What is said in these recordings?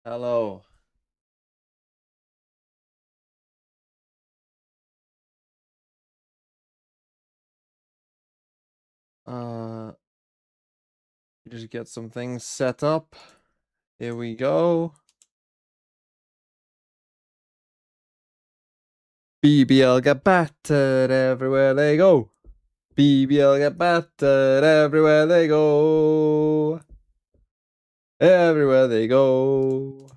Hello. Just get some things set up. Here we go. BBL get battered everywhere they go. BBL get battered everywhere they go. Everywhere they go.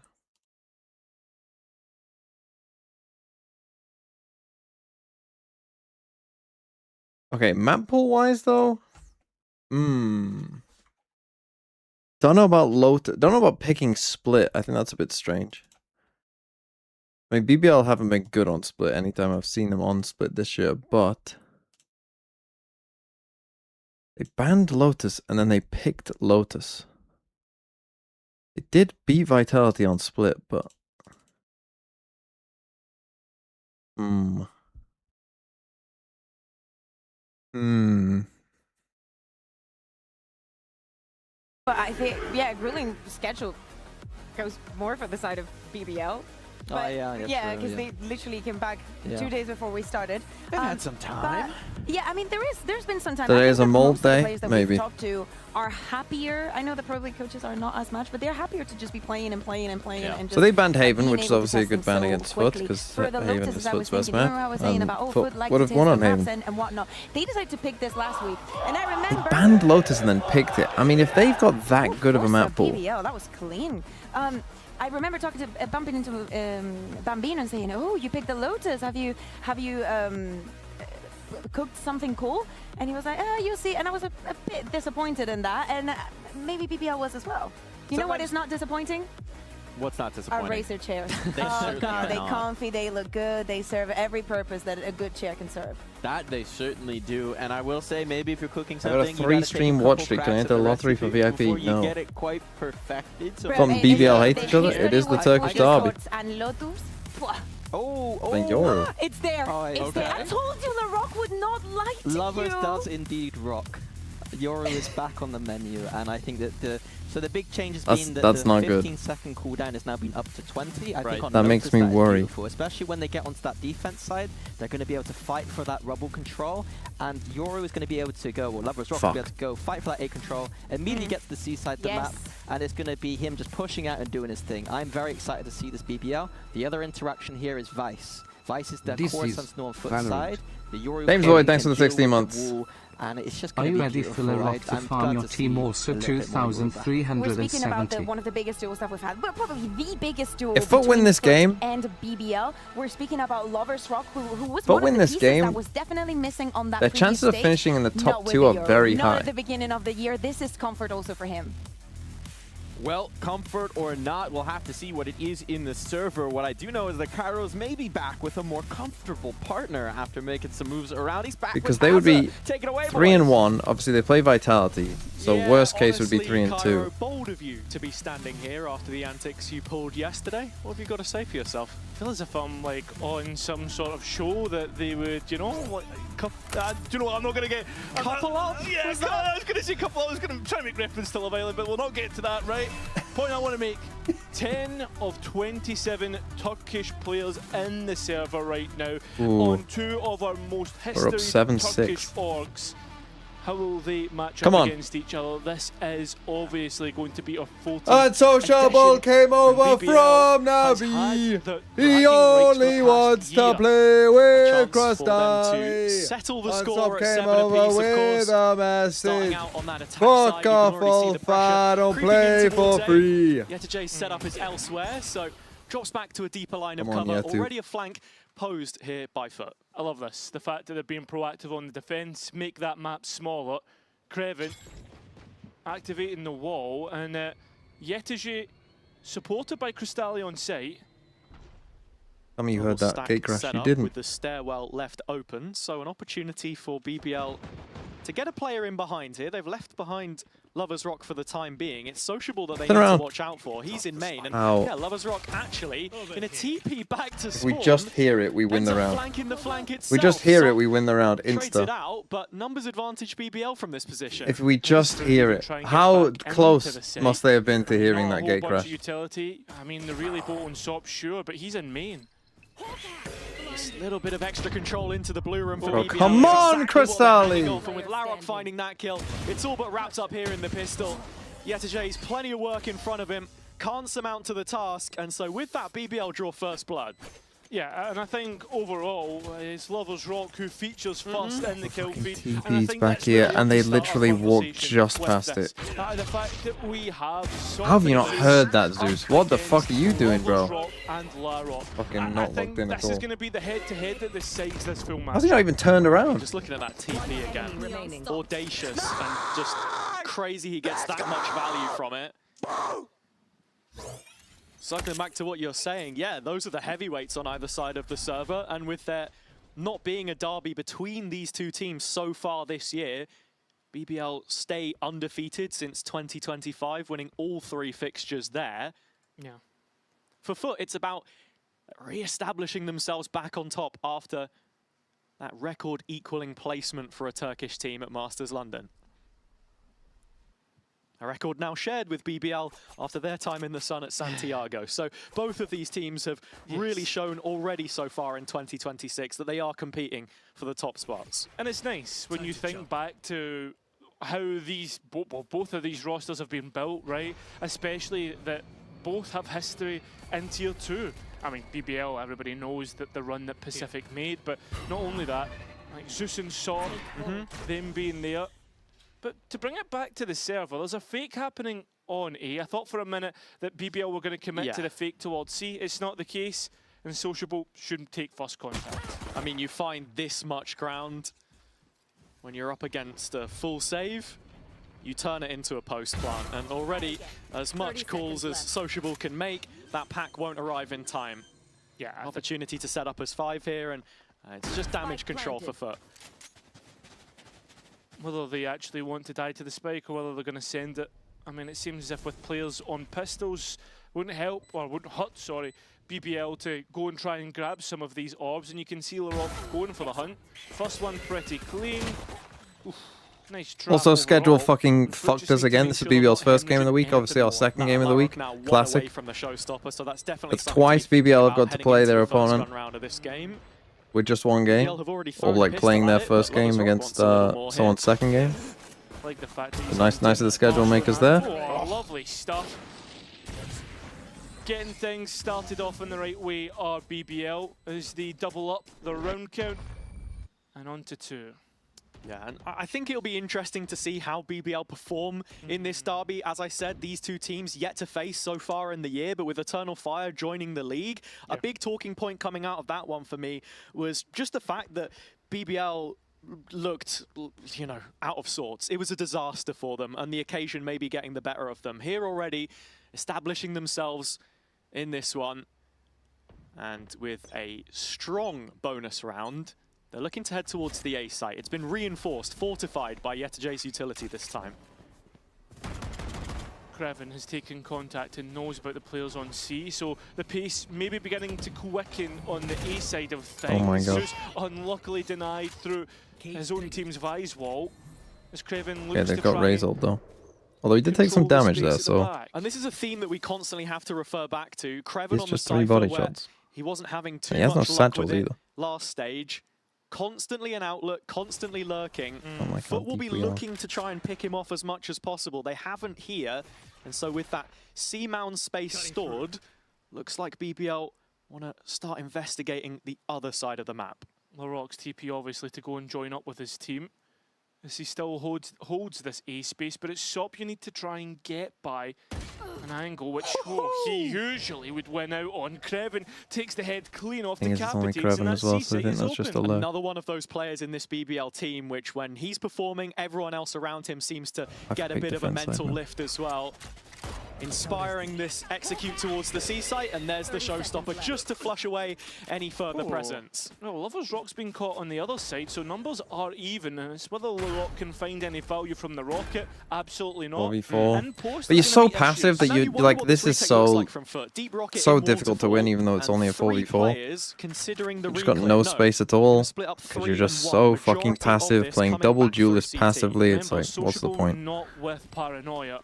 Okay, map pool wise though. Don't know about Lotus. Don't know about picking split. I think that's a bit strange. I mean, BBL haven't been good on split anytime I've seen them on split this year, but they banned Lotus and then they picked Lotus. They did beat Vitality on split, but But I think, yeah, grueling schedule goes more for the side of BBL. But yeah, because they literally came back 2 days before we started. They've had some time. Yeah, I mean, there's been some time. Today is a mold day, players that maybe. We've talked to are happier. I know the pro league coaches are not as much, but they're happier to just be playing and playing and playing. And just so they banned Haven, being which is able to obviously a test good ban them so against FUT, because Haven is FUT's best remember I map. was saying about, FUT FUT like would have won on Haven. and whatnot. They decided to pick this last week, and I remember They banned Lotus and then picked it. I mean, if they've got that good of a map pool. BBL, that was clean. I remember talking to bumping into Bambino and saying, "Oh, you picked the Lotus. Have you cooked something cool?" And he was like, "You see." And I was a bit disappointed in that, and maybe BBL was as well. You know what is not disappointing? What's not disappointing? Our racer chairs. They oh god, they not. comfy, they look good, they serve every purpose that a good chair can serve. That they certainly do, and I will say, maybe if you're cooking I something, got a 3-stream watch streak. Can I enter a lottery for VIP? You No. get it quite perfected. So From BBL hate each other? It is the Turkish derby. And Lotus. Oh, Euro. It's there. It's there. I told you the Rock would not lie to Lovers you. does indeed rock. Euro is back on the menu, and I think that the big change has been that that's the not good. 15-second cooldown has now been up to 20. I think on that makes me worry. Beautiful, especially when they get onto that defense side. They're going to be able to fight for that rubble control, and Euro is going to be able to go, or Lovers Rock will be able to go fight for that A control, immediately get to the C side of the map, and it's going to be him just pushing out and doing his thing. I'm very excited to see this BBL. The other interaction here is Vice. Vice is the core sense on FUT side. The Euro James Lloyd, thanks for the 16 months. And it's just Are you ready for the Rock to farm your team also 2,370? We're speaking about one of the biggest duels that we've had, but probably the biggest duel. If FUT win this game and BBL, we're speaking about Lovers Rock, who was FUT one win of the this pieces game, that was definitely missing on that their previous chances of stage. finishing in the top Not with 2 the are Euro. very Not high. at the beginning of the year. This is comfort also for him. Well, comfort or not, we'll have to see what it is in the server. What I do know is that Kairos may be back with a more comfortable partner after making some moves around. He's back because with they would be Take it away, 3-1. Obviously, they play Vitality, so yeah, worst case would be honestly, 3-2. Cairo, bold of you to be standing here after the antics you pulled yesterday. What have you got to say for yourself? I feel as if I'm like on some sort of show that they would, you know, like, do you know what? I'm not going to get a couple up. Yeah, I was going to say couple. I was going to try and make reference still available, but we'll not get to that, right? Point I want to make: 10 of 27 Turkish players in the server right now. Ooh. On 2 of our most We're up historic 7-6. Turkish orgs. How will they match Come up on. against each other? This is obviously going to be a 14th Unsociable came over from Navi. He only wants to play with Crostali. Settle the score Unsub at came 7 over apiece, of with course. a Starting message. out on that attack Fuck side, you can off, already see old the fat, pressure don't creeping play in for towards A. free. Yetijay's setup is elsewhere, so drops back to a deeper line of Come on, cover. Yetu. Already a flank posed here by FUT. I love this. The fact that they're being proactive on the defense, make that map smaller. Kreven activating the wall, and Yetijay supported by Cristali on site. Some of you heard that gate crash, you With didn't. the stairwell left open, so an opportunity for BBL to get a player in behind here. They've left behind Lovers Rock for the time being. It's Sociable that they Turn need around. to watch out for. He's in main, and Ow. yeah, Lovers Rock actually in a TP back to If spawn. we just hear it, we win ends the up round. flanking the flank itself. We just hear So it, we win the round. trades it Insta. out, but numbers advantage BBL from this position. If we just hear it. How close must they have been to hearing that gate crash? Utility. I mean, the really bolt on Sop, sure, but he's in main. Just a little bit of extra control into the blue room for Bro, BBL. come It's on, exactly what they're hanging Crystalli! off, and with Larok finding that kill, it's all but wrapped up here in the pistol. Yetajay's plenty of work in front of him, can't surmount to the task, and so with that, BBL draw first blood. Yeah, and I think overall, it's Lovers Rock who features first in the kill feed. And I TP's think back that's here, really and they to start our literally walked conversation just with past this. it. The fact that we have How have you not heard that, Zeus? What the fuck are you doing, bro? Lovers Rock and Larok. Fucking I not think logged in at this is all. going to be the head-to-head that decides this full match. How's he not even turned around? Just looking at that TP again, audacious and just crazy he gets that much value from it. Circling back to what you're saying, yeah, those are the heavyweights on either side of the server, and with there not being a derby between these two teams so far this year, BBL stay undefeated since 2025, winning all 3 fixtures there. Yeah. For FUT, it's about re-establishing themselves back on top after that record-equaling placement for a Turkish team at Masters London. A record now shared with BBL after their time in the sun at Santiago. So both of these teams have really shown already so far in 2026 that they are competing for the top spots. And it's nice when you think back to how these, both of these rosters have been built, right? Especially that both have history in Tier 2. I mean, BBL, everybody knows that the run that Pacific made, but not only that, like Zeus and Saw, them being there. But to bring it back to the server, there's a fake happening on A. I thought for a minute that BBL were going to commit to the fake towards C. It's not the case, and Sociable shouldn't take first contact. I mean, you find this much ground when you're up against a full save, you turn it into a post plant, and already as much calls as Sociable can make, that pack won't arrive in time. Yeah, opportunity to set up as 5 here, and it's just damage control for FUT. Whether they actually want to die to the spike or whether they're going to send it. I mean, it seems as if with players on pistols, wouldn't help, or wouldn't hurt, sorry, BBL to go and try and grab some of these orbs, and you can see Larok going for the hunt. First one pretty clean. Oof, nice trap Also, schedule overall. fucking fucked us again. This is BBL's first game of the week, obviously our second game of the week. Classic. From the showstopper, so that's definitely But twice BBL have got to play their opponent round of this game. with just one game, or like playing their first game against someone's second game. Like the fact that Nice of the schedule makers there. Oh, lovely stuff. Getting things started off in the right way are BBL as they double up the round count and on to 2. Yeah, and I think it'll be interesting to see how BBL perform in this derby. As I said, these two teams yet to face so far in the year, but with Eternal Fire joining the league, a big talking point coming out of that one for me was just the fact that BBL looked, you know, out of sorts. It was a disaster for them, and the occasion may be getting the better of them. Here already, establishing themselves in this one, and with a strong bonus round, they're looking to head towards the A site. It's been reinforced, fortified by Yetajay's utility this time. Kreven has taken contact and knows about the players on C, so the pace may be beginning to quicken on the A side of things. Oh my God. Zeus unluckily denied through his own team's Vise wall, as Kreven looks Yeah, to they've got try Razold though. Although he did take some control the damage there, space at the so back. And this is a theme that we constantly have to refer back to. Kreven it's on the just 3 Cypher body where shots. he wasn't having too He has no much luck satchels with it either. last stage. Constantly an outlet, constantly lurking. Oh my FUT God, will be deep we are. looking to try and pick him off as much as possible. They haven't here, and so with that C-mound space stored, looks like BBL want to start investigating the other side of the map. Larok's TP obviously to go and join up with his team, as he still holds this A space, but it's Sop you need to try and get by an angle, which he usually would win out on. Kreven takes the head clean off the It's only Capitanes, Kreven and that as well, C so I site think is that's just a open. low. Another one of those players in this BBL team, which when he's performing, everyone else around him seems to get a big bit of a defense mental side, man. lift as well. inspiring this execute towards the C site, and there's the showstopper just to flush away any further presence. No, Lover's Rock's been caught on the other side, so numbers are even, and it's whether Rock can find any value from the rocket. Absolutely not. 4v4. But you're so passive that you like this is so difficult to win, even though it's only a 4v4. You've just got no space at all because you're just so fucking passive, playing double duelist passively. It's like, what's the point? Not with Paranoia.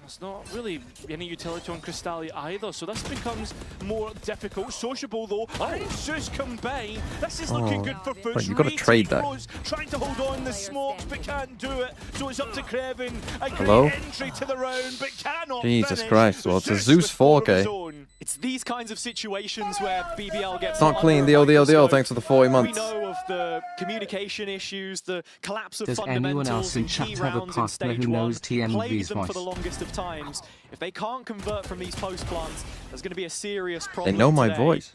There's not really any utility on Crystalli either, so this becomes more difficult. Sociable though, Zeus combine. This is looking good for FUT. Right, you got to trade that. Trying to hold on the smokes, but can't do it. So it's up to Kreven. A great Hello? entry to the round, but cannot Jesus finish. Christ, well, it's a Zeus 4K. It's these kinds of situations where BBL gets... It's not clean, the thanks for the 40 months. We know of the communication issues, the collapse of Does fundamentals anyone else in in chat key have a rounds in partner stage who 1, knows plagued TMV's them for voice? the longest of times. If they can't convert from these post plants, there's going to be a serious problem. They know my today. voice.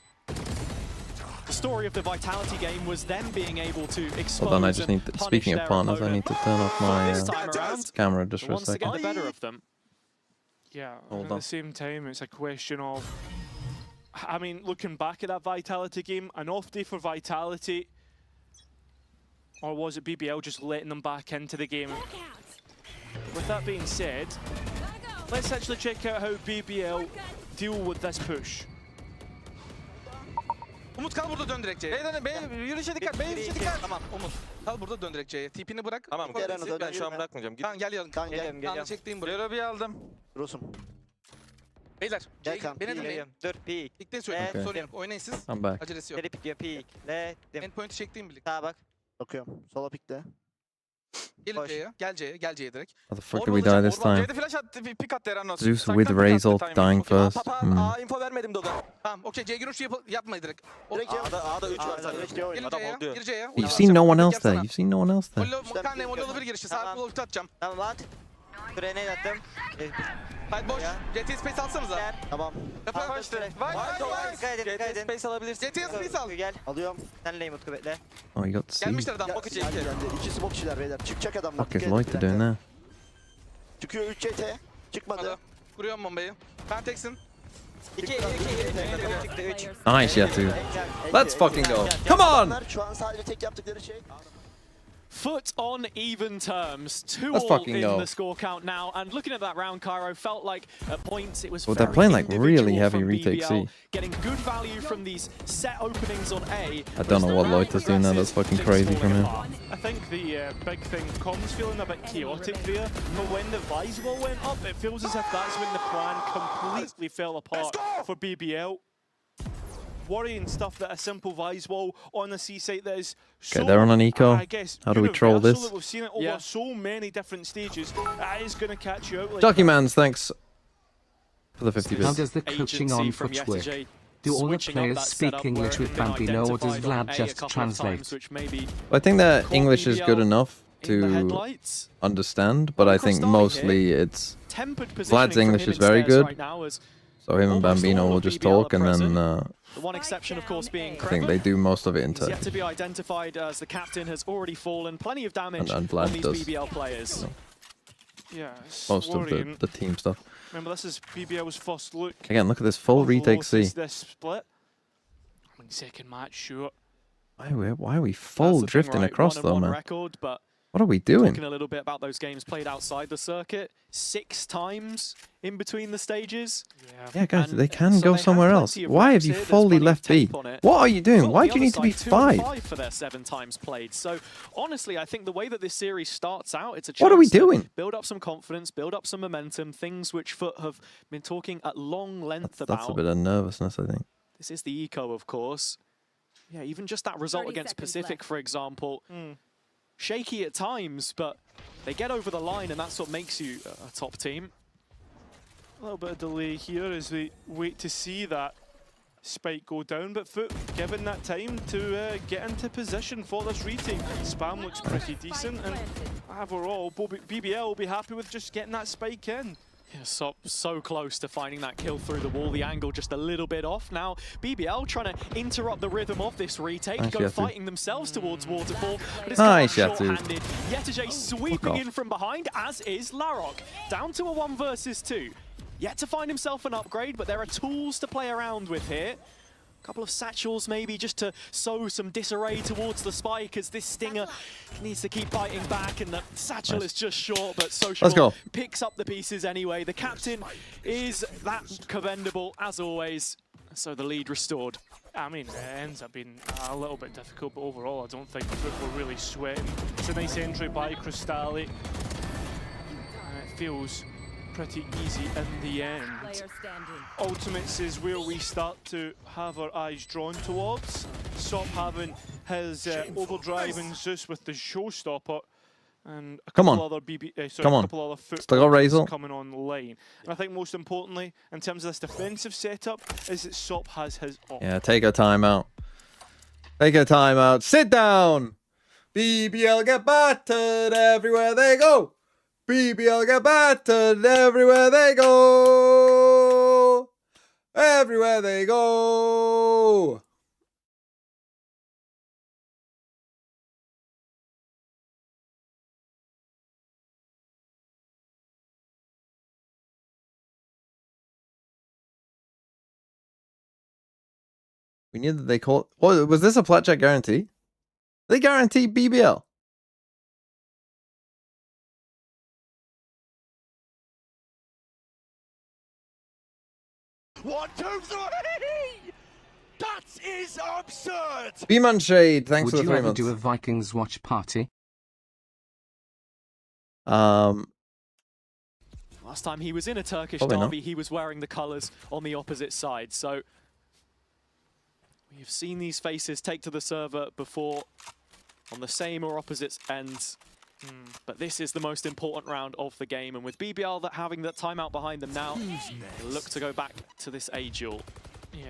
The story of the Vitality game was them being able to expose. Hold on, I just need to, speaking of partners, I need to turn off my camera just for a Wants to second. get the better of them. Yeah, Hold at on. the same time, it's a question of... I mean, looking back at that Vitality game, an off day for Vitality, or was it BBL just letting them back into the game? With that being said, let's actually check out how BBL deal with this push. Umut kal burada, dön direkt C'ye. Yürüyüşe dikkat, yürüyüşe dikkat. Tamam Umut. Kal burada, dön direkt C'ye. Tipini bırak. Tamam, ben şu an bırakmayacağım. Tamam, gel yanım. Gel. Çektiğim buraya. Lobiyi aldım. Dursun. Beyler, beni dinleyin. Dur, peek. Pikte söyle. Okay. Sorun yok. Oynayın siz. I'm back. Acelesi yok. Nereye pikliyor, peek. Ledim. Endpoint'i çektiğim birlikte. Sağa bak. Bakıyorum. Sola pikte. Gelin C'ye. Gel C'ye direkt. How the fuck did we die this time? C'de flash attı, pik attı Eranos. Zeus with Raze ult dying first. Info vermedim Dodo. Tamam, okey. C'ye giriş yapmayın direkt. A'da 3 var zaten. Gir C'ye. You've seen no one else there. You've seen no one else there. Mollo bir girişi. Sağ kolu atacağım. Tamam at. Grenade attım. Hayır boş. CT space alsanıza. Tamam. Vay. Dikkat edin. Space alabilirsin. CT space al. Gel. Alıyorum. Sen lane Utku bekle. Oh, you got to see. Gelmişler adam. Bok içi. İki smoke kişiler beyler. Çıkacak adamlar. Fuck is Lloyd doing there? Çıkıyor 3 CT. Çıkmadı. Kuruyorum bombayı. Ben teksin. 2 çıktı 3. Nice, Yatu. Let's fucking go. Come on! Şu an sadece tek yaptıkları şey. FUT on even terms, 2-all Let's fucking in go. the score count now, and looking at that round, Cairo felt like at points it was Well, they're very playing, like, really individual heavy from retake BBL, C. getting good value from these set openings on A. I don't know what Lloyd is doing there. That's fucking crazy from him. I think the big thing, Com's feeling a bit chaotic there, but when the Vice wall went up, it feels as if that's when the plan completely fell apart for BBL. Worrying stuff that a simple Vise wall on the C site that is so, Okay, they're on an eco. I guess, How do we troll universal this? that we've seen it over so many different stages. That is going to catch you out. Like Ducky Mans, thanks for the 50 How bits. does the coaching on FUT work? Do all the players speak English with Bambino, or does Vlad just translate? I think that English is good enough to understand, but I think mostly it's... Vlad's English is very good, so him and Bambino will just talk, and then the one exception, of course, being I think they do most of it in He's yet Turkish. to be identified as the captain has already fallen. Plenty of damage And on Vlad these does. BBL players. yeah, it's Most of worrying. the team stuff. Remember, this is BBL's first look. Again, look at this full retake C. This split. I mean, second match, sure. Why are we full drifting across though, man? Record, but What are we doing? talking a little bit about those games played outside the circuit, 6 times in between the stages. Yeah, guys, And they can so go they have somewhere else. plenty of Why have reps you here, there's fully plenty of left B? tape on it. What are you doing? FUT, Why the do you need other to be side, 2 and 5? 5 for their 7 times played. So honestly, I think the way that this series starts out, it's a chance What are we to doing? build up some confidence, build up some momentum, things which FUT have been talking at long length That's about. a bit of nervousness, I think. This is the eco, of course. Yeah, even just that result against Pacific, for example, shaky at times, but they get over the line, and that's what makes you a top team. A little bit of delay here as we wait to see that spike go down, but FUT given that time to get into position for this retake. Spam looks pretty decent, and overall, BBL will be happy with just getting that spike in. Yeah, so close to finding that kill through the wall. The angle just a little bit off. Now, BBL trying to interrupt the rhythm of this retake, Nice, go Yatu. fighting themselves towards Waterfall. But it's Nice, come up Yatu. short-handed. Yetajay sweeping in from behind, as is Larok. Down to a 1 versus 2. Yet to find himself an upgrade, but there are tools to play around with here. A couple of satchels maybe just to sow some disarray towards the spike as this Stinger needs to keep biting back, and the satchel is just short, but Social picks up the pieces anyway. The captain is that commendable as always, so the lead restored. I mean, it ends up being a little bit difficult, but overall I don't think FUT were really sweating. It's a nice entry by Crystalli, and it feels pretty easy in the end. Ultimates is where we start to have our eyes drawn towards. Sop having his overdrive and Zeus with the showstopper, and a couple other couple other FUT coming online. And I think most importantly, in terms of this defensive setup, is that Sop has his op. Yeah, take a timeout. Take a timeout. Sit down. BBL get battered everywhere they go. BBL get battered everywhere they go. Everywhere they go. We knew that they called. Oh, was this a flat check guarantee? They guarantee BBL. One, two, three! That is absurd! B-Man Shade, thanks for the 3 months. Would you ever do a Vikings watch party? Last time he was in a Turkish derby, not. he was wearing the colours on the opposite side. So we've seen these faces take to the server before on the same or opposite ends. But this is the most important round of the game, and with BBL having that timeout behind them now, they look to go back to this A duel. Yeah,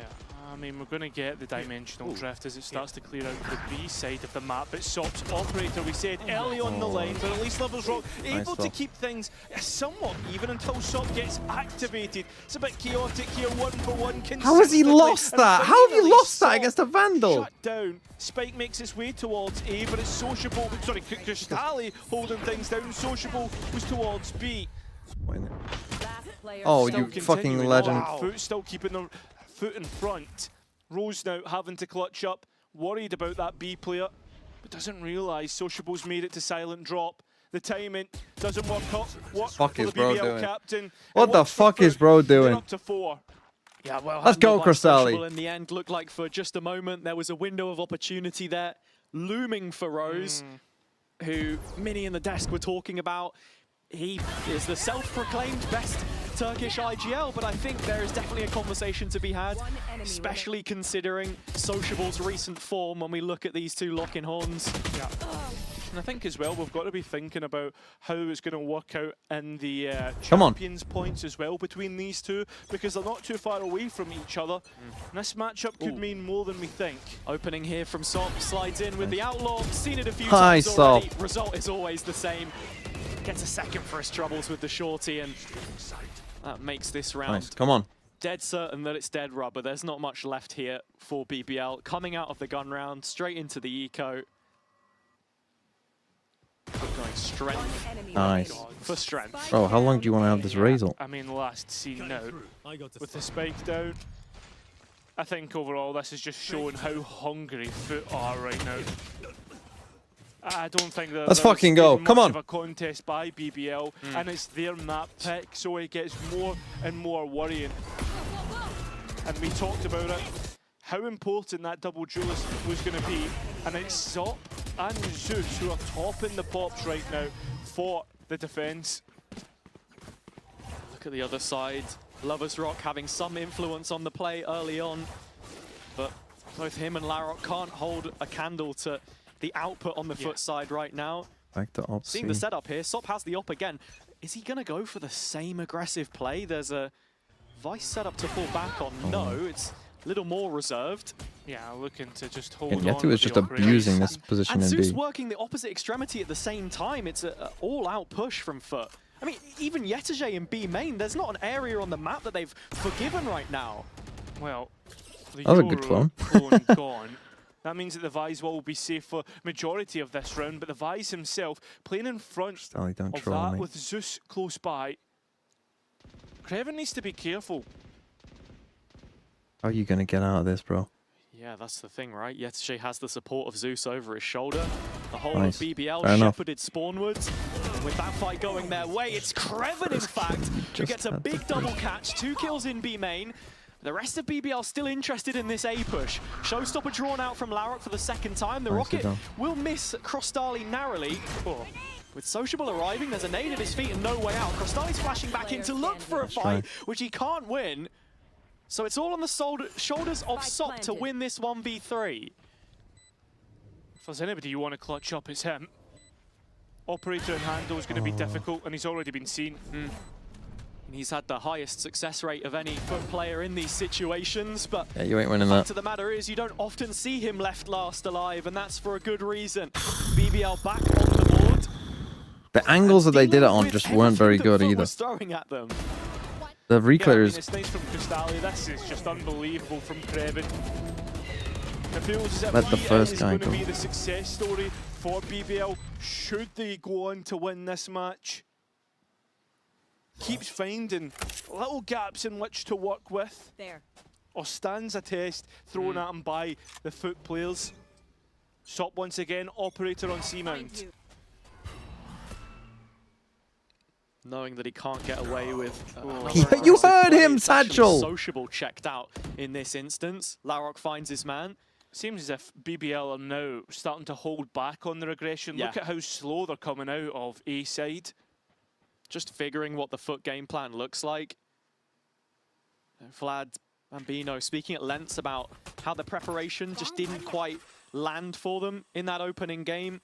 I mean, we're going to get the dimensional drift as it starts to clear out the B side of the map. But Sop's operator, we said early on the line, but at least Lovers Rock able to keep things somewhat even until Sop gets activated. It's a bit chaotic here, 1-for-1. How has he lost that? How have you lost that against a Vandal? Shut down. Spike makes its way towards A, but it's Sociable. Sorry, Crystalli holding things down. Sociable was towards B. Oh, you fucking legend. Wow. FUT still keeping their foot in front. Rose now having to clutch up, worried about that B player, but doesn't realise Sociable's made it to silent drop. The timing doesn't work up. What fuck for is the bro BBL doing? captain? What the fuck is bro doing? Up to 4. Yeah, well, let's go, Crystalli. In the end, looked like for just a moment there was a window of opportunity there, looming for Rose, who Mini and the desk were talking about. He is the self-proclaimed best Turkish IGL, but I think there is definitely a conversation to be had, especially considering Sociable's recent form when we look at these two lock-in horns. Yeah. And I think as well, we've got to be thinking about how it's going to work out in the champions points as well between these two, because they're not too far away from each other. And this matchup could mean more than we think. Opening here from Sop, slides in with the Outlaw. Seen it a few times already. Sop. Result is always the same. Gets a second for his troubles with the shorty, and that makes this round nice. Come on. Dead certain that it's dead rubber. There's not much left here for BBL. Coming out of the gun round, straight into the eco. Going strength. Nice. For strength. Bro, how long do you want to have this Razor? I mean, last scene now, with the spike down, I think overall this is just showing how hungry FUT are right now. I don't think that let's fucking go. Come on. Of a contest by BBL, and it's their map pick, so it gets more and more worrying. And we talked about it, how important that double duelist was going to be, and it's Sop and Zeus who are topping the pops right now for the defense. Look at the other side. Lovers Rock having some influence on the play early on, but both him and Larrock can't hold a candle to the output on the FUT side right now. Back to op. Seeing the setup here, Sop has the op again. Is he going to go for the same aggressive play? There's a Vice setup to fall back on. No, it's a little more reserved. Yeah, looking to just hold and on. Yetu is just abusing this position and in Zeus B. working the opposite extremity at the same time. It's an all-out push from FUT. I mean, even Yetajay in B main, there's not an area on the map that they've forgiven right now. Well, the that was a good clone. Gone. That means that the Vise will be safe for majority of this round, but the Vise himself playing in front Stally, don't of troll that me. with Zeus close by. Kreven needs to be careful. How are you gonna get out of this, bro? Yeah, that's the thing, right? Yetije has the support of Zeus over his shoulder. The whole Nice. of BBL Fair enough. shepherded spawnwards. And with that fight going their way, it's Kreven, in fact, who gets a big double catch. 2 kills in B main. The rest of BBL still interested in this A push. Showstopper drawn out from Larok for the second time. The Rocket will miss Crostali narrowly. Oh. With Sociable arriving, there's a nade at his feet and no way out. Crostali's flashing back in to look for a fight, which he can't win. So it's all on the shoulders of Sop to win this 1v3. If there's anybody you want to clutch up, it's him. Operator and handle is going to be difficult, and he's already been seen. And he's had the highest success rate of any FUT player in these situations, but Yeah, you ain't winning the that. fact of the matter is you don't often see him left last alive, and that's for a good reason. BBL back on the board. The angles that they did it on With just weren't very everything that good FUT either. was throwing at them. The Yeah, I mean, reclears. it's nice from Crostali. This is just unbelievable from Kreven. It feels as if Let the he first is guy going to go. be the success story for BBL. Should they go on to win this match? Keeps finding little gaps in which to work with. There. Or stands a test thrown at him by the FUT players. Sop once again, operator on C-mount. Knowing that he can't get away with You heard him, Satchel! Satchel! Sociable checked out in this instance. Larok finds his man. Seems as if BBL are now starting to hold back on their aggression. Yeah. Look at how slow they're coming out of A side. Just figuring what the FUT game plan looks like. Vlad Bambino speaking at lengths about how the preparation just didn't quite land for them in that opening game.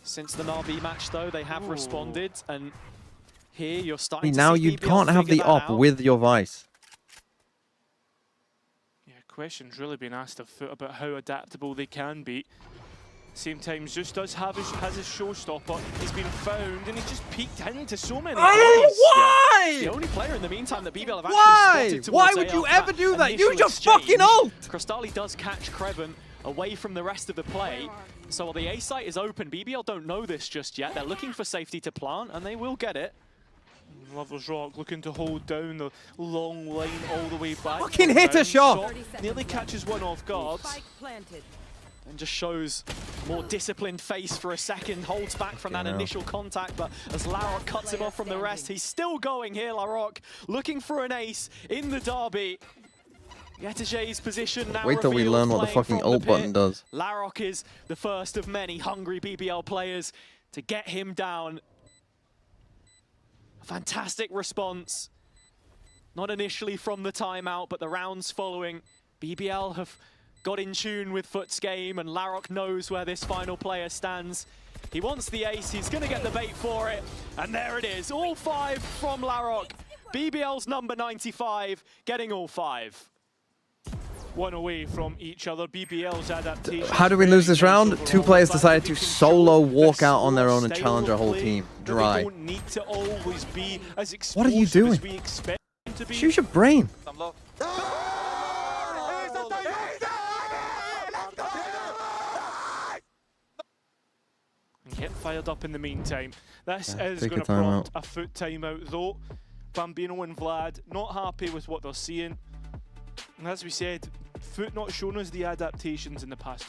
Since the Na'Vi match, though, they have responded, and here you're starting to Now see you BBL can't have figure the that op out. with your Vice. Yeah, questions really been asked of FUT about how adaptable they can be. Same time, Zeus has his showstopper. He's been found and he's just peeked into so many bodies. Why? The only player in the meantime that BBL have actually Why? spotted Why towards would A you after ever that do that? initial Use your exchange. fucking ult! Crostali does catch Kreven away from the rest of the play. So while the A site is open, BBL don't know this just yet. They're looking for safety to plant, and they will get it. Lovers Rock looking to hold down the long line all the way back. Fucking hit a shot! Nearly catches one off guard. And just shows a more disciplined face for a second, holds back from that initial contact, but as Larok cuts him off from the rest, he's still going here, Larok, looking for an ace in the derby. Yetije's position now Wait till we revealed, learn what the playing fucking from ult pit. button does. Larok is the first of many hungry BBL players to get him down. A fantastic response. Not initially from the timeout, but the rounds following. BBL have got in tune with FUT's game, and Larok knows where this final player stands. He wants the ace, he's gonna get the bait for it, and there it is, all 5 from Larok. BBL's number 95, getting all 5. One away from each other. BBL's adaptation. How do we lose this round? 2 players decided to solo walk out on their own and challenge our whole team. Dry. They don't need to always be as What are you explosive doing? as we expect them to be. Use your brain. And get fired up in the meantime. This Yeah, is take going a to timeout. prompt a FUT timeout though. Bambino and Vlad not happy with what they're seeing. And as we said, FUT not shown us the adaptations in the past.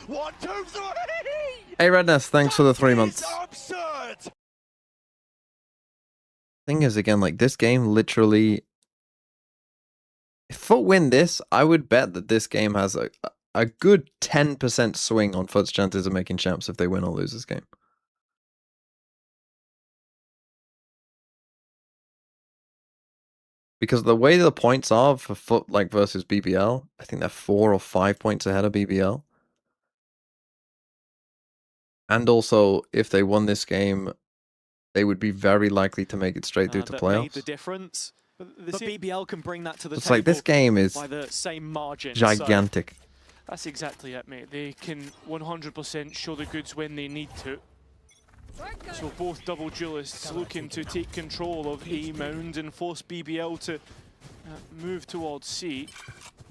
One, two, three! Hey Redness, thanks for the 3 months. It's absurd! Thing is, again, like this game literally. If FUT win this, I would bet that this game has a good 10% swing on FUT's chances of making champs if they win or lose this game. Because the way the points are for FUT like versus BBL, I think they're 4 or 5 points ahead of BBL. And also, if they won this game, they would be very likely to make it straight through to That playoffs. made the difference. But BBL can bring that to the It's table like this game is by the same margin. gigantic. That's exactly it, mate. They can 100% show the goods when they need to. So both double duelists looking to take control of A mound and force BBL to move towards C.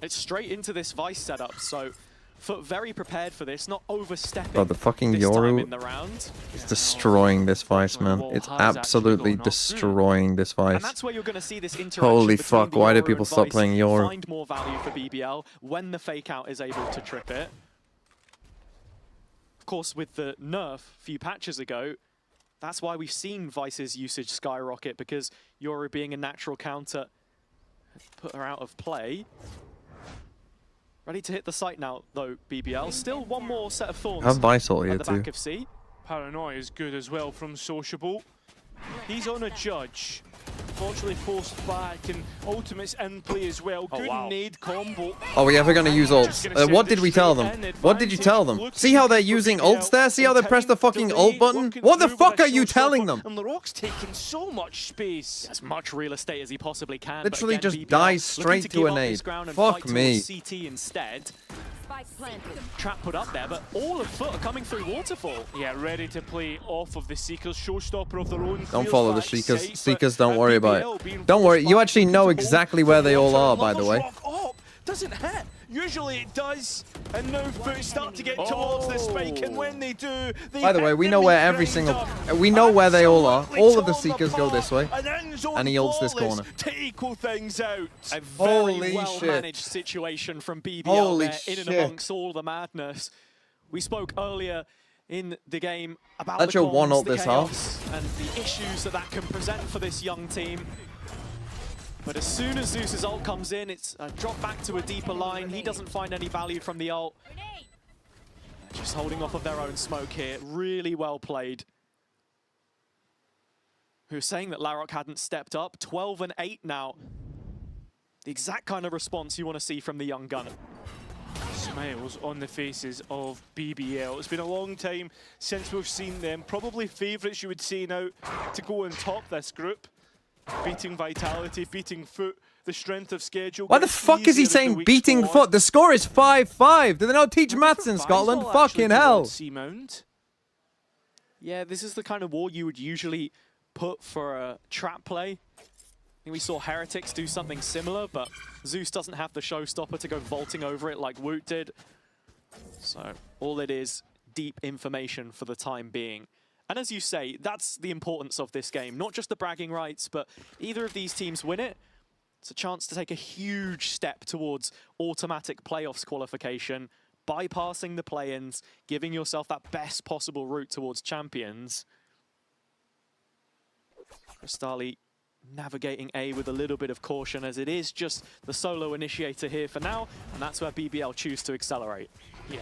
It's straight into this Vice setup, so FUT very prepared for this, not overstepping. Oh, the fucking this time Yoru in the round. is destroying this Vice, man. It's absolutely destroying this Vice. And that's where you're going to see this interaction. Holy fuck, why do people stop playing Yoru? Find more value for BBL when the fake out is able to trip it. Of course, with the nerf a few patches ago, that's why we've seen Vice's usage skyrocket, because Yoru being a natural counter put her out of play. Ready to hit the site now, though, BBL. Still one more set of thorns have Vice all here at the too. back of C. Paranoia is good as well from Sociable. He's on a judge. Unfortunately forced back, and Ultimate's in play as well. Good nade combo. Are we ever going to use ults? What did we tell them? What did you tell them? See how they're using ults there? See how they press the fucking ult button? What the fuck are you telling them? And Larocque's taking so much space. As much real estate as he possibly can. Literally but again, just BBL dies straight to a nade. Fuck me. CT instead. Trap put up there, but all of FUT are coming through Waterfall. Yeah, ready to play off of the Seekers, showstopper of their own. Don't follow the Seekers. Seekers, don't worry about it. Don't worry, you actually know exactly where they all are, by the way. Doesn't hit. Usually it does, and now FUT start to get towards the spike, and when they do, by the way, we know where every single, we know where they all are. All of the Seekers go this way, and he ults this corner. To equal things out. A very well-managed situation from BBL there, in and amongst all the madness. We spoke earlier in the game about That's the your one comms, ult the this chaos, and the issues that can present for this young team. But as soon as Zeus's ult comes in, it's a drop back to a deeper line. He doesn't find any value from the ult. Just holding off of their own smoke here. Really well played. Who's saying that Larocque hadn't stepped up. 12 and 8 now. The exact kind of response you want to see from the young gunner. Smiles on the faces of BBL. It's been a long time since we've seen them. Probably favourites, you would say now, to go and top this group. Beating Vitality, beating FUT, the strength of schedule. Why the fuck is he saying beating FUT? The score is 5-5. Do they not teach maths in Scotland? Fucking hell. Yeah, this is the kind of war you would usually put for a trap play. I think we saw Heretics do something similar, but Zeus doesn't have the showstopper to go vaulting over it like Woot did. So all it is, deep information for the time being. And as you say, that's the importance of this game. Not just the bragging rights, but either of these teams win it, it's a chance to take a huge step towards automatic playoffs qualification, bypassing the play-ins, giving yourself that best possible route towards champions. Crystali navigating A with a little bit of caution, as it is just the solo initiator here for now, and that's where BBL choose to accelerate. Yeah.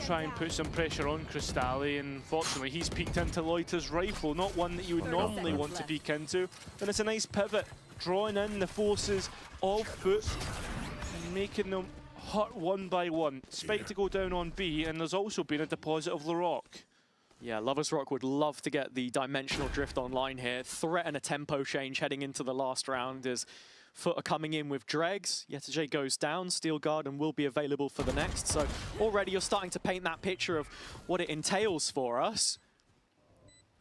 Try and put some pressure on Crystali, and fortunately he's peeked into Loiter's rifle, not one that you would normally want to peek into. And it's a nice pivot, drawing in the forces of FUT and making them hurt one by one. Spike to go down on B, and there's also been a deposit of Larocque. Yeah, Lovers Rock would love to get the dimensional drift online here, threaten a tempo change heading into the last round as FUT are coming in with Dregs. Yetajay goes down, Steel Guard, and will be available for the next. So already you're starting to paint that picture of what it entails for us.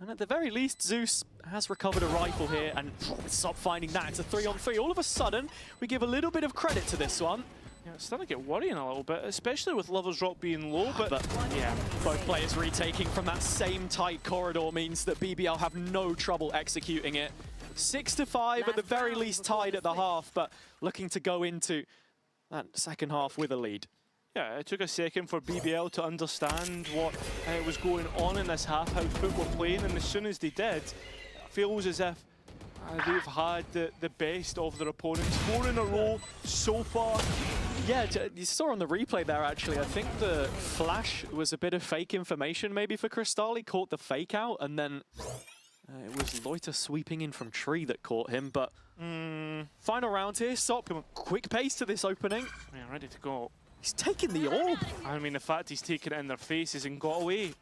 And at the very least, Zeus has recovered a rifle here, and stop finding that. It's a 3-on-3. All of a sudden, we give a little bit of credit to this one. Yeah, it's starting to get worrying a little bit, especially with Lovers Rock being low, but yeah, both players retaking from that same tight corridor means that BBL have no trouble executing it. 6-5, at the very least tied at the half, but looking to go into that second half with a lead. Yeah, it took a second for BBL to understand what was going on in this half, how FUT were playing, and as soon as they did, it feels as if they've had the best of their opponents. 4 in a row so far. Yeah, you saw on the replay there, actually, I think the flash was a bit of fake information maybe for Crystali, caught the fake out, and then it was Loiter sweeping in from tree that caught him, but final round here, Sop, quick pace to this opening. Yeah, ready to go. He's taking the orb. I mean, the fact he's taken it in their faces and got away.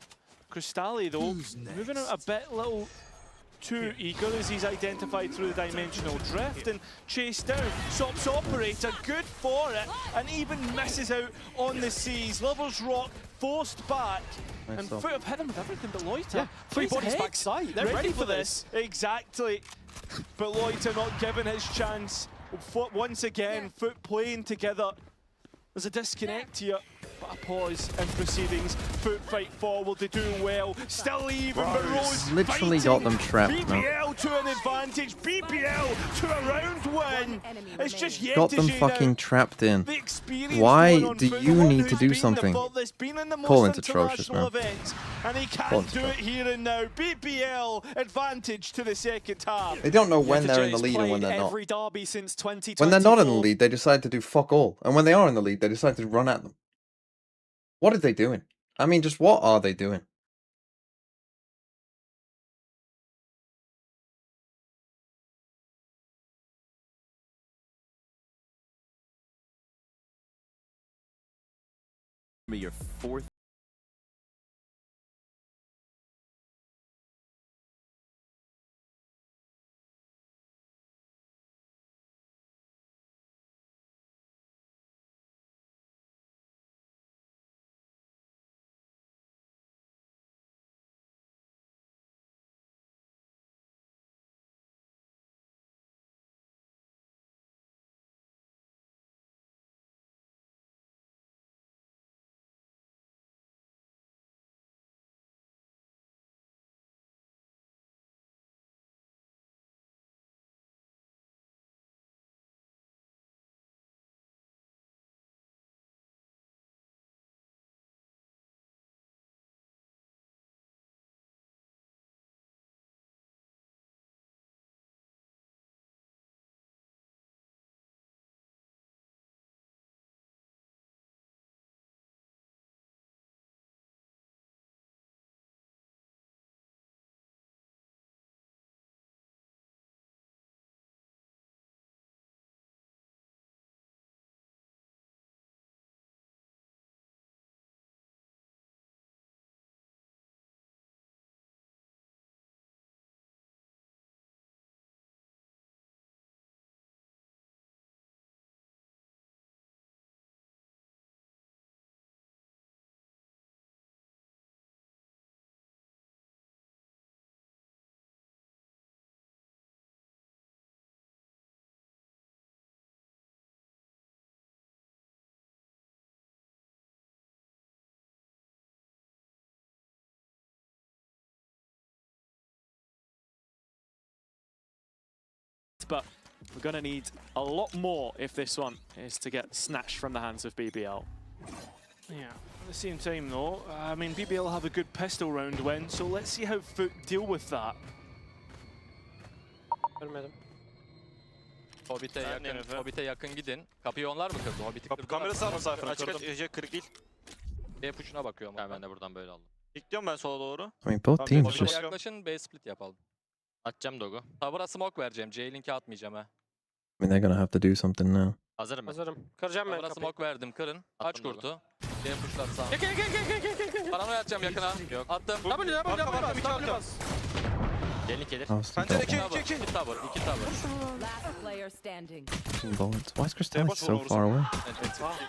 Crystali, though, moving out a bit little too eager as he's identified through the dimensional drift and chased down. Sop's operator, good for it, and even misses out on the C's. Lovers Rock forced back. Nice And stuff. FUT have hit him with everything but Loiter. Yeah, 3 He's bodies hit. back side. They're ready for this. Exactly. But Loiter not given his chance. FUT once again, FUT playing together. There's a disconnect here. But a pause in proceedings. FUT fight forward, they're doing well. Still even, but Rose literally got them trapped now. BBL to an advantage. BBL to a round win. It's just yet Got to them see fucking now. trapped in. The experience Why going on do FUT, you the one need to who's do been something? the that's been in the most Colin's atrocious, international man. events, and he can Colin's do it atrocious. here and now. BBL advantage to the second half. They don't know when they're in the FJ's lead and when played they're not. every derby since 2024. When they're not in the lead, they decide to do fuck all. And when they are in the lead, they decide to run at them. What are they doing? I mean, just what are they doing? Your fourth. But we're going to need a lot more if this one is to get snatched from the hands of BBL. Yeah, at the same time though, I mean, BBL have a good pistol round win, so let's see how FUT deal with that. Görmedim. Hobbit'e yakın gidin. Kapıyı onlar mı kırdı? Hobbit'i kırdılar. Kamerası var mı Cypher'ın? Açık Kırdım. açık kırık değil. B push'una bakıyorum. Yani ben de buradan böyle aldım. Bekliyorum ben sola doğru. I mean, both teams Hobbit'e just... yaklaşın, B split yapalım. Atacağım dog'u. Tower'a smoke vereceğim. J-Link'e atmayacağım ha. I mean, they're gonna have to do something now. Hazırım ben. Hazırım. Kıracağım ben Tower'a kapıyı. smoke verdim, kırın. Aç kurtu. B push'lar sağ. Gel. Paranoya atacağım yakına. Yok. Attım. W bas. J-Link gelir. I was Pencere thinking, 2 tower, 2 tower. Last player standing. bullets. Why is Crystallis so far away?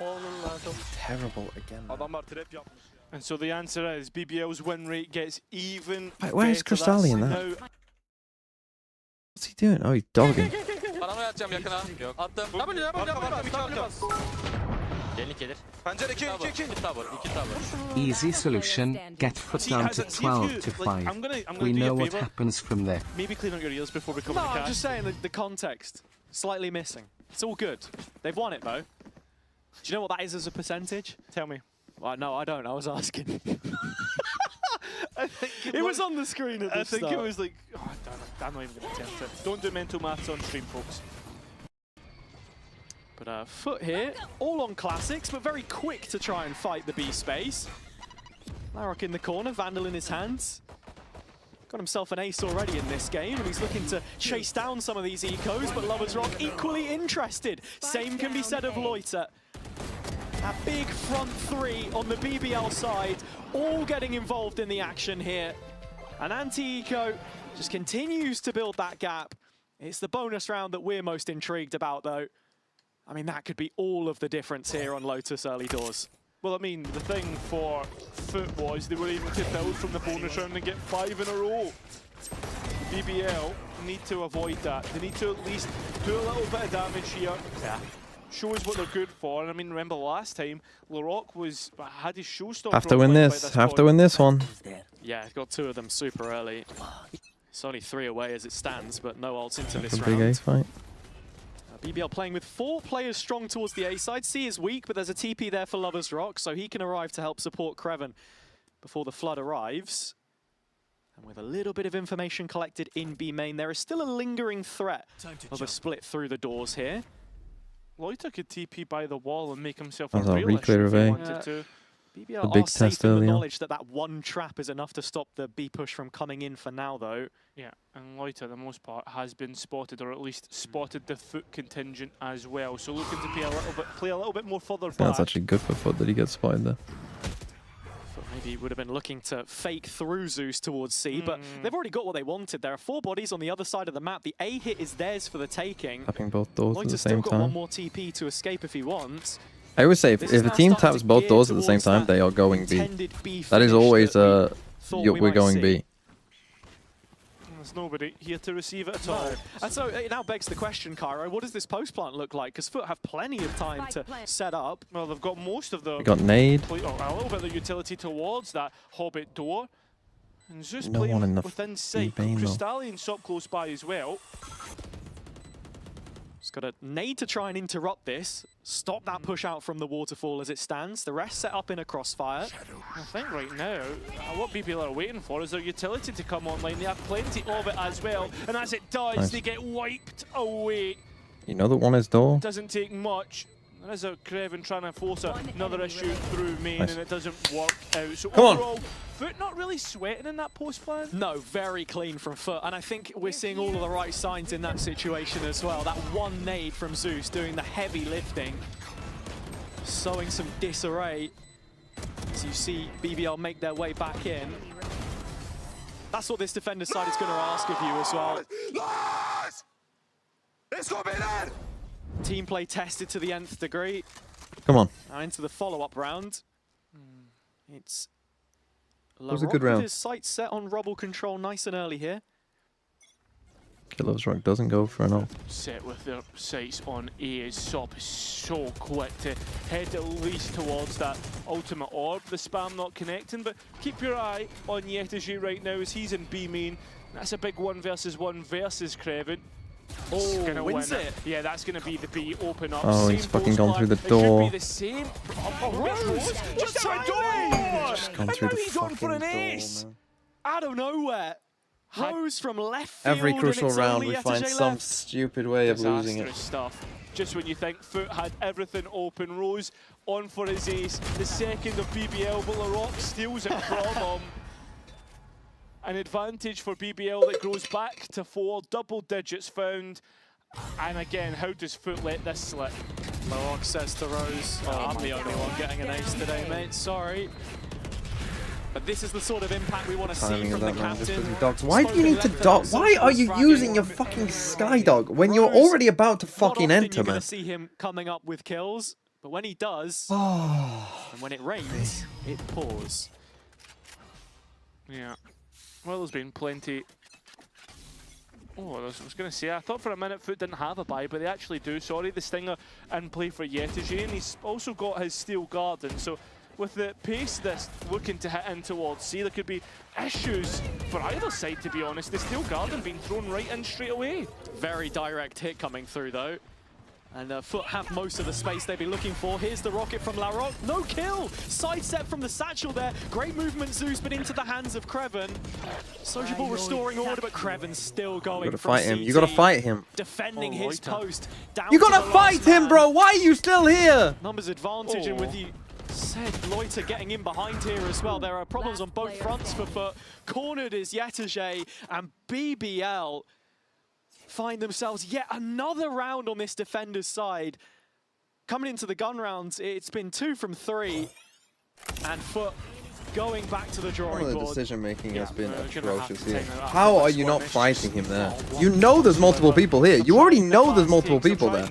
Onun lazım. Terrible again. man. Adamlar trap yapmış. And so the answer is BBL's win rate gets even Wait, where's better. Crystalli in that? Now, What's he doing? Oh, he's dogging. Paranoya atacağım yakına. Yok. Attım. W bas. J-Link gelir. Pencere 2 Tower, 2 tower, 2 tower. Easy solution, get FUT see, down as to it- see if 12 you- to like, 5. I'm gonna We do you know a what favour. happens from there. Maybe clean out your ears before we come No, to the I'm cash. just saying that the context, slightly missing. It's all good. They've won it, though. Do you know what that is as a percentage? Tell me. Well, no, I don't. I was asking. I think It was on the screen at the I think start. it was like, oh, I'm not even going to attempt it. Don't do mental maths on stream, folks. But FUT here, all on classics, but very quick to try and fight the B space. Larrock in the corner, Vandal in his hands. Got himself an ace already in this game, and he's looking to chase down some of these ecos, but Lovers Rock equally interested. Same can be said of Loiter. A big front three on the BBL side, all getting involved in the action here. And anti-eco just continues to build that gap. It's the bonus round that we're most intrigued about, though. I mean, that could be all of the difference here on Lotus early doors. Well, I mean, the thing for FUT was they were able to build from the bonus round and get 5 in a row. BBL need to avoid that. They need to at least do a little bit of damage here. Yeah. Show us what they're good for. And I mean, remember last time, LaRock had his showstopper. Have to win this. Have to win this one. Yeah, got 2 of them super early. It's only 3 away as it stands, but no ults into this Big round. ace fight. BBL playing with 4 players strong towards the A side. C is weak, but there's a TP there for Lover's Rock, so he can arrive to help support Kreven before the flood arrives. And with a little bit of information collected in B main, there is still a lingering threat of a split through the doors here. Loiter could TP by the wall and make himself That's a a real reclear issue if he of A. wanted to. BBL The big are safe test in the early on. knowledge that that one trap is enough to stop the B push from coming in for now, though. Yeah, and Loiter, the most part, has been spotted, or at least spotted the FUT contingent as well. So looking to play a little bit more further back. That's actually good for FUT that he gets spotted there. But maybe would have been looking to fake through Zeus towards C, but they've already got what they wanted. There are 4 bodies on the other side of the map. The A hit is theirs for the taking. Tapping both doors at the Loiter's same still got 1 time. more TP to escape if he wants. I always say, if This is a now team starting taps to both gear doors at the same towards time, that they are going B. intended B That is finish always that we thought we we're might going see. B. There's nobody here to receive it at all. No. And so it now begs the question, Cairo, what does this post plant look like? Because FUT have plenty of time to set up. Well, they've got most of the... We got nade. A little bit of the utility towards that Hobbit door. And Zeus No one in playing the within sight. B main, though. Crystallian's up close by as well. Just got a nade to try and interrupt this. Stop that push out from the waterfall as it stands. The rest set up in a crossfire. I think right now, what BBL are waiting for is their utility to come online. They have plenty of it as well. And as it does, Nice. they get wiped away. You know that one is door. Doesn't take much. There is a Kreven trying to force another issue through main, Nice. and it doesn't work out. So Come on. overall, FUT not really sweating in that post plan. No, very clean from FUT. And I think we're seeing all of the right signs in that situation as well. That one nade from Zeus doing the heavy lifting. Sowing some disarray. As you see BBL make their way back in. That's what this defender side is going to ask of you as well. It's gonna be that! Team play tested to the nth degree. Come on. Now into the follow-up round. It's was a LaRock good with round. his sights set on rubble control nice and early here. Killer's Rock doesn't go for an ult. Set with their sights on A as Sop is so quick to head at least towards that ultimate orb. The spam not connecting, but keep your eye on Yetaji right now as he's in B main. That's a big 1 versus 1 versus Kreven. Oh, Gonna wins win it. Yeah, that's going to be the B open up. Oh, Same he's fucking post gone plan. through the It door. should be the same. Rose! Just a door! Gone And through now the he's on for fucking an door, ace! man. Out of nowhere. Rose from left field. Every and crucial it's round only we Yetaji find some left. stupid way of losing it. Disastrous stuff. Just when you think FUT had everything open, Rose on for his ace. The second of BBL, but LaRock steals it from him. An advantage for BBL that grows back to 4, double digits found. And again, how does FUT let this slip? LaRock says to Rose, oh, I'm the only one getting an ace today, mate. Sorry. But this is the sort of impact we want to see Timing from of the that man just captain. because he dogs. Why do you need to Spoken dog? left Why are you social using your fragging. fucking Skydog when you're Rose, already about to Not fucking often enter, you're going man? to see him coming up with kills, but when he does, Oh. and when it rains, it pours. Yeah. Well, there's been plenty. Oh, I was going to say, I thought for a minute FUT didn't have a buy, but they actually do. Sorry, the Stinger in play for Yetaji, and he's also got his Steel Garden. So with the pace that's looking to hit in towards C, there could be issues for either side, to be honest. The Steel Garden being thrown right in straight away. Very direct hit coming through, though. And FUT have most of the space they'd be looking for. Here's the rocket from LaRock. No kill! Sidestep from the satchel there. Great movement, Zeus, but into the hands of Kreven. Sociable restoring order, but Kreven's still going. You gotta from fight him. CT, You gotta fight him. Defending Oh, his Loiter. post. Down You to gotta the fight last him, man. bro. Why are you still here? Numbers advantage, and with the said Loiter getting in behind here as well. There are problems on both fronts for FUT. Cornered is Yetaji, and BBL find themselves yet another round on this defender's side. Coming into the gun rounds, it's been 2 from 3, and FUT going back to the Some of drawing the board. decision making has been gonna have atrocious to here. take that out. How are you not fighting him there? You know there's multiple people here. You already know there's multiple people there.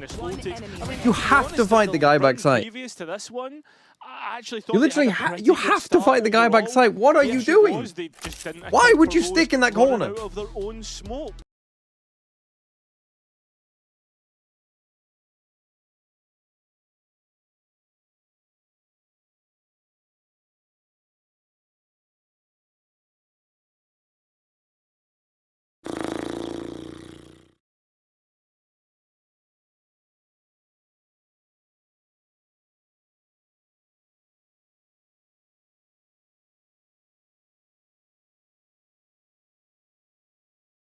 You have to fight the guy backside. Previous to this one, I actually thought You literally you have to fight the guy backside. What are you doing? Why would you stick in that corner? Out of their own smoke.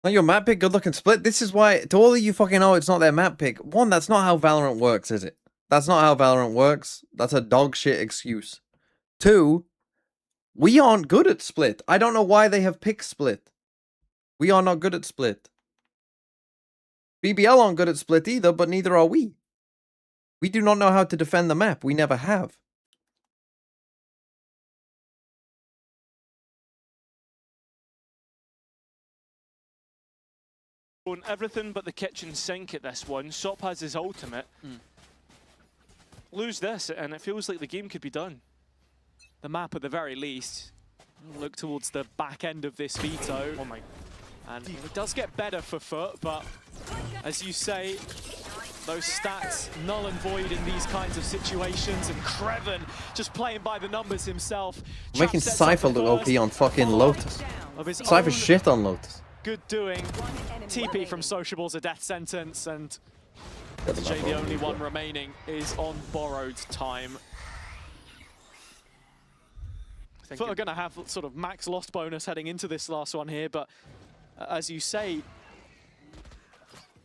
Not your map pick, good looking split. This is why, to all of you fucking know it's not their map pick. One, that's not how Valorant works, is it? That's not how Valorant works. That's a dog shit excuse. Two, we aren't good at split. I don't know why they have picked split. We are not good at split. BBL aren't good at split either, but neither are we. We do not know how to defend the map. We never have. Everything but the kitchen sink at this one. Sop has his ultimate. Lose this and it feels like the game could be done. The map at the very least. Look towards the back end of this veto. Oh my. And it does get better for FUT, but as you say, those stats null and void in these kinds of situations. And Kreven just playing by the numbers himself. Making Cypher look OP on fucking Lotus. Cypher shit on Lotus. Good doing. TP from Sociable's a death sentence, and Jay, the only one remaining, is on borrowed time. FUT are going to have sort of max lost bonus heading into this last one here, but as you say,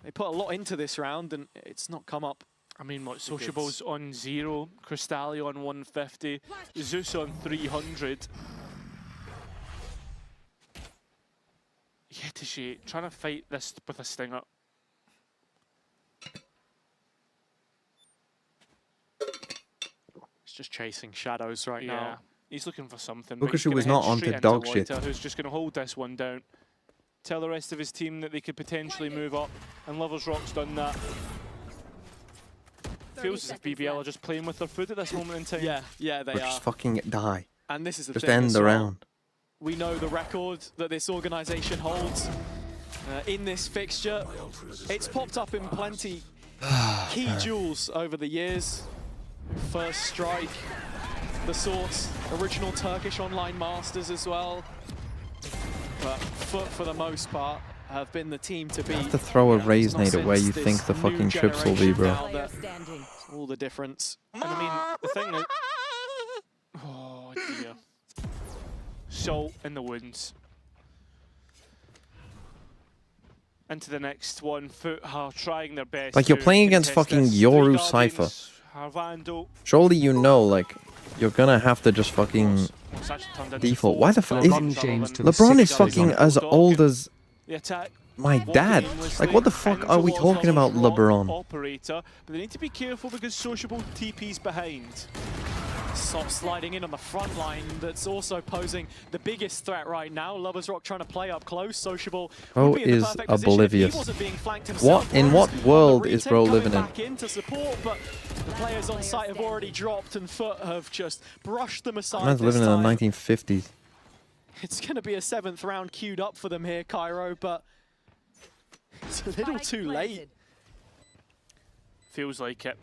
they put a lot into this round and it's not come up. I mean, what, Sociable's on 0, Crystalli on 150, Zeus on 300. Yetishi trying to fight this with a stinger. He's just chasing shadows right now. He's looking for something. Lukashu was not onto dog shit. Who's just going to hold this one down. Tell the rest of his team that they could potentially move up, and Lovers Rock's done that. Feels as if BBL are just playing with their foot at this moment in time. Yeah, they are. Just fucking die. And this is the just thing end the round. We know the record that this organization holds in this fixture. It's popped up in plenty key duels over the years. First Strike, the sorts, original Turkish online masters as well. But FUT, for the most part, have been the team to beat. You have to throw a raise nade at where you think the fucking trips will be, bro. All the difference. And I mean, the thing is... Oh dear. Salt in the wounds. Into the next one. FUT are trying their best. Like, you're playing against fucking Yoru Cypher. Surely you know, like, you're gonna have to just fucking default. Why the fuck? LeBron is fucking as old as my dad. Like, what the fuck are we talking about, LeBron? Operator, but they need to be careful because Sociable TP's behind. Sop sliding in on the front line, that's also posing the biggest threat right now. Lovers Rock trying to play up close. Sociable Bro is oblivious. What in what world is Bro living in? Back in to support, but the players on site have already dropped and FUT have just brushed them aside. Man's living in the 1950s. It's going to be a 7th round queued up for them here, Cairo, but it's a little too late. Feels like it.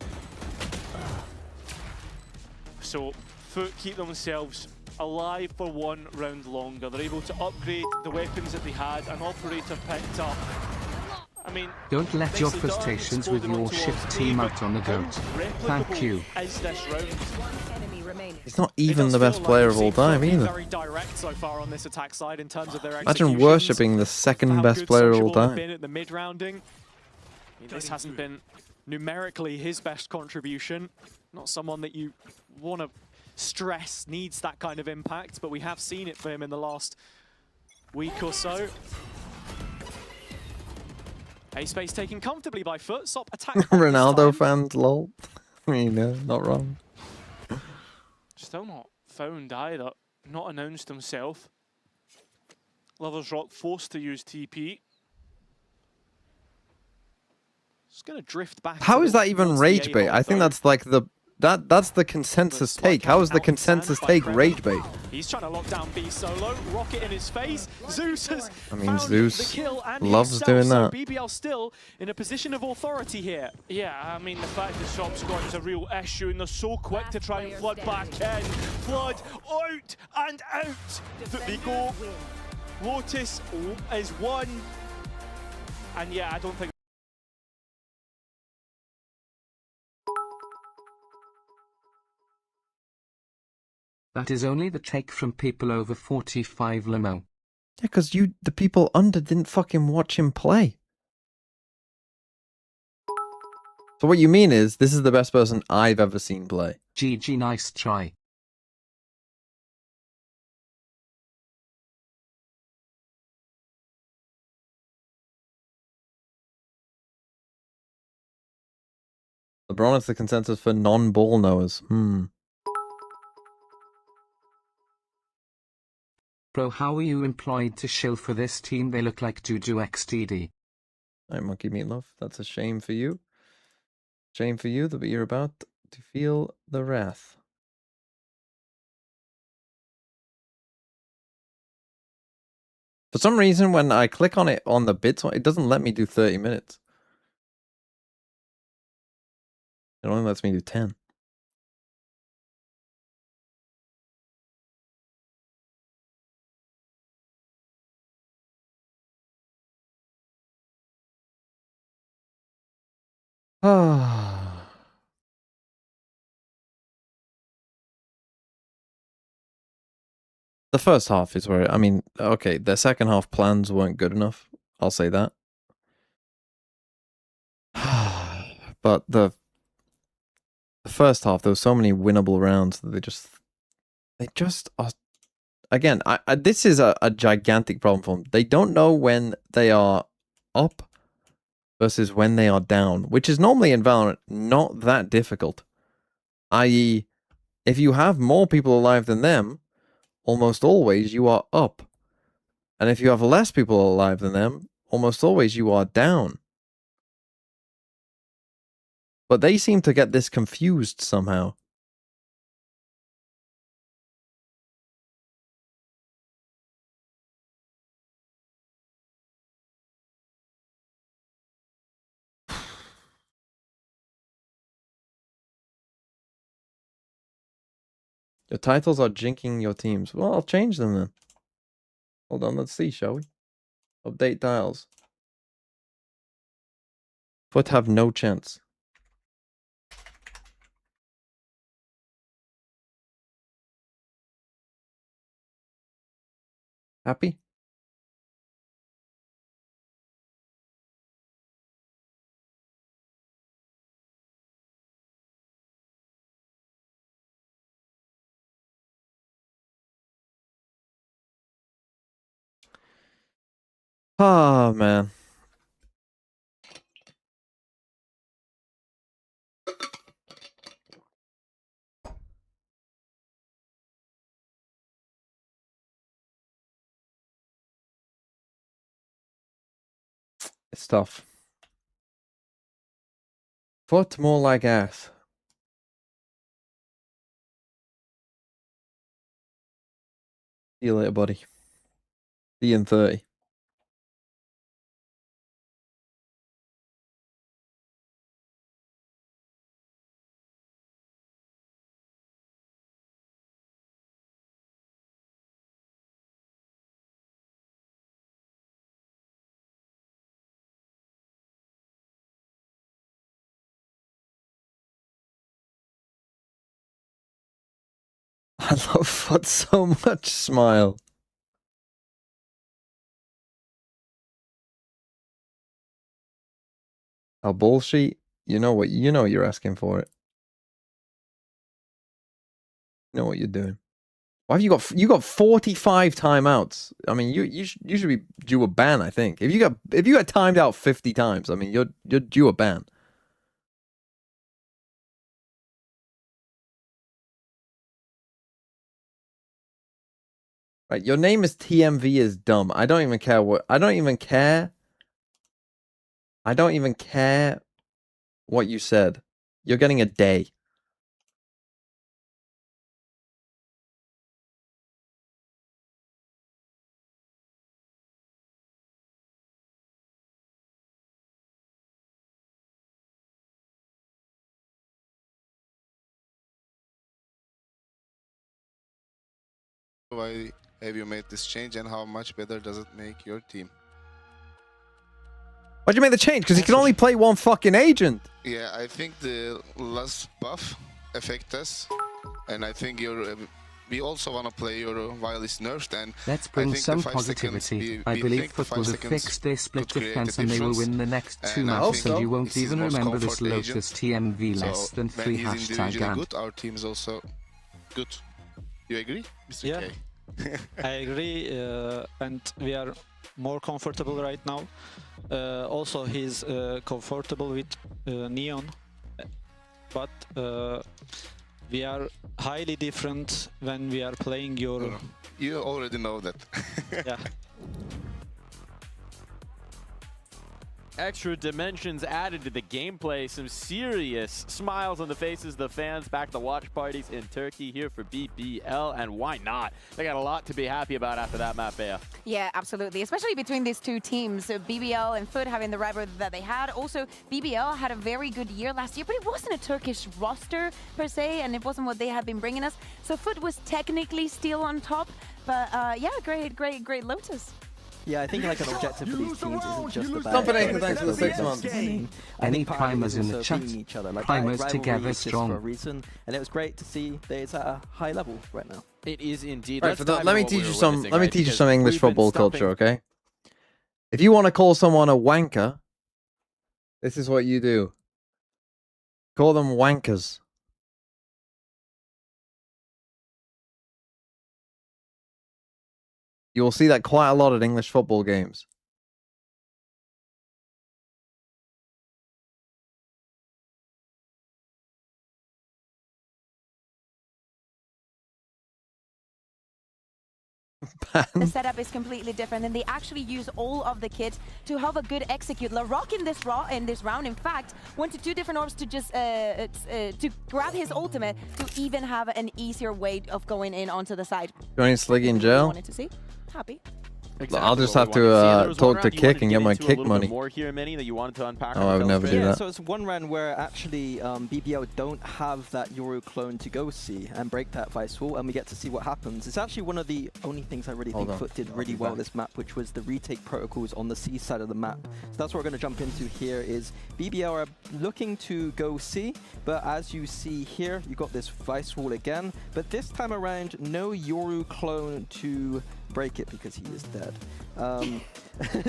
So FUT keep themselves alive for one round longer. They're able to upgrade the weapons that they had, and Operator picked up. I mean, don't let your frustrations with your shift team out on the goat. Thank you. He's not even the best player of all time either. Very direct so far on this attack side in terms of their Imagine worshipping the second best player of all time. At the mid rounding. This hasn't been numerically his best contribution. Not someone that you want to stress needs that kind of impact, but we have seen it for him in the last week or so. A-Space taken comfortably by FUT. Sop attack. Ronaldo fans, lol. I mean, not wrong. Still not found either. Not announced himself. Lovers Rock forced to use TP. Just going to drift back. How is that even rage bait? I think that's like the that's the consensus take. How is the consensus take rage bait? He's trying to lock down B solo. Rocket in his face. Zeus has mean, found Zeus the kill and loves himself, doing so that. BBL still in a position of authority here. Yeah, I mean, the fact the shop squad is a real issue, and they're so quick to try and flood back in. Flood out and out. They go. Lotus is one. And yeah, I don't think. That is only the take from people over 45 limo. Yeah, because the people under didn't fucking watch him play. So what you mean is, this is the best person I've ever seen play. GG, nice try. LeBron is the consensus for non-ball knowers. Bro, how are you employed to shill for this team? They look like Dudu XTD. Alright, Monkey Meatloaf, that's a shame for you. Shame for you that you're about to feel the wrath. For some reason, when I click on it on the bits one, it doesn't let me do 30 minutes. It only lets me do 10. Ah. The first half is where, I mean, okay, the second half plans weren't good enough. I'll say that. But the first half, there were so many winnable rounds that they just are. Again, this is a gigantic problem for them. They don't know when they are up versus when they are down, which is normally in Valorant not that difficult. I.e., if you have more people alive than them, almost always you are up. And if you have less people alive than them, almost always you are down. But they seem to get this confused somehow. Your titles are jinking your teams. Well, I'll change them then. Hold on, let's see, shall we? Update dials. FUT have no chance. Happy? Oh, man. It's tough. FUT more like ass. See you later, buddy. See you in 30. I love FUT so much, Smile. A bullshit. You know you're asking for it. You know what you're doing. Why have you got 45 timeouts? I mean, you should be due a ban, I think. If you got timed out 50 times, I mean, you're due a ban. Right, your name is TMV is dumb. I don't even care what I don't even care what you said. You're getting a day. Why have you made this change, and how much better does it make your team? Why'd you make the change? Because he can only play one fucking agent. Yeah, I think the last buff affect us, and I think we also want to play your while it's nerfed, and let's bring some positivity. I believe FUT will have fixed their split defense and they will win the next 2 matches, and you won't even remember this Lotus TMV less than 3 hashtag ad. Good, our team is also good. You agree, Mr. Yeah. K? I agree, and we are more comfortable right now. Also, he's comfortable with Neon, but we are highly different when we are playing Euro. You already know that. Yeah. Extra dimensions added to the gameplay, some serious smiles on the faces of the fans back to watch parties in Turkey here for BBL, and why not? They got a lot to be happy about after that map, Bea. Yeah, absolutely, especially between these two teams, so BBL and FUT having the rivalry that they had. Also, BBL had a very good year last year, but it wasn't a Turkish roster per se, and it wasn't what they had been bringing us. So FUT was technically still on top, but yeah, great Lotus. Yeah, I think like an objective for these teams isn't just about... Dominating, thanks for the 6 months. I need primers in the chat. Primers together strong. For a reason, and it was great to see that it's at a high level right now. It is indeed. Right, let me teach you some. Let me teach you some English football culture, okay? If you want to call someone a wanker, this is what you do. Call them wankers. You will see that quite a lot at English football games. The setup is completely different, and they actually use all of the kit to have a good execute. Larok in this round, in fact, went to 2 different orbs to just to grab his ultimate to even have an easier way of going in onto the side. Joining Sliggy in jail. Wanted to see. Happy. Exactly. I'll just have to talk to Kick and get my kick money. More here, Minnie, that you wanted to unpack. Oh, I would never do that. So it's one round where actually BBL don't have that Yoru clone to go see and break that Vice Wall, and we get to see what happens. It's actually one of the only things I really think FUT did really well this map, which was the retake protocols on the C side of the map. So that's what we're going to jump into here. Is BBL are looking to go C, but as you see here, you got this Vice Wall again, but this time around, no Yoru clone to break it because he is dead.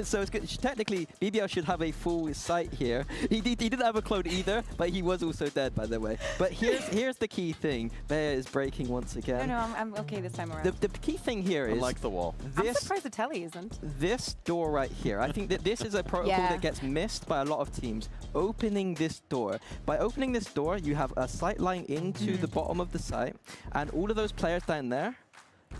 So it's good. Technically, BBL should have a full sight here. He didn't have a clone either, but he was also dead, by the way. But here's the key thing. Bea is breaking once again. No, I'm okay this time around. The key thing here is... Unlike the wall. I'm surprised the telly isn't. This door right here. I think that this is a protocol that gets missed by a lot of teams. Opening this door. By opening this door, you have a sight line into the bottom of the site, and all of those players down there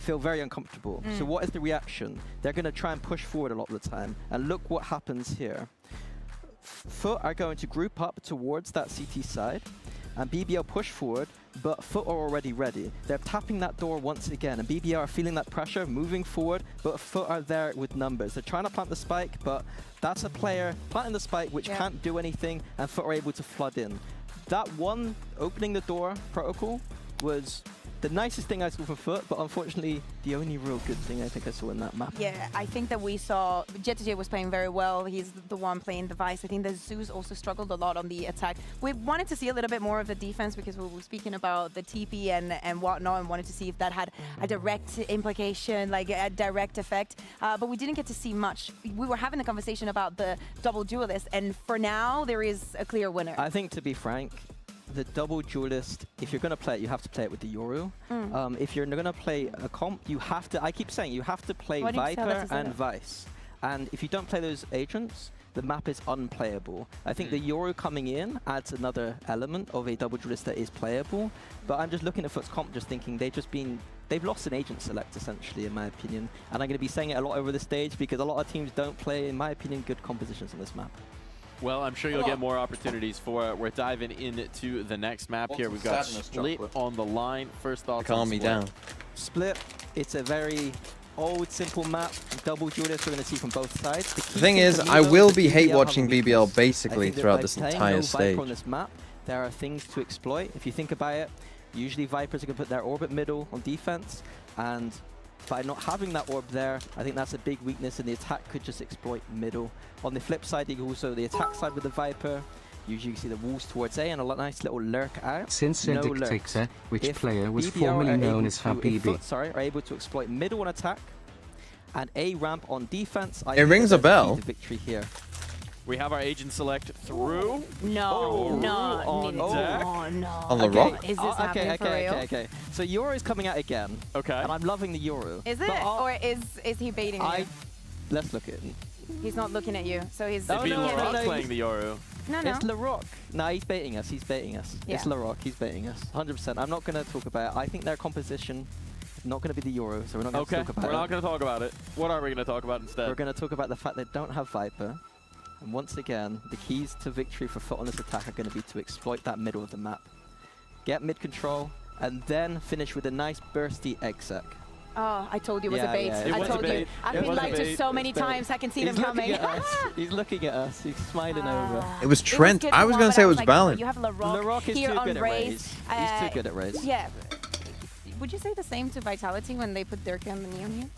feel very uncomfortable. So what is the reaction? They're going to try and push forward a lot of the time. And look what happens here. FUT are going to group up towards that CT side, and BBL push forward, but FUT are already ready. They're tapping that door once again, and BBL are feeling that pressure, moving forward, but FUT are there with numbers. They're trying to plant the spike, but that's a player planting the spike which can't do anything, and FUT are able to flood in. That one opening the door protocol was the nicest thing I saw from FUT, but unfortunately, the only real good thing I think I saw in that map. Yeah, I think that we saw Jet2J was playing very well. He's the one playing the Vice. I think that Zeus also struggled a lot on the attack. We wanted to see a little bit more of the defense because we were speaking about the TP and whatnot, and wanted to see if that had a direct implication, like a direct effect. But we didn't get to see much. We were having the conversation about the double duelist, and for now, there is a clear winner. I think, to be frank, the double duelist, if you're going to play it, you have to play it with the Yoru. If you're going to play a comp, you have to, I keep saying, you have to play Viper and Vice. And if you don't play those agents, the map is unplayable. I think the Yoru coming in adds another element of a double duelist that is playable. But I'm just looking at FUT's comp, just thinking they've lost an agent select, essentially, in my opinion. And I'm going to be saying it a lot over the stage because a lot of teams don't play, in my opinion, good compositions on this map. Well, I'm sure you'll get more opportunities for it. We're diving into the next map here. We've got Split on the line. First thoughts. Calm me down. Split, it's a very old, simple map. Double duelist we're going to see from both sides. The thing is, I will be hate watching BBL basically throughout this entire stage. On this map, there are things to exploit. If you think about it, usually Vipers are going to put their orbit middle on defense, and by not having that orb there, I think that's a big weakness, and the attack could just exploit middle. On the flip side, you can also the attack side with the Viper. Usually you see the walls towards A and a nice little lurk out. Since no dictator, which if player was BBL formerly are known able as to- if Habibi. FUT, are able to exploit middle on attack and A ramp on defense, I It think rings that a there's bell. key to victory here. We have our agent select through. No, no, on no, deck. no. On the Okay, rock? Is this okay, happening for real? okay. So Euro is coming out again, Okay. and I'm loving the Euro. Is it? But Or is he baiting you? Let's look at it. He's not looking at you, so he's Oh, It'd be no, Laurent no, playing the Euro. No. It's Larocque. No, he's baiting us. He's baiting us. Yeah. It's Larocque. He's baiting us. 100%. I'm not going to talk about it. I think their composition is not going to be the Euro, so we're not going to Okay, talk about we're it. not going to talk about it. What are we going to talk about instead? We're going to talk about the fact they don't have Viper. And once again, the keys to victory for FUT on this attack are going to be to exploit that middle of the map. Get mid control, and then finish with a nice bursty exec. Oh, I told you it was a bait. Yeah, It I was a told you. bait. I've It been was a lied to bait. so many It's bait. times. I can see He's them looking coming. at us. He's looking at us. He's smiling over. It was Trent. good I was one, going to but say I it was was like, Balin. You have Larocque Larocque is here too on good at Raze. Raze. He's too good at Raze. Yeah. Would you say the same to Vitality when they put Dirk and the Neon here?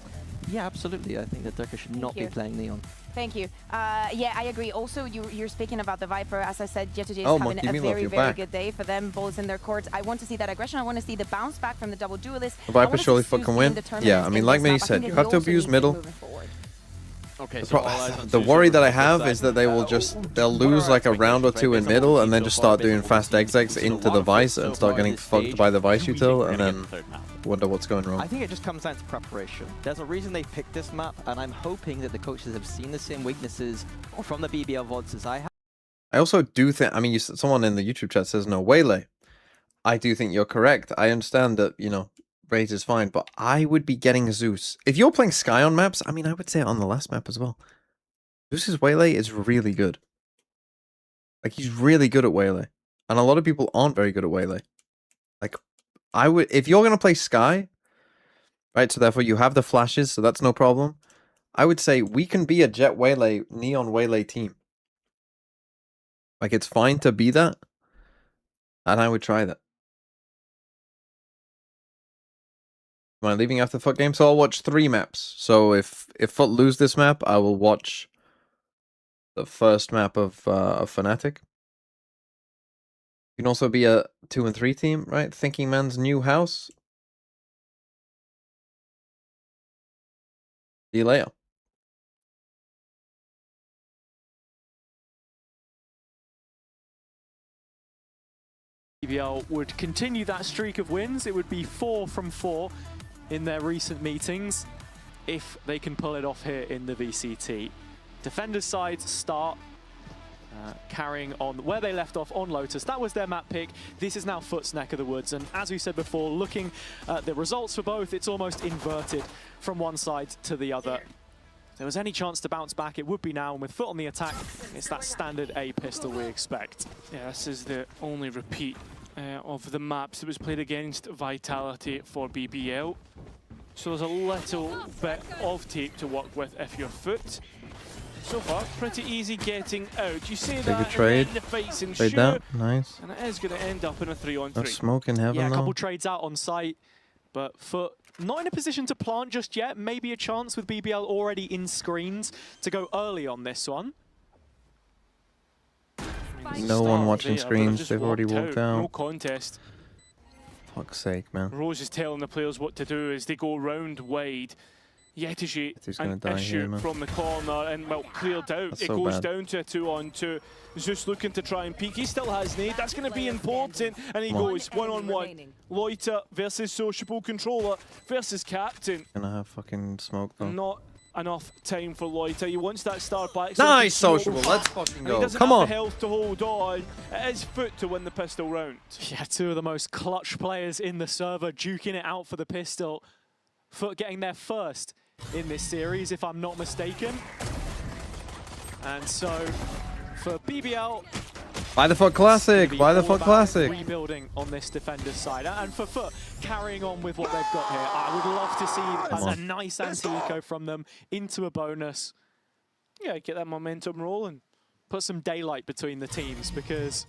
Yeah, absolutely. I think that Durka should not be you. playing Neon. Thank you. Yeah, I agree. Also, you're speaking about the Viper. As I said, Jet2J is Oh, having Monkey a Meatloaf, very, you're very back. good day for them. Balls in their courts. I want to see that aggression. I want to see the bounce back from the double duelist. The Viper surely fucking win. Yeah, I mean, like Mini said, you have to abuse middle. Okay, The, so all eyes on the Suzu worry from that I this have side. is that they'll lose like a round or two in middle and then just start doing fast execs into the Vice and start getting fucked by the Vice util and then wonder what's going I wrong. think it just comes down to preparation. There's a reason they picked this map, and I'm hoping that the coaches have seen the same weaknesses from the BBL VODs as I have. I also do think, I mean, someone in the YouTube chat says no Waylay. I do think you're correct. I understand that, you know, Raze is fine, but I would be getting Zeus. If you're playing Sky on maps, I mean, I would say it on the last map as well. Zeus's Waylay is really good. Like, he's really good at Waylay. And a lot of people aren't very good at Waylay. Like, I would, if you're going to play Sky, right, so therefore you have the flashes, so that's no problem. I would say we can be a Jet Waylay, Neon Waylay team. Like, it's fine to be that. And I would try that. Am I leaving after the FUT game? So I'll watch 3 maps. So if FUT lose this map, I will watch the first map of Fnatic. You can also be a 2 and 3 team, right? Thinking Man's new house. See you later. BBL would continue that streak of wins. It would be 4 from 4 in their recent meetings if they can pull it off here in the VCT. Defenders' sides start carrying on where they left off on Lotus. That was their map pick. This is now FUT's neck of the woods. And as we said before, looking at the results for both, it's almost inverted from one side to the other. If there was any chance to bounce back, it would be now. And with FUT on the attack, it's that standard A pistol we expect. Yeah, this is the only repeat of the maps that was played against Vitality for BBL. So there's a little bit of tape to work with if you're FUT. So far, pretty easy getting out. You say that, trade. and then the fight's Trade ensue, that. Nice. and it is going to end up in a 3-on-3. No smoke in heaven, Yeah, a though. couple trades out on site, but FUT not in a position to plant just yet. Maybe a chance with BBL already in screens to go early on this one. No one watching There, but screens. just They've already walked No out. contest. Fuck's sake, man. Rose is telling the players what to do as they go round wide. Yetishi He's gonna an die issue here, man. from the corner and, well, cleared out. That's It so goes bad. down to a 2-on-2. Zeus looking to try and peek. He still has nade. That's going to be important. And he Come on. goes 1-on-1. Loiter versus Sociable Controller versus Captain. Gonna have fucking smoke, though. Not enough time for Loiter. He wants that star back. Nice so he can Sociable. smoke. Let's fucking And he go. doesn't Come have on. the health to hold on. It is FUT to win the pistol round. Yeah, 2 of the most clutch players in the server duking it out for the pistol. FUT getting their first in this series, if I'm not mistaken. And so, for BBL, Buy the FUT Classic. Buy the all FUT about Classic. rebuilding on this defender's side, and for FUT carrying on with what they've got here. I would love to see a nice anti-eco from them into a bonus. Yeah, get that momentum rolling. Put some daylight between the teams, because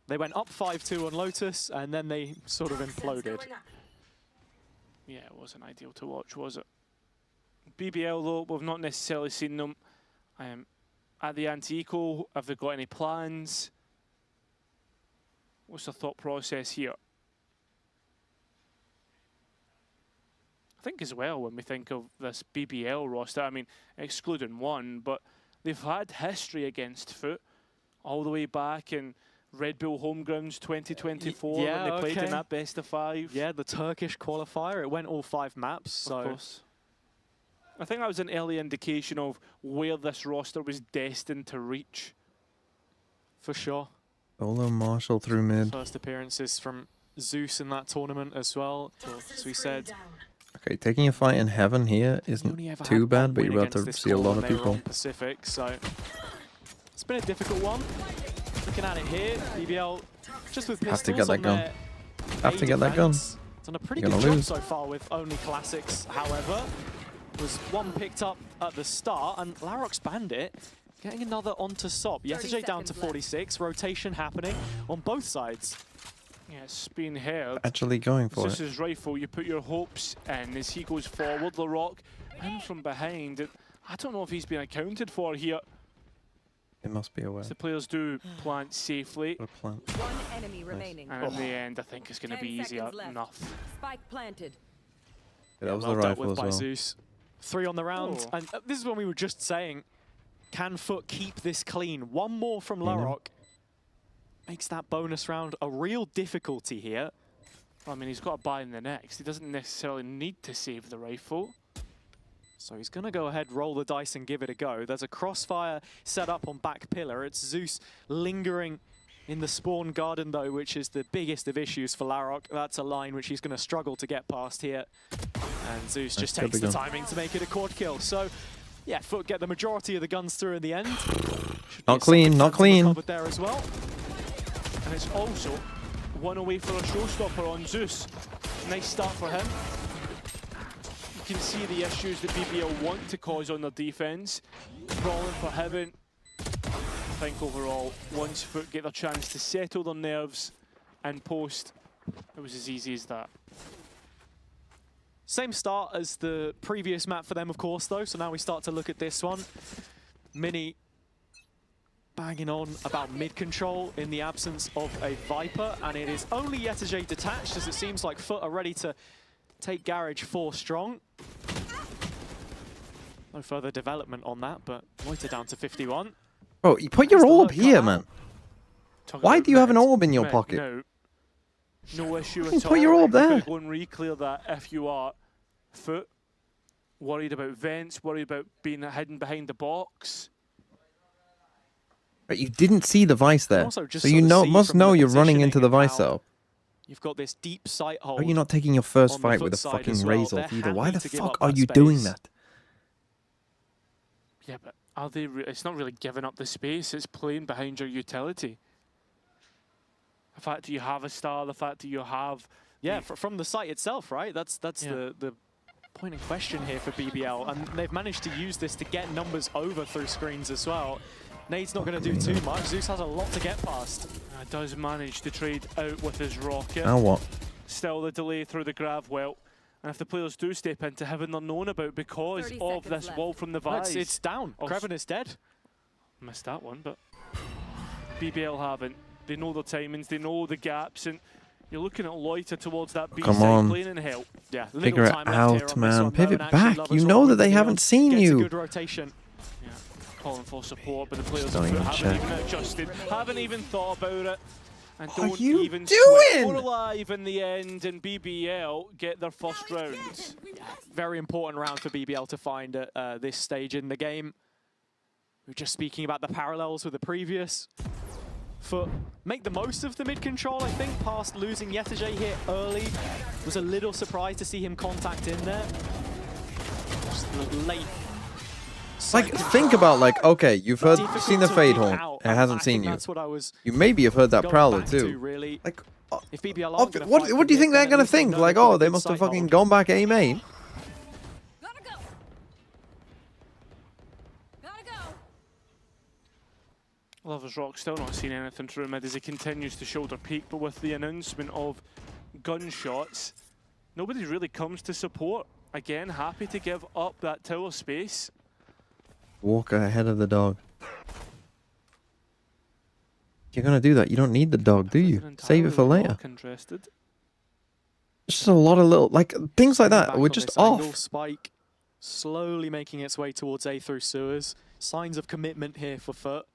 they went up 5-2 on Lotus and then they sort of imploded. Yeah, it wasn't ideal to watch, was it? BBL, though, we've not necessarily seen them at the anti-eco. Have they got any plans? What's the thought process here? I think as well, when we think of this BBL roster, I mean, excluding one, but they've had history against FUT all the way back in Red Bull Homegrounds 2024 yeah, when they played in that best of 5. Yeah, the Turkish qualifier. It went all 5 maps. So of course. I think that was an early indication of where this roster was destined to reach. For sure. Solo Marshall through mid. First appearances from Zeus in that tournament as well. As we said. Okay, taking a fight in heaven here isn't too bad, but you're about to see a lot of people. Pacific, so it's been a difficult one. Looking at it here, BBL just with pistols. Have to get that gun. Have to get that gun. Done a pretty good job so far with only classics. However, was one picked up at the start, and Larok's Bandit getting another onto SOP. Yesterday down to 46. Rotation happening on both sides. Yeah, it's been heard. Actually going for it. Zeus's rifle, you put your hopes in as he goes forward. Larok in from behind. I don't know if he's been accounted for here. It must be aware. The players do plant safely. Plant. One enemy remaining. And in the end, I think it's going to be easy enough. Spike planted. Yeah, that was well the dealt rifle with as by well. Zeus. 3 on the round. And this is when we were just saying, can FUT keep this clean? One more from Larok. Makes that bonus round a real difficulty here. I mean, he's got to buy in the next. He doesn't necessarily need to save the rifle. So he's going to go ahead, roll the dice and give it a go. There's a crossfire set up on back pillar. It's Zeus lingering in the spawn garden, though, which is the biggest of issues for Larok. That's a line which he's going to struggle to get past here. And Zeus just takes the timing to make it a quad kill. So, yeah, FUT get the majority of the guns through in the end. Not clean, not clean. There as well. And it's also one away for a showstopper on Zeus. Nice start for him. You can see the issues that BBL want to cause on their defense. Crawling for heaven. I think overall, once FUT get their chance to settle their nerves and post, it was as easy as that. Same start as the previous map for them, of course, though. So now we start to look at this one. Mini banging on about mid-control in the absence of a Viper, and it is only Yetajay detached, as it seems like FUT are ready to take Garage 4 strong. No further development on that, but Loiter down to 51. Bro, you put your orb here, man. Why do you have an orb in your pocket? No issue at all. Put your orb there. Go and re-clear that if you are FUT. Worried about vents, worried about being hidden behind the box. But you didn't see the vice there, so you must know you're running into the vice setup. You've got this deep sight hold. How are you not taking your first fight with a fucking Razor either? Why the fuck are you doing that? Yeah, but are they? It's not really giving up the space. It's playing behind your utility. The fact that you have a star, the fact that you have... Yeah, from the site itself, right? That's the point in question here for BBL. And they've managed to use this to get numbers over through screens as well. Nade's not going to do too much. Zeus has a lot to get past. Does manage to trade out with his rocket. Now what? Still the delay through the grav well. And if the players do step into heaven, they're known about because of this wall from the Vice. It's down. Kreven is dead. Missed that one, but BBL haven't. They know their timings, they know the gaps, and you're looking at Loiter towards that B side playing in help. Yeah, figure it out, man. Pivot back. You know that they haven't seen you. Good rotation. Yeah, calling for support, but the players Don't even haven't even adjusted, haven't even thought about it. And What don't are you even doing? We're alive in the end, and BBL get their first round. Very important round for BBL to find at this stage in the game. We were just speaking about the parallels with the previous. FUT make the most of the mid-control, I think, past losing Yetajay here early. Was a little surprised to see him contact in there. Just late. Like, think about, like, okay, you've seen the Fade Horn. It hasn't seen you. You maybe have heard that Prowler too. Like, if BBL what do you think they're gonna think? Like, oh, they must have fucking gone back A main. Lover's Rock still not seeing anything through mid as he continues to shoulder peak, but with the announcement of gunshots, nobody really comes to support. again, happy to give up that tower space. Walk ahead of the dog. You're gonna do that. You don't need the dog, do you? Save it for later. Interested. Just a lot of little, like, things like that. We're just off. Spike slowly making its way towards A through sewers. Signs of commitment here for FUT.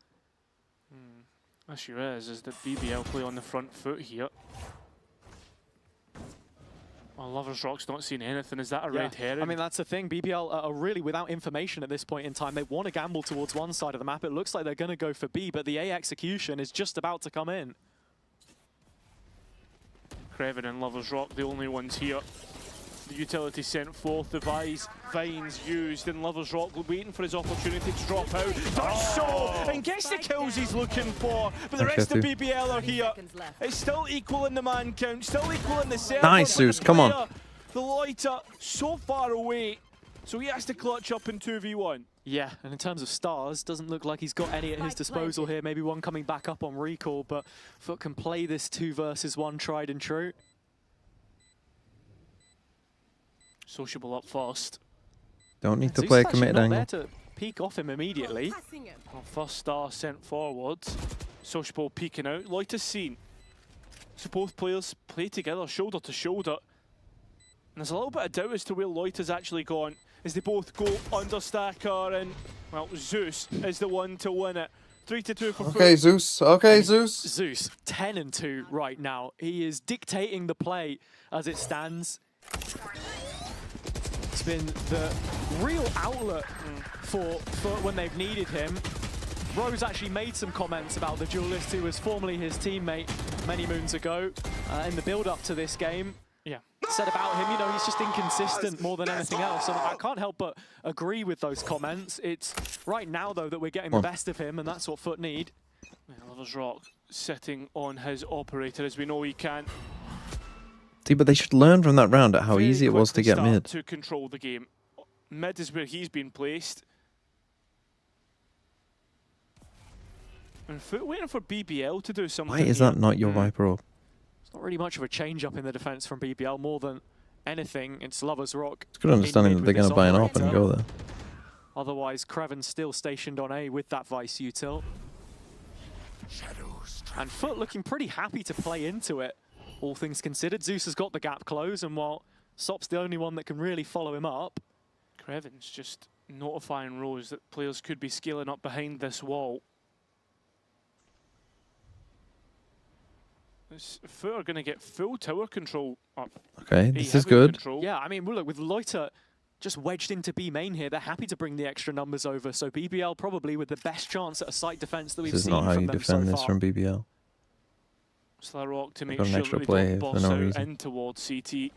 That sure is that BBL play on the front foot here. Oh, Lovers Rock's not seen anything. Is that a red herring? I mean, that's the thing. BBL are really without information at this point in time. They want to gamble towards one side of the map. It looks like they're going to go for B, but the A execution is just about to come in. Creven and Lovers Rock, the only ones here. The utility sent forth, the vines used, and Lovers Rock waiting for his opportunity to drop out. Does so, and gets the kills he's looking for. But the rest of BBL are here. It's still equal in the man count, still equal in the server. Nice, Zeus, come on. The Loiter so far away, so he has to clutch up in 2v1. Yeah, and in terms of stars, doesn't look like he's got any at his disposal here. Maybe one coming back up on recall, but FUT can play this 2 versus 1 tried and true. Sociable up first. Don't need to play a committed angle. There to peek off him immediately. Well, first star sent forward. Sociable peeking out. Loiter's seen. So both players play together, shoulder to shoulder. And there's a little bit of doubt as to where Loiter's actually gone, as they both go under Stacker, and, well, Zeus is the one to win it. 3-2 for Okay, Zeus. Okay, Zeus. Zeus, 10-2 right now. He is dictating the play as it stands. It's been the real outlet for when they've needed him. Rose actually made some comments about the duelist who was formerly his teammate many moons ago in the build-up to this game. Yeah. Said about him, you know, he's just inconsistent more than anything else. And I can't help but agree with those comments. It's right now, though, that we're getting the best of him, and that's what FUT need. Yeah, Lovers Rock sitting on his operator, as we know he can. See, but they should learn from that round at how easy it was to get mid. To control the game. Mid is where he's been placed. And FUT waiting for BBL to do something. Why is that not your Viper orb? It's not really much of a change-up in the defense from BBL. More than anything, it's Lovers Rock. It's good understanding that they're going to buy an op and go there. Otherwise, Creven's still stationed on A with that Vice util. And FUT looking pretty happy to play into it. All things considered, Zeus has got the gap closed, and while Sop's the only one that can really follow him up. Creven's just notifying Rose that players could be scaling up behind this wall. FUT are going to get full tower control up. Okay, this is good. Control. Yeah, I mean, well, look, with Loiter just wedged into B main here, they're happy to bring the extra numbers over. So BBL probably with the best chance at a site defense that we've seen from them so far. This is not how you defend this from BBL. Rock to make Got an sure extra that play they for don't no boss out reason. in towards CT.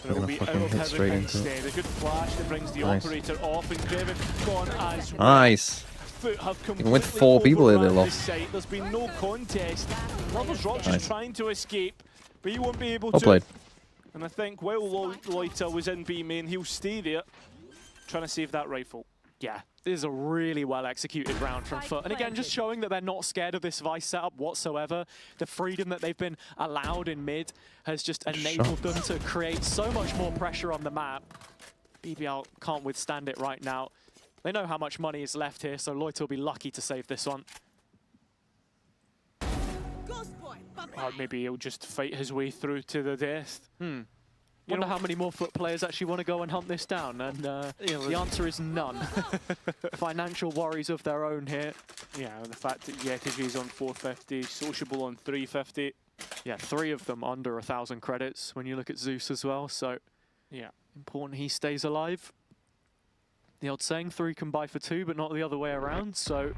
They're gonna fucking hit straight into it. A good flash that brings the Nice. operator off, and Creven gone as well. Nice. FUT have Even with 4 people here, they overrun lost. this site. There's been no contest. Lovers Rock just Nice. trying to escape, but he won't be able Well to. played. And I think while Loiter was in B main, he'll stay there, trying to save that rifle. Yeah, this is a really well-executed round from FUT. And again, just showing that they're not scared of this Vice setup whatsoever. The freedom that they've been allowed in mid has just enabled them to create so much more pressure on the map. BBL can't withstand it right now. They know how much money is left here, so Loiter will be lucky to save this one. Or maybe he'll just fight his way through to the death. Wonder how many more FUT players actually want to go and hunt this down, and the answer is none. Financial worries of their own here. Yeah, the fact that Yetiji's on 450, Sociable on 350. Yeah, 3 of them under 1,000 credits when you look at Zeus as well, so yeah, important he stays alive. The old saying, 3 can buy for 2, but not the other way around, so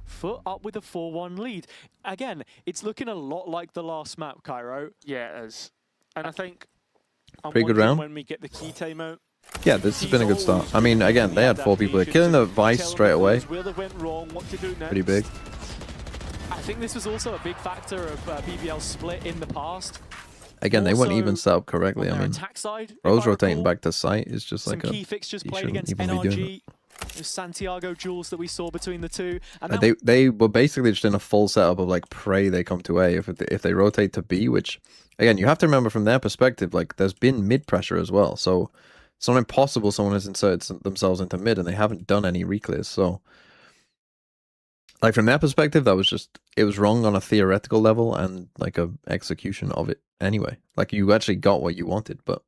FUT up with a 4-1 lead. Again, it's looking a lot like the last map, Cairo. Yeah, it is. And I think Pretty good round. When we get the key timeout. Yeah, this has been a good start. I mean, again, they had 4 people here. Killing the Vice straight away. Where they went wrong, what to do next. Pretty big. I think this was also a big factor of BBL's split in the past. Again, they weren't even set up correctly. I mean, attack side, Rose rotating back to site is just like some key fixtures you played shouldn't against even be doing NRG. The Santiago duels that we saw between the two. And they were basically just in a full setup of like pray they come to A. If they rotate to B, which Again, you have to remember from their perspective, like, there's been mid pressure as well. So it's not impossible someone has inserted themselves into mid and they haven't done any reclears. So, like, from their perspective, that was just, it was wrong on a theoretical level and, like, a execution of it anyway. Like, you actually got what you wanted, but...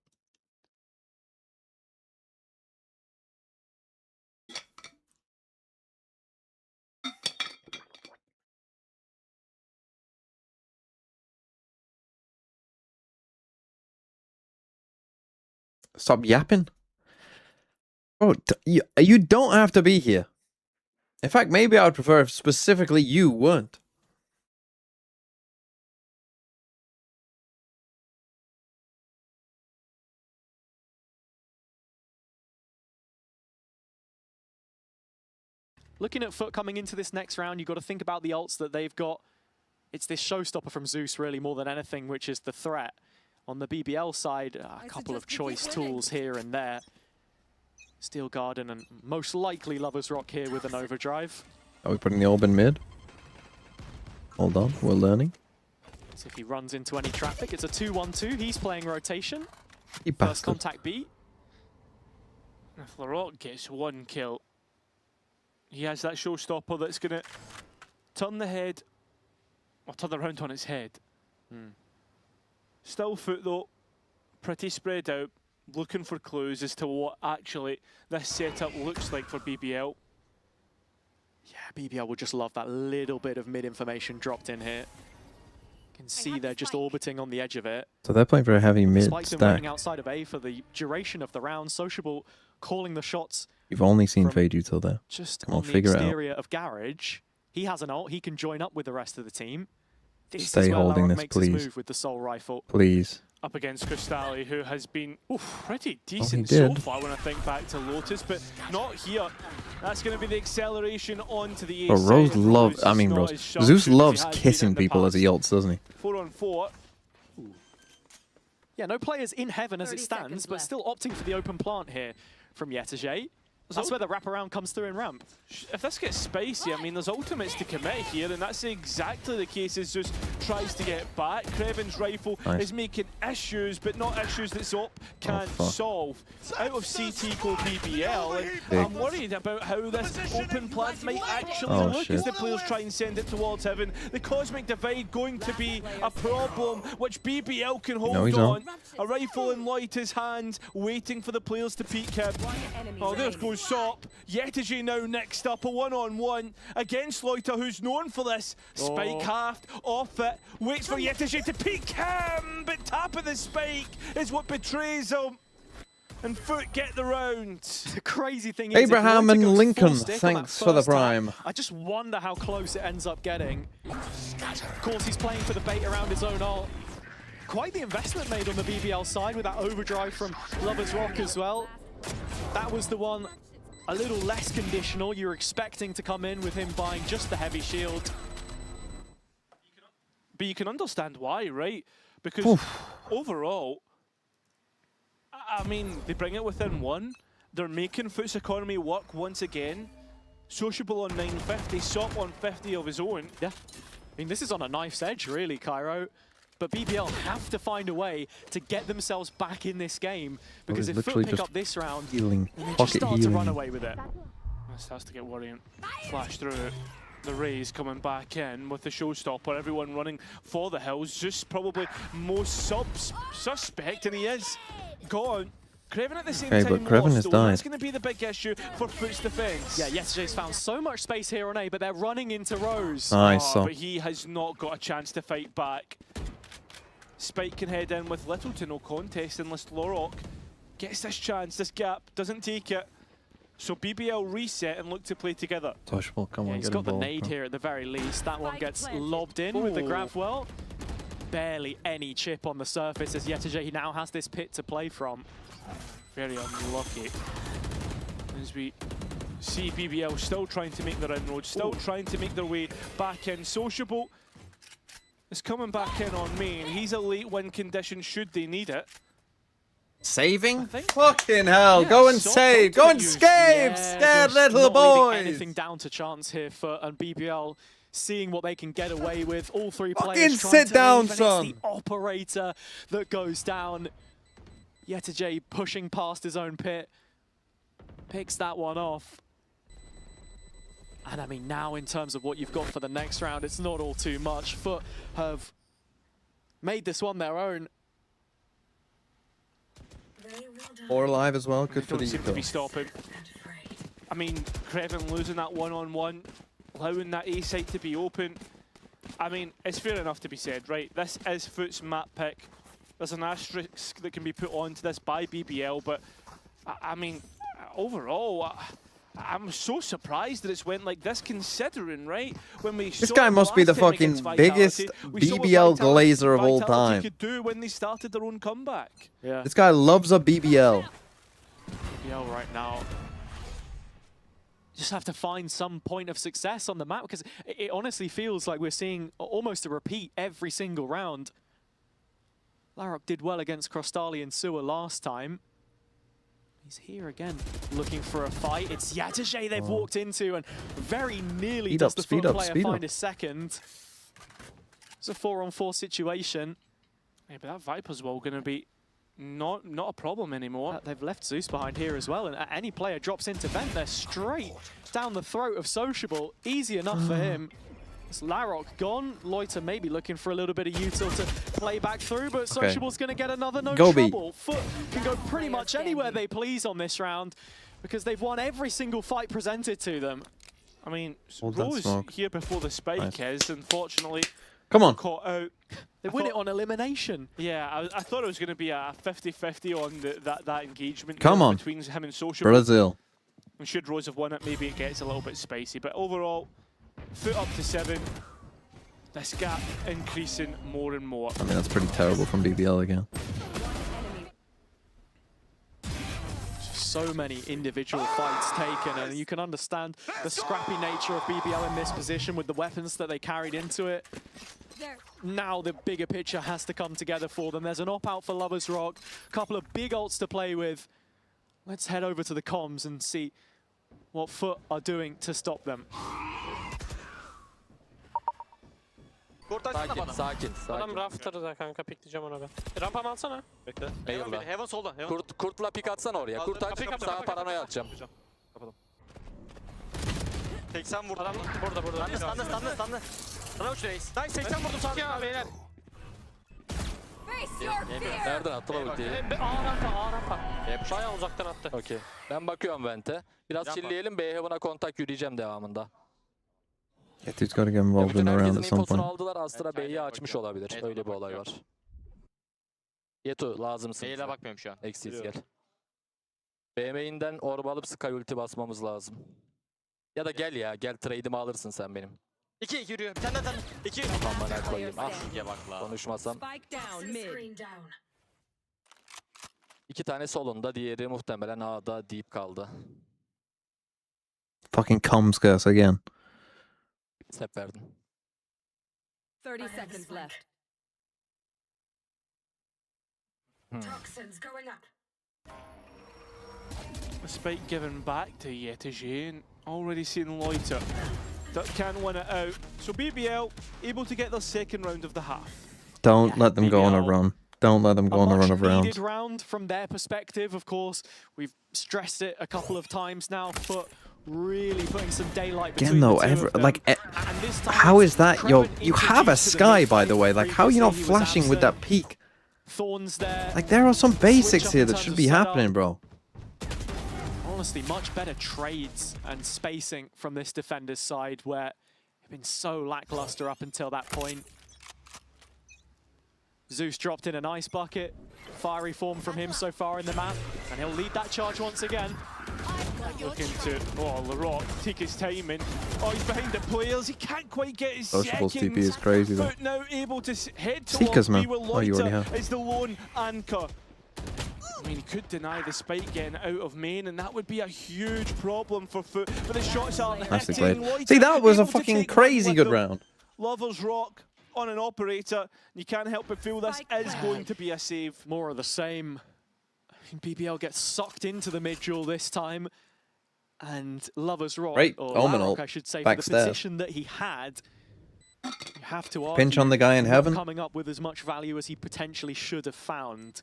Stop yapping. Bro, you don't have to be here. In fact, maybe I would prefer if specifically you weren't. Looking at FUT coming into this next round, you've got to think about the ults that they've got. It's this showstopper from Zeus, really, more than anything, which is the threat. On the BBL side, a couple of choice tools here and there. Steel Garden and most likely Lover's Rock here with an overdrive. Are we putting the orb in mid? Hold on, we're learning. So if he runs into any traffic, it's a 2-1-2. He's playing rotation. You First bastard. contact beat. If Larocque gets one kill, he has that showstopper that's going to turn the head, or turn the round on its head. Still FUT though, pretty spread out, looking for clues as to what actually this setup looks like for BBL. Yeah, BBL would just love that little bit of mid information dropped in here. You can see they're just orbiting on the edge of it. So they're playing for a heavy mid Spike's been stack. waiting outside of A for the duration of the round. Sociable calling the shots. You've only seen Fade you till there. Just Come on, the figure it out. exterior of Garage. He has an ult. He can join up with the rest of the team. This Stay is where holding Larocque this, makes his please. move with the Soul Rifle. Please. Up against Crystalli, who has been pretty decent did. so far when I think back to Lotus, but not here. That's going to be the acceleration onto the A But side. Rose loves, Rose I is mean, not Rose. as sharp Zeus as he loves has been kissing in the people as he past. ults, doesn't he? 4-on-4. Yeah, no players in heaven as it stands, but still opting for the open plant here from Yetajay. That's where the wraparound comes through in ramp. If this gets spicy, I mean, there's ultimates to commit here, and that's exactly the case as Zeus tries to get back. Kreven's rifle is making issues, but not issues that Zop can't solve. Out of CT go BBL, and I'm worried about how this open plant might actually look as the players try and send it towards heaven. The Cosmic Divide going to be a problem, which BBL can hold on. A rifle in Loita's hands, waiting for the players to peek him. Oh, there goes Sop. Yetajay now next up, a one-on-one against Loita, who's known for this. Spike halved, off it, waits for Yetajay to peek him, but tap of the spike is what betrays him. And FUT get the round. The crazy thing Abraham is, and Lincoln, thanks for the prime. I just wonder how close it ends up getting. Of course, he's playing for the bait around his own ult. Quite the investment made on the BBL side with that overdrive from Lover's Rock as well. That was the one a little less conditional. You were expecting to come in with him buying just the heavy shield. But you can understand why, right? Because overall, I mean, they bring it within one. They're making FUT's economy work once again. Sociable on 950, Sop on 50 of his own. Yeah. I mean, this is on a knife's edge, really, Cairo. But BBL have to find a way to get themselves back in this game, because if FUT pick up this round, healing, they just start to run away with it. This starts to get worrying. Flash through it. The Rays coming back in with the showstopper. Everyone running for the hills. Just probably most suspect, and he is gone. Kreven at the same time, but Kreven has died. That's going to be the big issue for FUT's defense. Yeah, Yetajay's found so much space here on A, but they're running into Rose. Nice. But he has not got a chance to fight back. Spike can head in with little to no contest unless Larocque gets this chance, this gap, doesn't take it. So BBL reset and look to play together. Toshball, come on, He's get got the involved, nade bro. here at the very least. That one gets lobbed in with the grab well. Barely any chip on the surface as Yetajay he now has this pit to play from. Very unlucky. As we see BBL still trying to make their inroads, still trying to make their way back in. Sociable is coming back in on main. He's a late win condition should they need it. Saving? Fucking hell, go and save, go and scave, scared little not leaving boys. anything down to chance here for BBL. seeing what they can get away with. All three Fucking players trying sit to down, leave, and son. it's the operator that goes down. Yetajay pushing past his own pit, picks that one off. And I mean, now in terms of what you've got for the next round, it's not all too much. FUT have made this one their own. 4 alive as well. Good for Don't the seem to be Eco. stopping. I mean, Kreven losing that one-on-one, allowing that A site to be open. I mean, it's fair enough to be said, right? This is FUT's map pick. There's an asterisk that can be put onto this by BBL, but I mean, overall, I'm so surprised that it's went like this, considering, right? When we This guy must be the fucking biggest BBL glazer of all time. Could do when they started their own comeback. Yeah. This guy loves a BBL. BBL right now. Just have to find some point of success on the map, because it honestly feels like we're seeing almost a repeat every single round. Larok did well against Crostali and Sewer last time. He's here again, looking for a fight. It's Yetajay they've walked into, and very nearly does the FUT player find a second. It's a 4-on-4 situation. Yeah, but that Viper's well going to be not a problem anymore. They've left Zeus behind here as well, and any player drops into vent, they're straight down the throat of Sociable. Easy enough for him. It's Larok gone. Loiter maybe looking for a little bit of util to play back through, but Sociable's going to get another no trouble. FUT can go pretty much anywhere they please on this round, because they've won every single fight presented to them. I mean, Rose here before the spike is, unfortunately, come on, caught out. They win it on elimination. Yeah, I thought it was going to be a 50-50 on that engagement between him and Sociable. Brazil. And should Rose have won it, maybe it gets a little bit spicy. But overall, FUT up to 7. This gap increasing more and more. I mean, that's pretty terrible from BBL again. So many individual fights taken, and you can understand the scrappy nature of BBL in this position with the weapons that they carried into it. Now the bigger picture has to come together for them. There's an op-out for Lovers Rock, a couple of big ults to play with. Let's head over to the comms and see what FUT are doing to stop them. Sakin. Adam rafter'da kanka, pikleyeceğim ona ben. Rampa mı alsana? Bekle. Heaven solda. Kurtla pik atsana oraya. Kurt aç, sana paranoya atacağım. Kapadım. 80 vurdum. Adam burada. Standa. Sana uç reis. Nice, 80 vurdum sana. Ya beyler. Nereden attı bu ultiyi? A rampa. Bayağı uzaktan attı. Okey. Ben bakıyorum vente. Biraz chillleyelim. B Heaven'a kontak yürüyeceğim devamında. Yeah, dude's got to get involved in the round at some point. Aldılar, Astra B'yi açmış olabilir. Öyle bir olay var. Yetu lazımsın. B'yle bakmıyorum şu an. Eksiz gel. B main'den orb alıp Sky ulti basmamız lazım. Ya da gel ya, gel trade'imi alırsın sen benim. 2 yürüyor. Bir tane daha. 2. Aman bana koyayım. Ah, ya bak la. Konuşmasam. 2 tane solunda, diğeri muhtemelen A'da deep kaldı. Fucking comms curse again. Step verdin. 30 seconds left. Toxins going up. A spike given back to Yetajay, and already seeing Loiter that can win it out. So BBL able to get their second round of the half. Don't let them go on a run. Don't let them go on a run of rounds. Round from their perspective, of course. We've stressed it a couple of times now. FUT really putting some daylight between Again, though, how is that? You have a Sky, by the way. Like, how are you not flashing with that peak? Thorns there. Like, there are some basics here that should be happening, bro. Honestly, much better trades and spacing from this defender's side, where they've been so lackluster up until that point. Zeus dropped in a nice bucket. Fiery form from him so far in the map, and he'll lead that charge once again. Looking to, Larok, take his time in. Oh, he's behind the players. He can't quite get his Sociable's seconds. TP is crazy, though. But now able to head Seekers, towards man. B with Oh, you already Loiter have. is the lone anchor. I mean, he could deny the spike getting out of main, and that would be a huge problem for FUT. But the shots aren't Nicely hitting. played. Loiter See, that was a able to fucking take crazy one good with them. round. Lovers Rock on an operator. You can't help but feel this is going to be a save. More of the same. BBL gets sucked into the mid-duel this time. And Lovers Rock, Great or Omen Larok, ult. I should say, for the Backstab. position that he had, You have to argue Pinch on the guy in not heaven. coming up with as much value as he potentially should have found.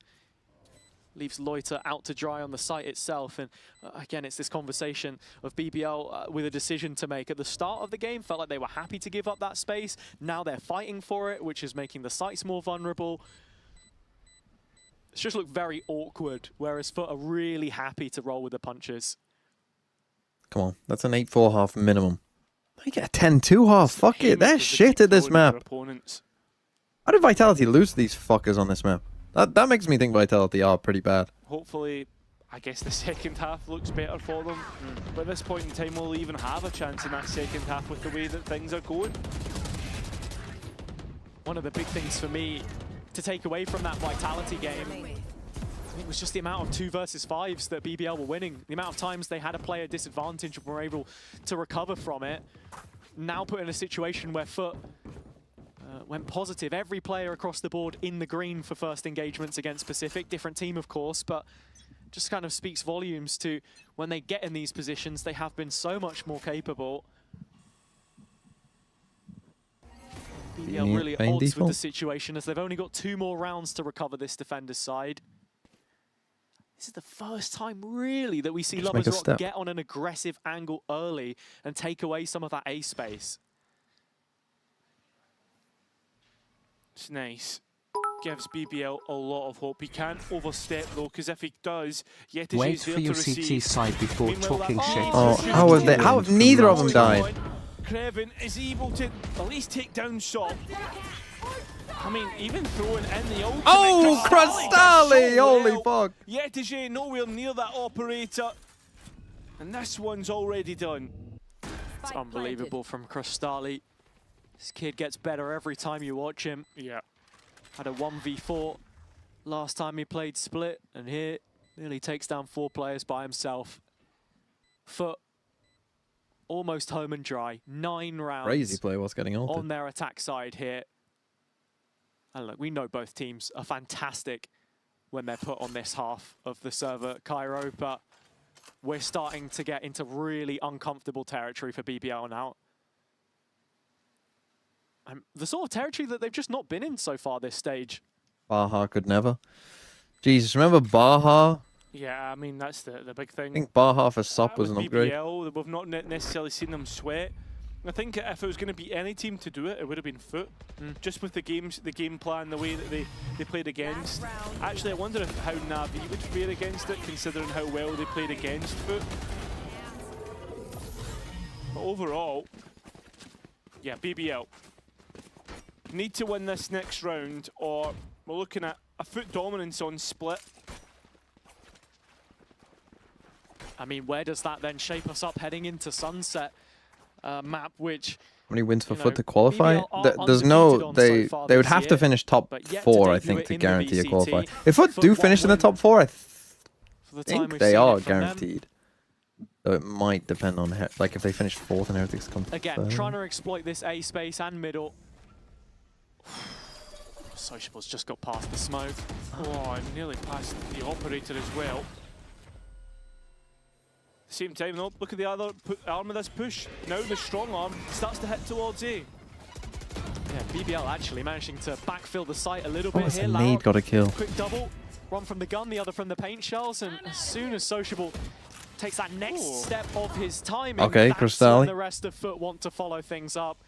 Leaves Loiter out to dry on the site itself. And again, it's this conversation of BBL with a decision to make. At the start of the game, felt like they were happy to give up that space. Now they're fighting for it, which is making the sites more vulnerable. It's just looked very awkward, whereas FUT are really happy to roll with the punches. Come on, that's an 8-4 half minimum. They get a 10-2 half. Fuck it, they're shit at this map. How did Vitality lose to these fuckers on this map? That makes me think Vitality are pretty bad. Hopefully, I guess the second half looks better for them. But at this point in time, we'll even have a chance in that second half with the way that things are going. One of the big things for me to take away from that Vitality game, I think, was just the amount of 2 versus 5s that BBL were winning. The amount of times they had a player disadvantage and were able to recover from it. Now put in a situation where FUT went positive. Every player across the board in the green for first engagements against Pacific. Different team, of course, but just kind of speaks volumes to when they get in these positions, they have been so much more capable. BBL really odds with the situation as they've only got 2 more rounds to recover this defender's side. This is the first time, really, that we see Lovers Rock get on an aggressive angle early and take away some of that A space. It's nice. Gives BBL a lot of hope. He can't overstep though, because if he does, wait for your CT side before talking shit. Oh, how have neither of them died? Kreven is able to at least take down Shop. I mean, even throwing in the ultimate. Oh, Crystali! Holy fuck! Yetije nowhere near that operator. And this one's already done. It's unbelievable from Crystali. This kid gets better every time you watch him. Yeah. Had a 1v4 last time he played Split, and here nearly takes down 4 players by himself. FUT almost home and dry. 9 rounds. Crazy play what's getting ulted on their attack side here. And look, we know both teams are fantastic when they're put on this half of the server, Cairo, but we're starting to get into really uncomfortable territory for BBL now. The sort of territory that they've just not been in so far this stage. Baha could never. Jesus, remember Baha? Yeah, I mean, that's the big thing. I think Baha for SUP was an upgrade. BBL, we've not necessarily seen them sweat. I think if it was going to be any team to do it, it would have been FUT. Just with the game plan, the way that they played against. Actually, I wonder how Na'Vi would fare against it, considering how well they played against FUT. But overall, yeah, BBL need to win this next round, or we're looking at a FUT dominance on Split. I mean, where does that then shape us up heading into Sunset map, which... How many wins for FUT to qualify? There's no... They would have to finish top 4, I think, to guarantee a qualify. If FUT do finish in the top 4, I think they are guaranteed. Though it might depend on, like, if they finish 4th and everything's come again, trying to exploit this A space and middle. Sociable's just got past the smoke. Oh, and nearly past the operator as well. Same time though, look at the other arm of this push. Now the strong arm starts to hit towards A. Yeah, BBL actually managing to backfill the site a little bit here. Nade got a kill. Quick double, one from the gun, the other from the paint shells, and as soon as Sociable takes that next step of his timing, okay, that's when the rest of FUT want to follow things up.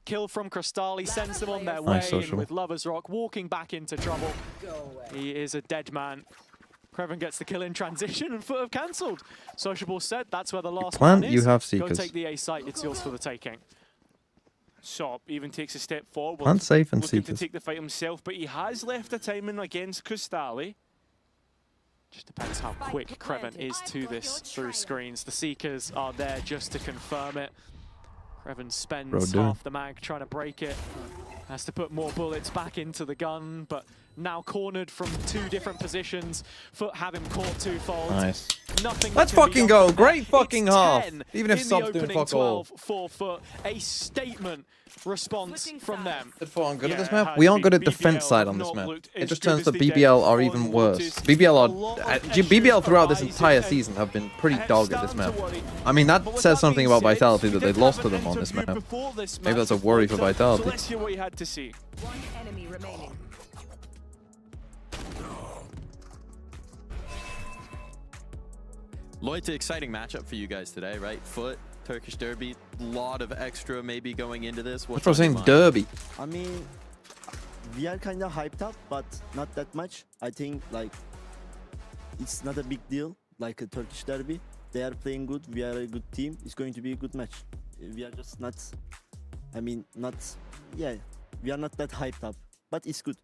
Kill from Crystali sends them on their way, and with Lovers Rock walking back into trouble. He is a dead man. Kreven gets the kill in transition, and FUT have cancelled. Sociable said that's where the last one is. You have Seekers. Go take the A site, it's yours for the taking. Sop even takes a step forward. Plant safe and looking Seekers. to take the fight himself, but he has left a timing against Crystali. Just depends how quick Kreven is to this through screens. The Seekers are there just to confirm it. Kreven spends half the mag trying to break it. Has to put more bullets back into the gun, but now cornered from 2 different positions. FUT have him caught twofold. Nice. Nothing Let's can be fucking done go. from Great there. fucking It's half. 10 Even if in the subs doing opening fuck all. 12 for FUT. A statement response from them. Good for on good at this Yeah, it map. has We aren't been. good at defense BBL side have on this not map. looked It as just good turns as to they did BBL are on even worse. Waters. BBL A are lot of BBL throughout this issues entire arising, season have been pretty and dog at starting this map. to worry. I mean, that But with says that something being about said, Vitality we that they did lost have to an them on this interview map. before this Maybe match that's a with worry for Loiter, Vitality. So let's hear what he had to see. One enemy remaining. Loiter, exciting matchup for you guys today, right? FUT, Turkish Derby, lot of extra maybe going into this. What's I was saying, Derby? I mean, we are kind of hyped up, but not that much. I think like it's not a big deal, like a Turkish derby. They are playing good. We are a good team. It's going to be a good match. We are just not. I mean, not. Yeah, we are not that hyped up, but it's good.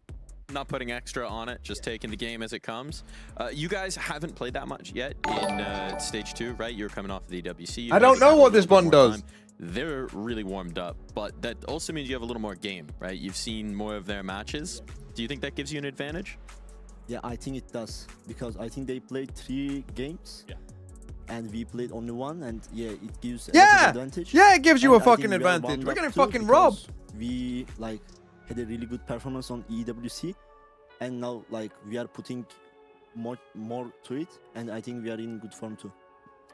Not putting extra on it, just taking the game as it comes. You guys haven't played that much yet in stage 2, right? You're coming off the WC. I don't know what this one does. Time. They're really warmed up, but that also means you have a little more game, right? You've seen more of their matches. Do you think that gives you an advantage? Yeah, I think it does, because I think they played 3 games. Yeah. And we played only 1, and yeah, it gives a Yeah! advantage. Yeah, it gives you And a I think fucking we are advantage. warmed We're up getting too, fucking robbed. because we like had a really good performance on EWC, and now like we are putting more to it, and I think we are in good form too.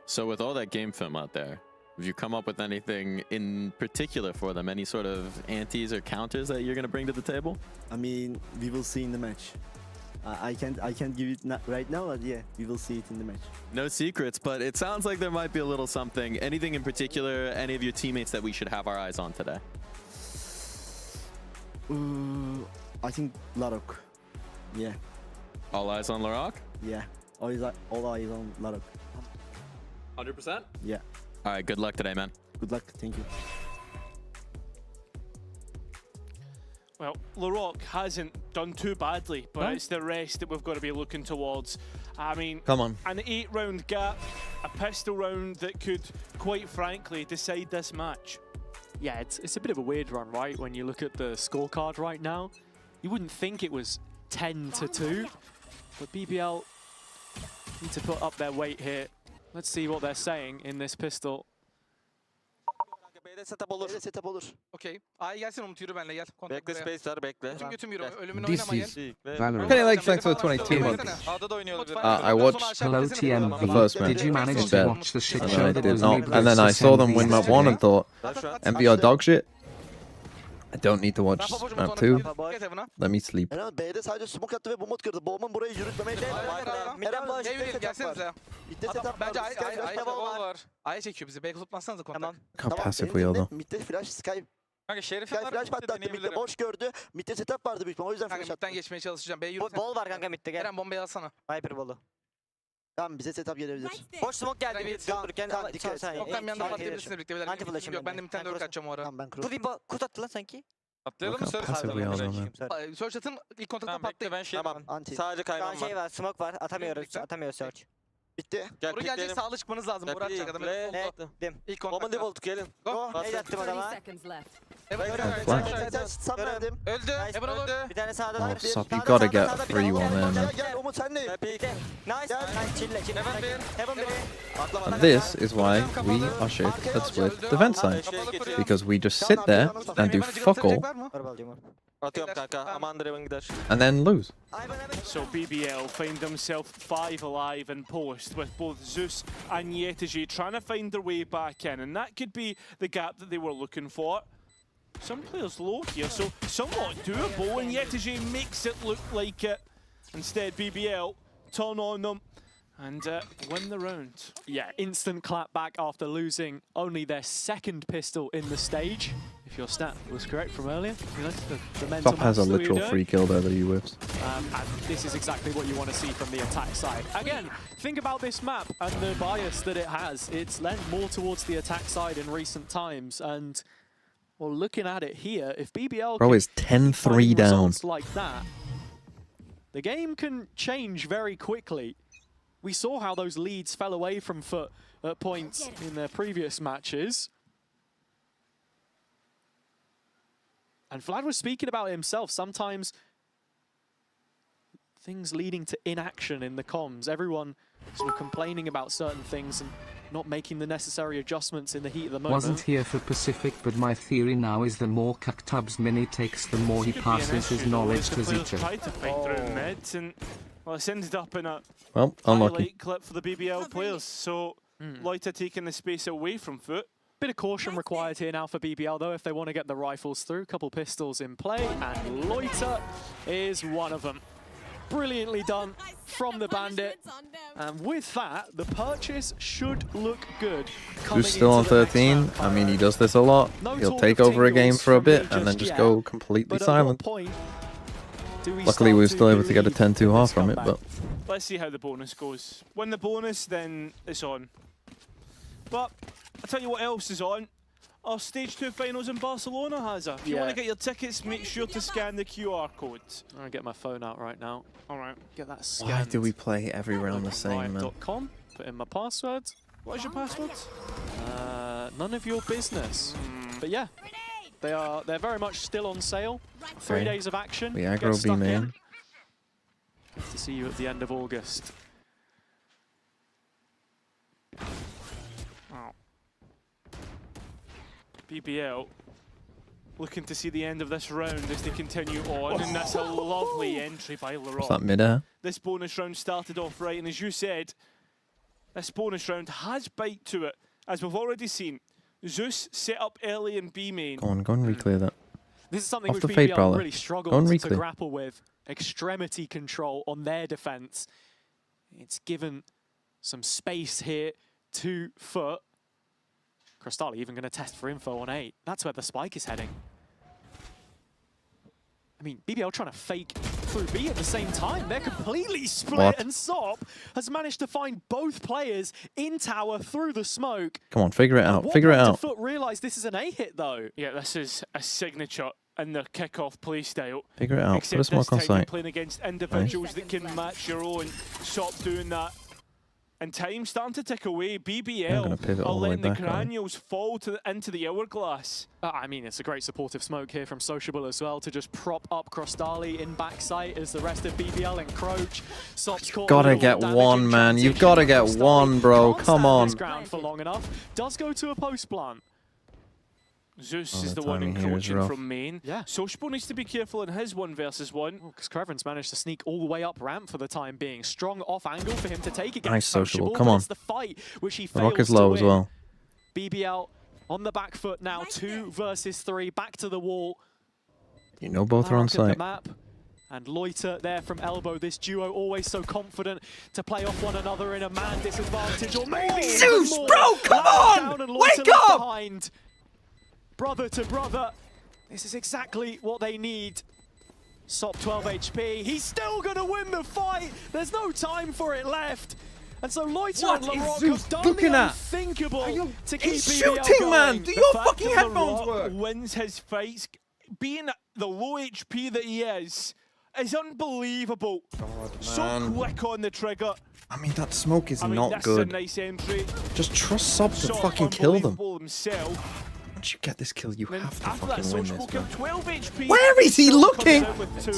So with all that game film out there, have you come up with anything in particular for them? Any sort of antis or counters that you're going to bring to the table? I mean, we will see in the match. I can't give it right now, but yeah, we will see it in the match. No secrets, but it sounds like there might be a little something. Anything in particular, any of your teammates that we should have our eyes on today? I think Larok. Yeah. All eyes on Larok? Yeah. All eyes on Larok. 100%? Yeah. All right, good luck today, man. Good luck. Thank you. Well, Larok hasn't done too badly, but it's the rest that we've got to be looking towards. I mean, come on, an 8-round gap, a pistol round that could, quite frankly, decide this match. Yeah, it's a bit of a weird run, right? When you look at the scorecard right now, you wouldn't think it was 10-2, but BBL need to put up their weight here. Let's see what they're saying in this pistol. B'de setup olur. Okey. A'ya gelsin Umut, yürü benimle gel. Bekle space var, bekle. Götüm yürü. Ölümüne oynamayın. Kenny Lake, thanks for the 22 months. A'da da oynuyoruz. I watched Hello the TMV. first match. Did you manage It's to bad. watch the shit And show then I that did was not. made And then I versus saw them MV win map 1 and yesterday? thought, MV are dog shit. I don't need to watch map 2. Let me sleep. B'de sadece smoke attı ve bomba kırdı. Bowman burayı yürütmemeye Gelsenize. Bence A'ya A'ya çekiyor bizi. B'ye tutmazsanız da kontak. Can't passive wheel though. Mid'de flash Sky Kanka Şerif flash patlattı. Mid'de boş gördü. Mid'de setup vardı büyük ihtimalle. O yüzden flash attı. Mid'den geçmeye çalışacağım. B'ye yürü. Bol var kanka midde gel. Eren bombayı alsana. Viper bolu. Tamam, bize setup gelebilir. Boş smoke geldi bir dururken ama dikkat et. Yok ben bir yandan patlayabilirsin birlikte. Anti flash'ım Yok ben de midden dört kaçacağım o ara. Tamam ben Bu bir kurt attı lan sanki. Atlayalım mı? Look how passive we are though, man. Search atın ilk kontakta patlayın. Ben Tamam. Anti. Sadece Şu an kaymam şey var, smoke var. Atamıyoruz search. Bitti. Doğru gelecek sağlı çıkmanız lazım. Burak atacak adam. Dim. İlk kontakta. default gelin. Go. Nade attım 30 adama. seconds left. Stun verdim. Öldü. Evan öldü. Bir tane sağda Oh, var. sup, you gotta get a free one there, man. Gel Umut sen de. Nice. Nice. Chill. Heaven bir. And this is why we are shit at split defense side. Because we just sit there and do fuck all Atıyorum kanka. Ama Andrevan gider. and then lose. So BBL find themselves 5 alive in post with both Zeus and Yetiji trying to find their way back in, and that could be the gap that they were looking for. Some players low here, so somewhat doable, and Yetiji makes it look like it. Instead, BBL turn on them and win the round. Yeah, instant clap back after losing only their second pistol in the stage. If your stat was correct from earlier, you know, the mental Top has a maths that we literal were free kill there that he whips. and this is exactly what you want to see from the attack side. Again, think about this map and the bias that it has. It's lent more towards the attack side in recent times, and well, looking at it here, if BBL Bro is can 10-3 down. results like that, the game can change very quickly. We saw how those leads fell away from FUT at points in their previous matches. And Vlad was speaking about it himself. Sometimes things leading to inaction in the comms. Everyone sort of complaining about certain things and not making the necessary adjustments in the heat of the moment. Wasn't here for Pacific, but my theory now is the more Kaktab's mini takes, the more he passes his knowledge to Zicho. Tried to fight through mid, and well, it's ended up in a unlucky highlight clip for the BBL players. So Loita taking the space away from FUT. Bit of caution required here now for BBL though if they want to get the rifles through. Couple pistols in play, and Loita is one of them. Brilliantly done from the Bandit. And with that, the purchase should look good. Who's still on 13? I mean, he does this a lot. He'll take over a game for a bit and then just go completely silent. Luckily, we were still able to get a 10-2 half from it, but... Let's see how the bonus goes. Win the bonus, then it's on. But I'll tell you what else is on. Our Stage 2 finals in Barcelona, Hazza. If you want to get your tickets, make sure to scan the QR code. I'm going to get my phone out right now. Alright. Get that scanned. Why do we play every round the same, man? .com. Put in my password. What is your password? None of your business. But yeah, they're very much still on sale. 3 days of action. We aggro B main. Good to see you at the end of August. BBL looking to see the end of this round as they continue on, and that's a lovely entry by Laurent. What's that, mid-air? This bonus round started off right, and as you said, this bonus round has bite to it, as we've already seen. Zeus set up early in B main. Go on and reclear that. This is something Off which the BBL really struggled to grapple with. Extremity control on their defense. It's given some space here to FUT. Crystali even going to test for info on 8. That's where the spike is heading. I mean, BBL trying to fake through B at the same time. They're completely split, and Sop has managed to find both players in tower through the smoke. Come on, figure it out. Figure it out. FUT realize this is an A hit though. Yeah, this is a signature in the kickoff playstyle. Figure it out. Put a smoke on site. Playing against individuals that can match your own. Sop doing that. And time starting to tick away. BBL are letting the granules fall into the hourglass. I mean, it's a great supportive smoke here from Sociable as well to just prop up Crostali in backside as the rest of BBL encroach. Sop's caught. Gotta get one, man. You've gotta get one, bro. Come on. Ground for long enough. Does go to a post plant. Zeus is the one encroaching from main. Yeah. Sociable needs to be careful in his 1v1. Because Kreven's managed to sneak all the way up ramp for the time being. Strong off angle for him to take against nice Sociable. Come on. It's the fight which he the fails rock is low as well. BBL on the back foot now. 2 versus 3. Back to the wall. You know both are on site. Map. And Loiter there from elbow. This duo always so confident to play off one another in a man disadvantage. Or maybe Zeus, bro, come on! Wake up! Behind. Brother to brother. This is exactly what they need. Sop 12 HP. He's still going to win the fight. There's no time for it left. And so Loiter and Larocque have done the unthinkable to keep BBL shooting, going. man! Do your fucking headphones work? Wins his fights. Being the low HP that he is unbelievable. God, so quick on the trigger. I mean, that smoke is not that's good. A nice entry. Just trust Sop to fucking kill them. Himself. Once you get this kill, you have to fucking win this, man. 12 HP. Where is he looking?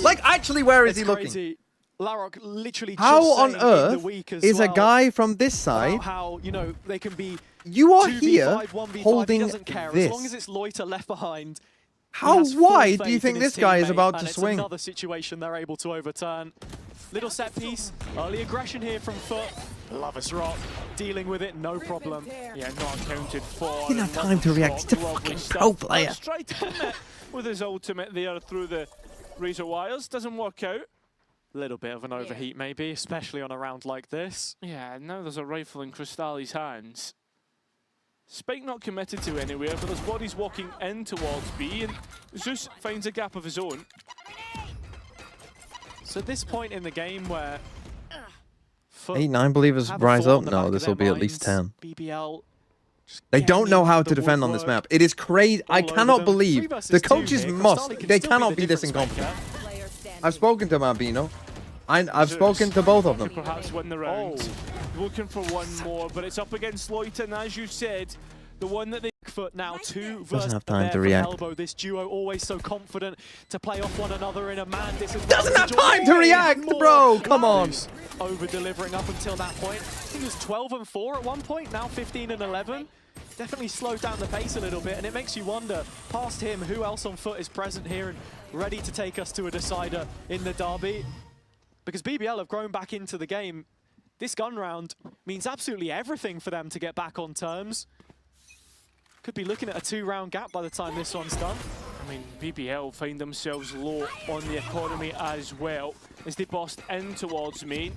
Like, actually, where is he looking? Crazy. Larocque literally how just on earth is a guy from this side? How, you know, they can be you are 2v5, here 1v5, holding he doesn't care. this. As long as it's Loiter left behind. How wide do you think this guy is about to swing? Another situation they're able to overturn. Little set piece, early aggression here from FUT. Lover's Rock, dealing with it, no problem. Yeah, not accounted for. He didn't have time to react. He's a fucking pro player. Tried to commit with his ultimate there through the razor wires. Doesn't work out. Little bit of an overheat maybe, especially on a round like this. Yeah, now there's a rifle in Crystali's hands. Spike not committed to anywhere, but his body's walking in towards B, and Zeus finds a gap of his own. So this point in the game where 8-9 believers rise up? No, this will be at least 10. BBL they don't know how to defend on this map. It is crazy. I cannot believe the coaches they cannot be this incompetent. I've spoken to Mabino. I've spoken to both of them. Perhaps win the round. Looking for one more, but it's up against Loiter, and as you said, the one that they FUT now 2 Doesn't versus have time there to from react. Elbow. This duo always so confident to play off one another in a man disadvantage. Doesn't have time to react, bro. Come on. Over delivering up until that point. I think it was 12 and 4 at one point. Now 15 and 11. Definitely slowed down the pace a little bit, and it makes you wonder, past him, who else on FUT is present here and ready to take us to a decider in the derby? Because BBL have grown back into the game. This gun round means absolutely everything for them to get back on terms. Could be looking at a 2-round gap by the time this one's done. I mean, BBL find themselves low on the economy as well as they bust in towards main.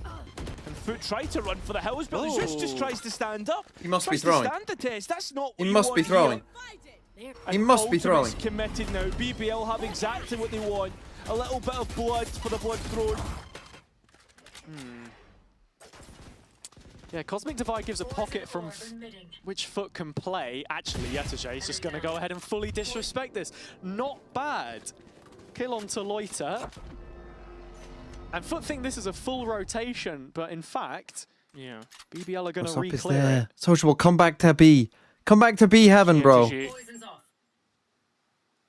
And FUT try to run for the hills, but Zeus just tries to stand up. He must be Tries to throwing. stand the test. That's not what He you must be want throwing. here. He must be Ultimate's throwing. committed now. BBL have exactly what they want. A little bit of blood for the blood throne. Yeah, Cosmic Divide gives a pocket from which FUT can play. Actually, Yetajay is just going to go ahead and fully disrespect this. Not bad. Kill onto Loiter. And FUT think this is a full rotation, but in fact, Yeah. BBL are going What's to up is re-clear there? it. Sociable, come back to B. Come back to B heaven, bro.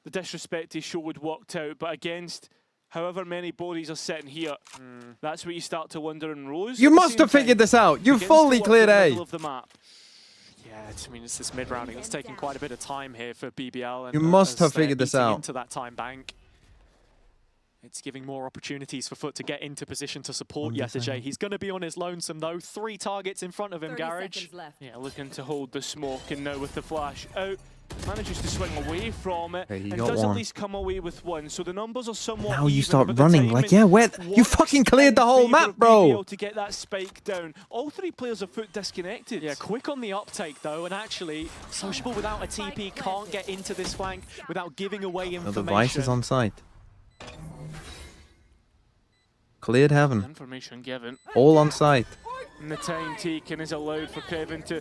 The disrespect he showed worked out, but against however many bodies are sitting here, that's where you start to wonder in rows. You At the must same have figured time, this out. You begins to fully work cleared in the A. middle of the map. Yeah, I mean, it's this mid-rounding that's taking quite a bit of time here for BBL. And, You must as have they're figured this eating out. into that time bank. It's giving more opportunities for FUT to get into position to support Yetajay. He's going to be on his lonesome, though. 3 targets in front of him, 30 Garage. seconds left. Yeah, looking to hold the smoke, and now with the flash out, manages to swing away from it, Okay, he and got does at one. least come away with one. So the numbers are somewhat Now you even, start but the running. Like, timing yeah, where? You works fucking cleared the in whole favour map, of bro. BBL to get that spike down. All 3 players are FUT disconnected. Yeah, quick on the uptake, though, and actually, Sociable without a TP can't get into this flank without giving away No, information. the Vice is on site. Cleared heaven. Information given. All on site. And the time taken is allowed for Kevin to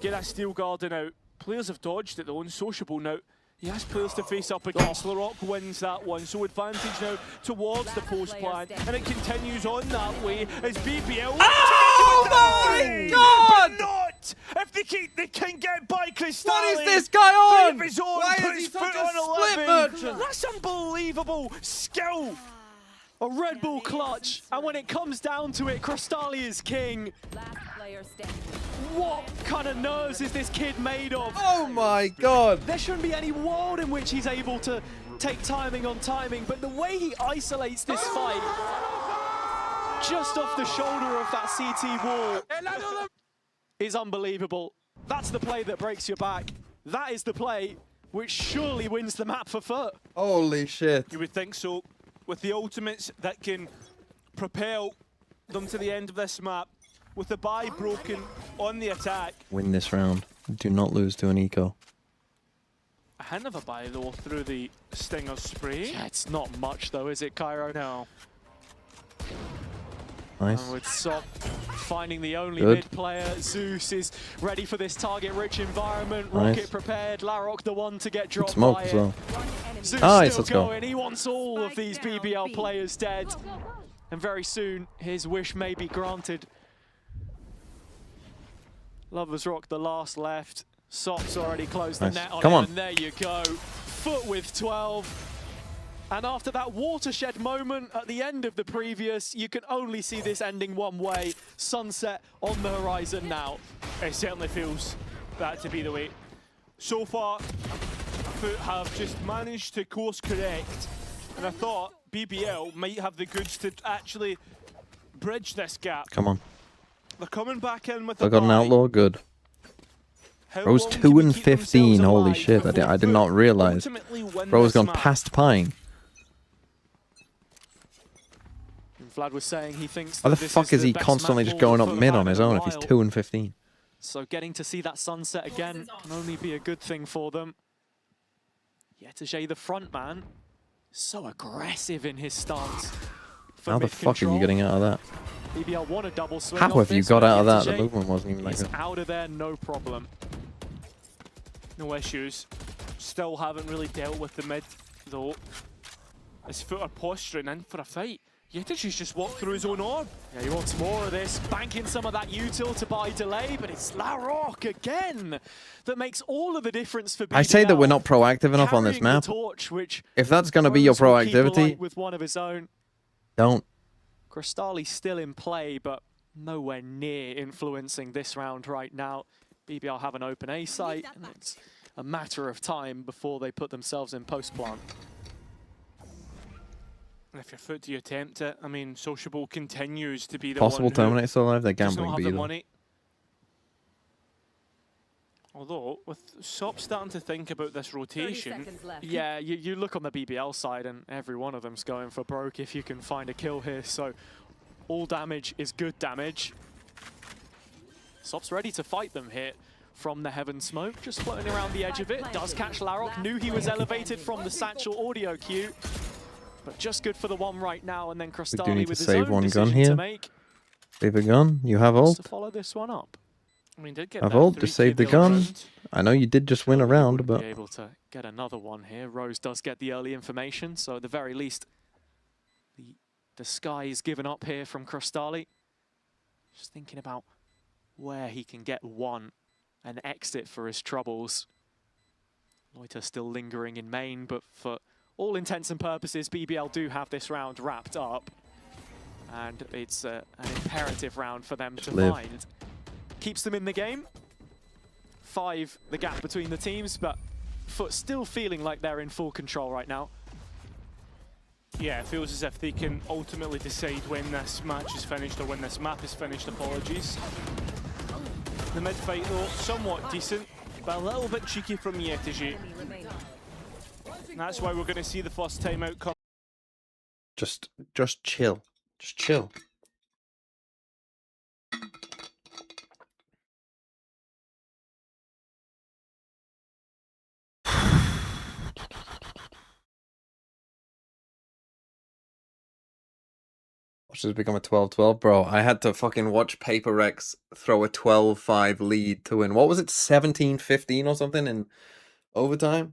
get that steel garden out. Players have dodged it though, and Sociable now. He has players to face up against. LaRock wins that one, so advantage now towards the post plan, and it continues on that way as BBL. Oh my God! But not if they can get by Cristalli. What is this guy on? His own, Why puts is he FUT such a on split 11. merchant? That's unbelievable skill. A Red Bull clutch, and when it comes down to it, Cristalli is king. Last player standing. What kind of nerves is this kid made of? Oh my God. There shouldn't be any world in which he's able to take timing on timing, but the way he isolates this fight, just off the shoulder of that CT wall, is unbelievable. That's the play that breaks your back. That is the play which surely wins the map for FUT. Holy shit. You would think so. With the ultimates that can propel them to the end of this map, with the buy broken on the attack. Win this round. Do not lose to an eco. A hint of a buy though through the Stinger spray. Yeah, it's not much though, is it, Cairo? No. Nice. And with Sop finding the only Good. mid player, Zeus is ready for this target-rich environment. Nice. Rocket prepared, Larok the one to get dropped smoke by as it. well. Zeus Nice, still let's go. going. He wants all of these BBL players dead. And very soon, his wish may be granted. Lovers Rock, the last left. Sop's already closed Nice. the net on Come him, on. and there you go. FUT with 12. And after that watershed moment at the end of the previous, you can only see this ending one way. Sunset on the horizon now. It certainly feels that to be the way. So far, FUT have just managed to course correct, and I thought BBL might have the goods to actually bridge this gap. Come on. They're coming back in with I a got an buy. outlaw. Good. How Bro's long can 2 we and keep 15. themselves Holy alive shit. I before did not FUT realize. ultimately win Bro has this gone map? past Pying. And Vlad was saying he thinks Why the that this fuck is the he best constantly map just ball going up FUT mid have on had his in a own if he's while. 2 and 15? So getting to see that sunset again can only be a good thing for them. Yetajay, the front man, so aggressive in his stance. For How the mid fuck are control. you getting out of that? BBL won a double swing. How off have you this, got but out of that? The Yetajay movement wasn't even that is good. out of there, no problem. No issues. Still haven't really dealt with the mid, though. As FUT are posturing in for a fight. Yetish's just walked through his own orb. Yeah, he wants more of this, banking some of that util to buy delay, but it's Larok again that makes all of the difference for BBL. I say that we're not proactive enough on this Carrying the map. torch, which If that's going to be your Rose will keep alight proactivity, with one of his own. don't. Crystali's still in play, but nowhere near influencing this round right now. BBL have an open A site, and it's a matter of time before they put themselves in post-plant. And if you're FUT, do you attempt it? I mean, Sociable continues to be the Possible one who Terminator still alive? They're does not gambling have B the though. money. Although, with Sop starting to think about this rotation, Yeah, you look on the BBL side and every one of them's going for broke if you can find a kill here, so all damage is good damage. Sop's ready to fight them here from the Heaven Smoke, just floating around the edge of it. Does catch Larok, knew he was elevated from the Satchel audio cue, but just good for the one right now, and then Crystali with his own one gun decision here. to make. Save a gun. You have Wants ult. to follow this one up. I mean, did get Have that ult. Just 3K save the deal gun. round. I know you did just win a round, Be but able to get another one here. Rose does get the early information, so at the very least, the sky is given up here from Crystali. Just thinking about where he can get an exit for his troubles. Loiter still lingering in main, but for all intents and purposes, BBL do have this round wrapped up. And it's an imperative round for them to find. Keeps them in the game. 5, the gap between the teams, but FUT still feeling like they're in full control right now. Yeah, it feels as if they can ultimately decide when this match is finished or when this map is finished. Apologies. The mid fight though, somewhat decent, but a little bit cheeky from Yetiji. That's why we're going to see the first timeout come. just chill. Just chill. Watch this become a 12-12. Bro, I had to fucking watch Paper Rex throw a 12-5 lead to win. What was it? 17-15 or something in overtime?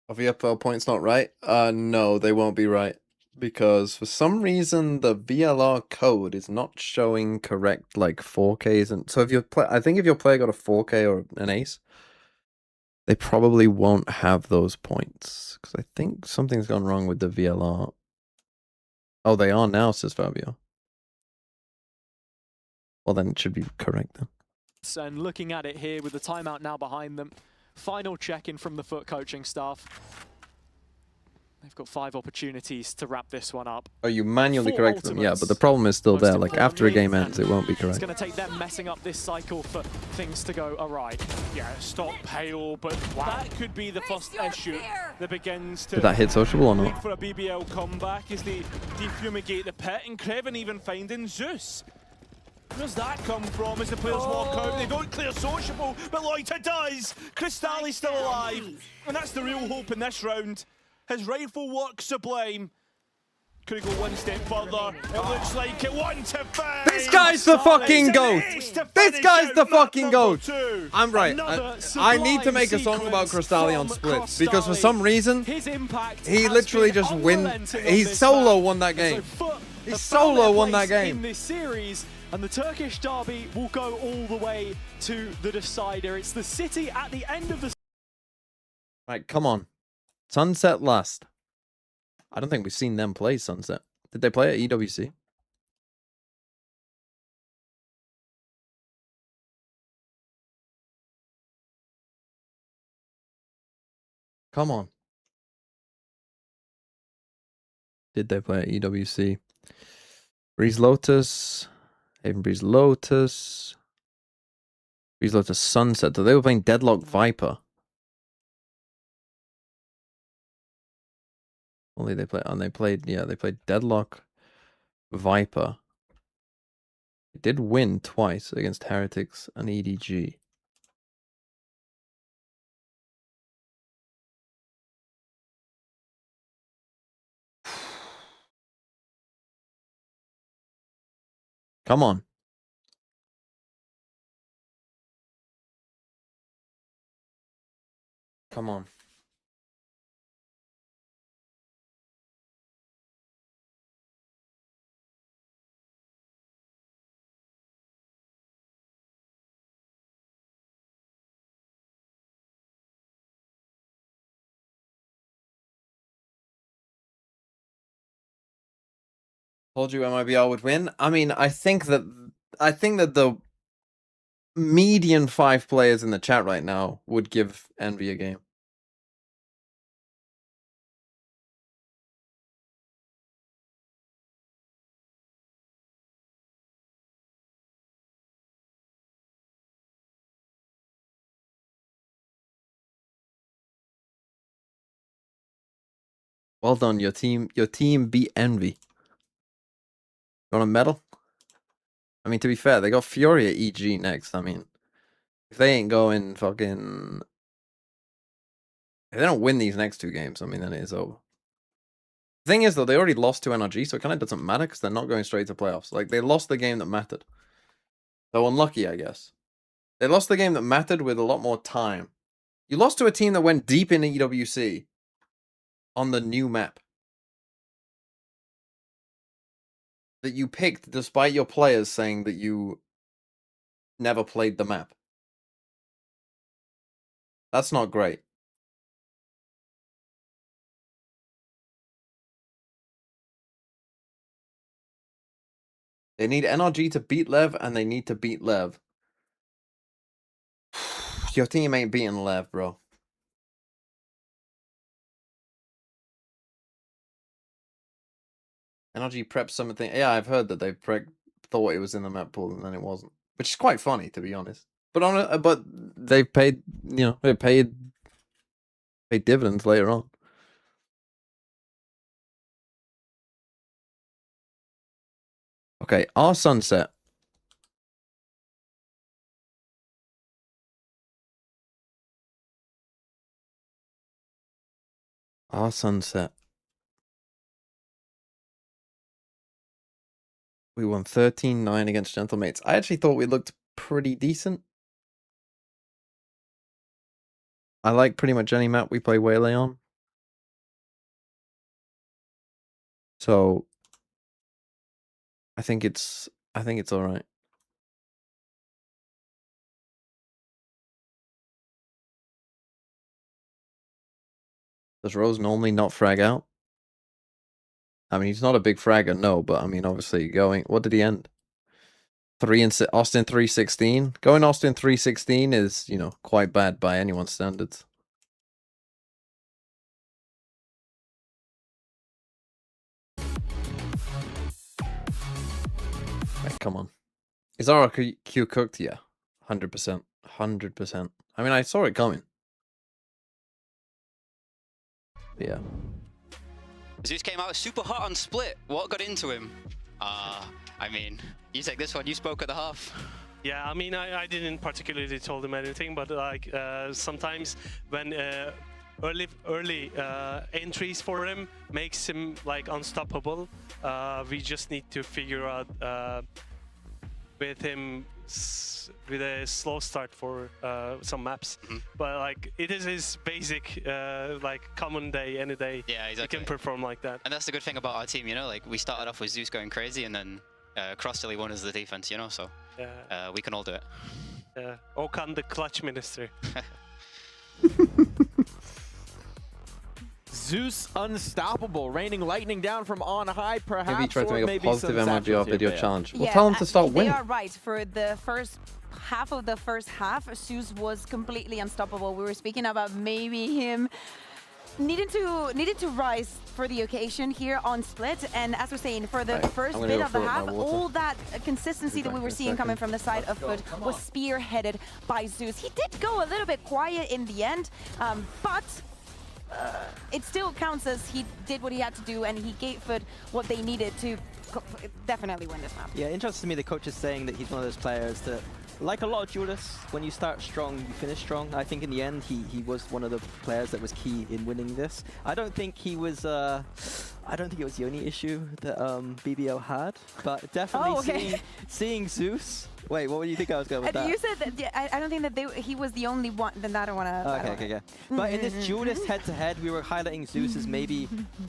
Are VFL points not right? No, they won't be right. Because for some reason the VLR code is not showing correct like 4Ks, and so if your I think if your player got a 4K or an ace, they probably won't have those points. Because I think something's gone wrong with the VLR. Oh, they are now, says Fabio. Well, then it should be correct then. And looking at it here with the timeout now behind them, final check-in from the FUT coaching staff. They've got 5 opportunities to wrap this one up. Oh, you manually 4 correct them? Yeah, ultimates. but the problem is still Most there. Like, after a game importantly, ends, it won't be It's correct. going to take them messing up this cycle for things to go awry. Yeah, stockpile, but that could be the first issue that begins to Did that hit sociable or lead not? for a BBL comeback as they defumigate the pit, and Kreven even finding Zeus. Where's that come from as the players walk out? They don't clear sociable, but Loiter does! Crystali's still alive, and that's the real hope in this round. His rifle works sublime. Could he go one step further? It looks like it. 1-5! This guy's the fucking GOAT! This guy's the fucking GOAT! I'm right. I need to make a song about Crystali on splits because for some reason, His impact he has literally been just unrelenting on He this solo map. won that game. So FUT He have solo found their won that place game. in this series, and the Turkish derby will go all the way to the decider. It's the city at the end of the. Right, come on. Sunset last. I don't think we've seen them play Sunset. Did they play at EWC? Come on. Did they play at EWC? Breeze Lotus. Haven Breeze Lotus. Breeze Lotus Sunset. So they were playing Deadlock Viper. Only they played, and they played Deadlock Viper. They did win twice against Heretics and EDG. Come on. Come on. Told you MIBR would win. I mean, I think that the median 5 players in the chat right now would give Envy a game. Well done, your team beat Envy. You want a medal? I mean, to be fair, they got Fury at EG next. I mean, if they ain't going fucking... If they don't win these next 2 games, I mean, then it is over. The thing is, though, they already lost to NRG, so it kind of doesn't matter because they're not going straight to playoffs. Like, they lost the game that mattered. So unlucky, I guess. They lost the game that mattered with a lot more time. You lost to a team that went deep in EWC on the new map that you picked despite your players saying that you never played the map. That's not great. They need NRG to beat Lev, and they need to beat Lev. Your team ain't beating Lev, bro. NRG prepped something. Yeah, I've heard that they thought it was in the map pool and then it wasn't, which is quite funny, to be honest. But but they paid, you know, they paid dividends later on. Okay, our sunset. Our sunset. We won 13-9 against Gentlemates. I actually thought we looked pretty decent. I like pretty much any map we play Waylay on. So I think it's all right. Does Rose normally not frag out? I mean, he's not a big fragger, no, but I mean, obviously going... What did he end? Austin 316? Going Austin 316 is, you know, quite bad by anyone's standards. Right, come on. Is our Q cooked? Yeah. 100%. 100%. I mean, I saw it coming. Yeah. Zeus came out super hot on split. What got into him? I mean, you take this one. You spoke at the half. Yeah, I mean, I didn't particularly told him anything, but like sometimes when early entries for him makes him like unstoppable. We just need to figure out with him with a slow start for some maps. But like it is his basic like common day, any day. Yeah, exactly. He can perform like that. And that's the good thing about our team, you know, like we started off with Zeus going crazy and then Crossley won as the defense, you know, so we can all do it. Yeah, Okan the clutch minister. Zeus unstoppable, raining lightning down from on high, perhaps. Maybe he tried to make a positive MIBR video challenge. We'll Yeah, tell him to start winning. They are right. For the first half of the first half, Zeus was completely unstoppable. We were speaking about maybe him needed to rise for the occasion here on split, and as we're saying, for the first bit of the half, all that consistency that we were seeing coming from the side of FUT was spearheaded by Zeus. He did go a little bit quiet in the end, but it still counts as he did what he had to do, and he gave FUT what they needed to definitely win this map. Yeah, interesting to me the coach is saying that he's one of those players that, like a lot of Judas, when you start strong, you finish strong. I think in the end, he was one of the players that was key in winning this. I don't think he was... I I don't think it was the only issue that BBL had, but definitely seeing Zeus. Wait, what do you think I was going with that? You said that. Yeah, I don't think that he was the only one. Then I don't want to. Okay. But in this duelist head-to-head, we were highlighting Zeus as maybe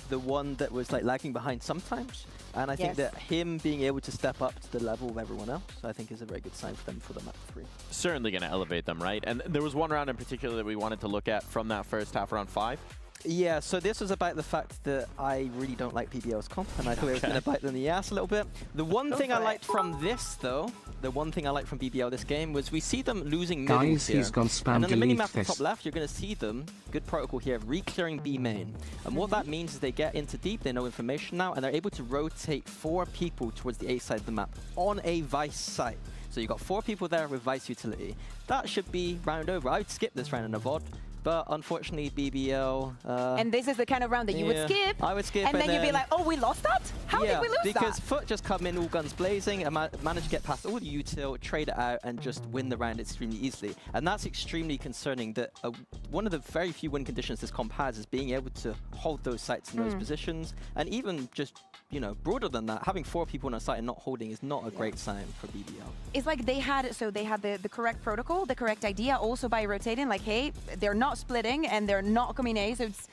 the one that was like lagging behind sometimes, and I think that him being able to step up to the level of everyone else, I think is a very good sign for them for the map 3. Certainly going to elevate them, right? And there was one round in particular that we wanted to look at from that first half, round 5. Yeah, so this was about the fact that I really don't like BBL's comp, and I thought it was going to bite them in the ass a little bit. The one thing I liked from this, though, the one thing I liked from BBL this game was we see them losing middle Guys, here. he's gone spam And on the delete minimap at the this. top left, you're going to see them, good protocol here, re-clearing B main. And what that means is they get into deep, they know information now, and they're able to rotate 4 people towards the A side of the map on a Vice site. So you've got 4 people there with Vice utility. That should be round over. I would skip this round in a VOD. But unfortunately, BBL... and this is the kind of round that you would skip. I would skip. And then you'd be like, oh, we lost that? How did we lose that? Because FUT just come in all guns blazing and managed to get past all the util, trade it out, and just win the round extremely easily. And that's extremely concerning that one of the very few win conditions this comp has is being able to hold those sites in those positions. And even just, you know, broader than that, having 4 people on a site and not holding is not a great sign for BBL. It's like they had the correct protocol, the correct idea, also by rotating, like, hey, they're not splitting and they're not coming A, so it's...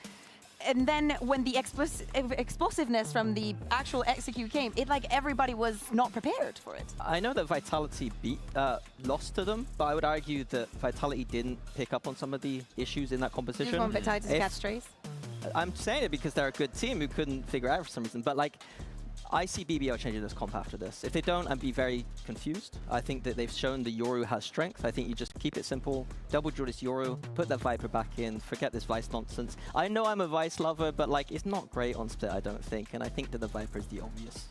And then when the explosiveness from the actual execute came, it like everybody was not prepared for it. I know that Vitality lost to them, but I would argue that Vitality didn't pick up on some of the issues in that composition. You just want Vitality to catch strays? I'm saying it because they're a good team who couldn't figure it out for some reason, but like, I see BBL changing this comp after this. If they don't, I'd be very confused. I think that they've shown the Yoru has strength. I think you just keep it simple, double duel this Yoru, put that Viper back in, forget this Vice nonsense. I know I'm a Vice lover, but like, it's not great on split, I don't think. And I think that the Viper is the obvious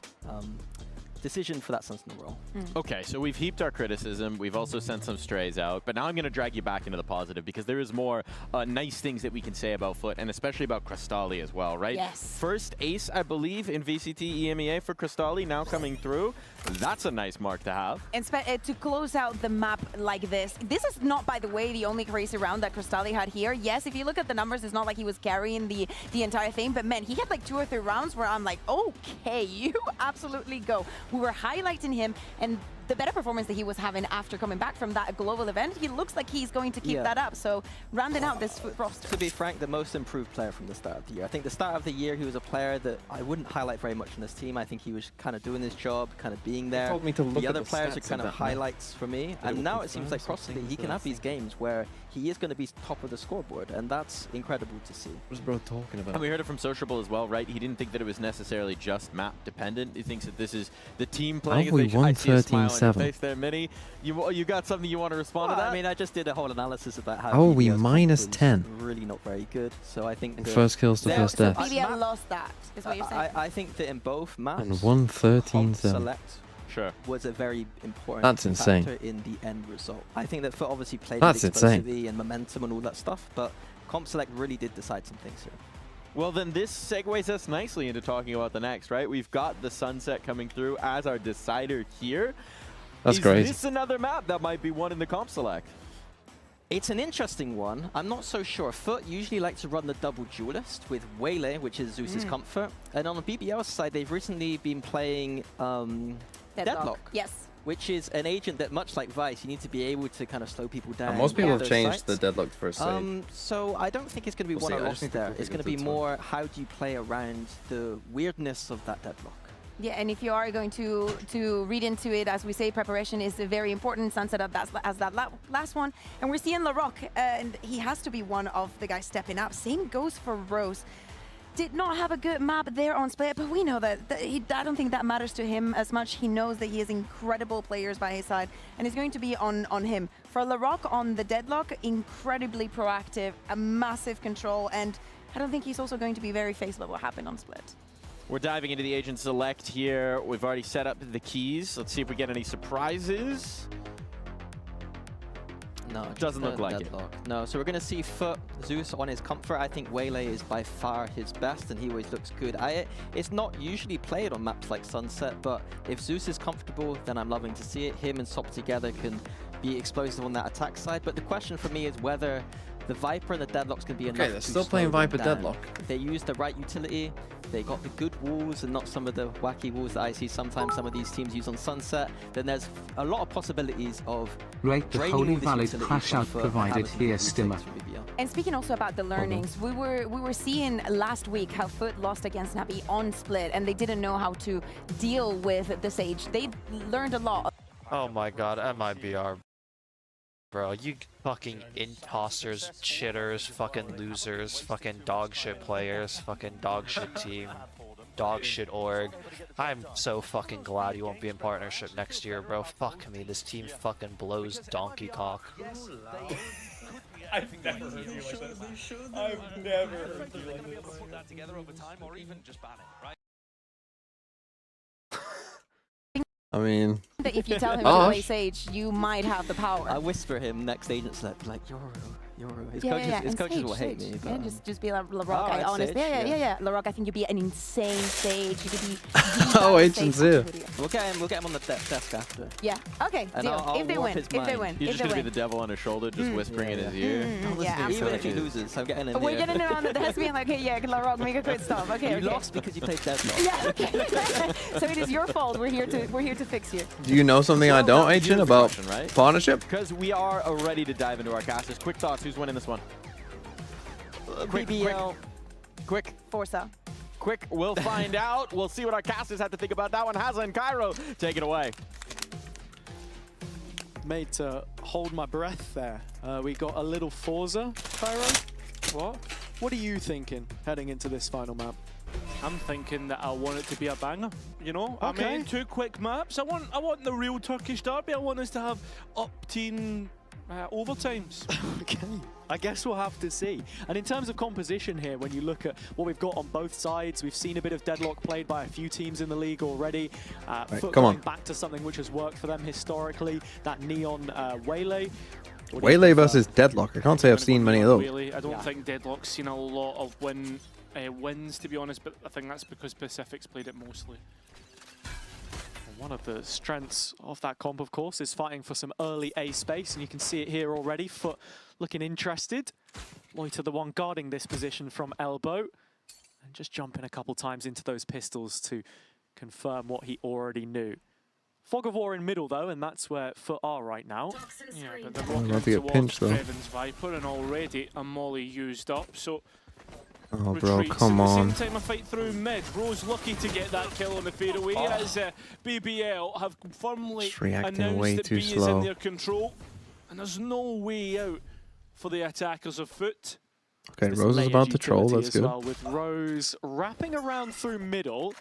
decision for that Sentinel role. Okay, so we've heaped our criticism. We've also sent some strays out. But now I'm going to drag you back into the positive because there is more nice things that we can say about FUT and especially about Crystali as well, right? Yes. First ace, I believe, in VCT EMEA for Crystali now coming through. That's a nice mark to have. And to close out the map like this is not, by the way, the only crazy round that Crystali had here. Yes, if you look at the numbers, it's not like he was carrying the entire thing, but man, he had like 2 or 3 rounds where I'm like, okay, you absolutely go. We were highlighting him, and the better performance that he was having after coming back from that global event, he looks like he's going to keep that up. So rounding out this FUT roster. To be frank, the most improved player from the start of the year. I think the start of the year, he was a player that I wouldn't highlight very much in this team. I think he was kind of doing his job, kind of being there. Told me to look the at other players are kind of highlights for me. And now it seems like Crystali, he can have these games where he is going to be top of the scoreboard, and that's incredible to see. What's bro talking about? And we heard it from Sociable as well, right? He didn't think that it was necessarily just map dependent. He thinks that this is the team playing. We won 13-7. There, Mini. You got something you want to respond to that? I mean, I just did a whole analysis about how Oh, we BBL's minus was 10. Really not very good. So I think first kills to first death. BBL lost that, is what you're saying? I think that in both maps, And won 13-7. select Sure. was a very important That's insane. factor in the end result. I think that FUT obviously played That's with insane. explosivity and momentum and all that stuff, but Comp Select really did decide some things here. Well, then this segues us nicely into talking about the next, right? We've got the Sunset coming through as our decider here. That's great. Is this another map that might be one in the Comp Select? It's an interesting one. I'm not so sure. FUT usually like to run the double duelist with Waylay, which is Zeus's comfort. And on the BBL side, they've recently been playing Deadlock. Yes. Which is an agent that, much like Vice, you need to be able to kind of slow people down. And most people have those changed sites. the Deadlock first save. So I don't think it's going to be We'll one see. or I lost just think there. people It's think going to it's be a more how do you play around the weirdness of that Deadlock. Yeah, and if you are going to read into it, as we say, preparation is very important. Sunset as that last one. And we're seeing Larocque, and he has to be one of the guys stepping up. Same goes for Rose. Did not have a good map there on Split, but we know that I don't think that matters to him as much. He knows that he has incredible players by his side, and it's going to be on him. For Larocque on the Deadlock, incredibly proactive, a massive control, and I don't think he's also going to be very faced with what happened on Split. We're diving into the Agent Select here. We've already set up the keys. Let's see if we get any surprises. No, doesn't look like it. No, so we're going to see FUT, Zeus on his comfort. I think Waylay is by far his best, and he always looks good. It's not usually played on maps like Sunset, but if Zeus is comfortable, then I'm loving to see it. Him and Sop together can be explosive on that attack side. But the question for me is whether The Viper and the Deadlock's going to be enough. Okay, they're still playing Viper Deadlock. If they use the right utility, they got the good walls and not some of the wacky walls that I see sometimes some of these teams use on Sunset, then there's a lot of possibilities of Rate the Holy Valid crash out provided here, Stimmer. And speaking also about the learnings, we were seeing last week how FUT lost against Navi on Split, and they didn't know how to deal with the Sage. They learned a lot. Oh my god, MIBR. Bro, you fucking imposters, chitters, fucking losers, fucking dog shit players, fucking dog shit team, dog shit org. I'm so fucking glad you won't be in partnership next year, bro. Fuck me, this team fucking blows donkey cock. I've never heard you like this. I've never heard you like this. Put that together over time, or even just ban it, right? I mean, If you tell him to play Sage, you might have the power. I whisper him next agent select like Yoru. His yeah, coaches will hate me. Yeah, But, just be like LaRock. I honestly, yeah. LaRock, I think you'd be an insane Sage. You could be. Oh, Agent's here. We'll get him on the desk after. Yeah. Okay. And Deal. I'll If they warp win. his If they mind. win. You're If just they gonna be win. the devil on his shoulder, just whispering in his ear. Yeah. Even if he loses, I'm getting in We're there. getting around the desk being like, hey, yeah, LaRock, make a quick stop. Okay. You lost because you played Deadlock. Yeah. Okay. So it is your fault. We're here to fix you. Do you know something I don't, Agent, about right? partnership? Because we are ready to dive into our casters. Quick thoughts, who's winning this one? BBL. Quick. Forza. Quick, we'll find out. We'll see what our casters have to think about that one. Hazza and Cairo, take it away. Made to hold my breath there. We got a little Forza, Cairo. What are you thinking heading into this final map? I'm thinking that I want it to be a banger, you know? Okay. I mean, 2 quick maps. I want the real Turkish derby. I want us to have up-teen overtimes. Okay, I guess we'll have to see. And in terms of composition here, when you look at what we've got on both sides, we've seen a bit of Deadlock played by a few teams in the league already. FUT going back to something which has worked for them historically, that Neon Waylay. Waylay versus Deadlock. I can't say I've seen many of those. Really, I don't think Deadlock's seen a lot of wins, to be honest, but I think that's because Pacific's played it mostly. One of the strengths of that comp, of course, is fighting for some early A space, and you can see it here already. FUT looking interested. Loiter the one guarding this position from elbow, and just jumping a couple times into those pistols to confirm what he already knew. Fog of War in middle, though, and that's where FUT are right now. Yeah, but they're Oh, walking that'd be a towards pinch, though. Draven's Viper, and already a molly used up, so... Oh, bro, retreats. come on. At the same time, a fight through mid. Rose lucky to get that kill on the fadeaway as BBL have firmly Just reacting announced way that too B is slow. in their control, and there's no way out for the attackers of FUT. Okay, Rose is about to troll. That's good. Well, with Rose wrapping around through middle.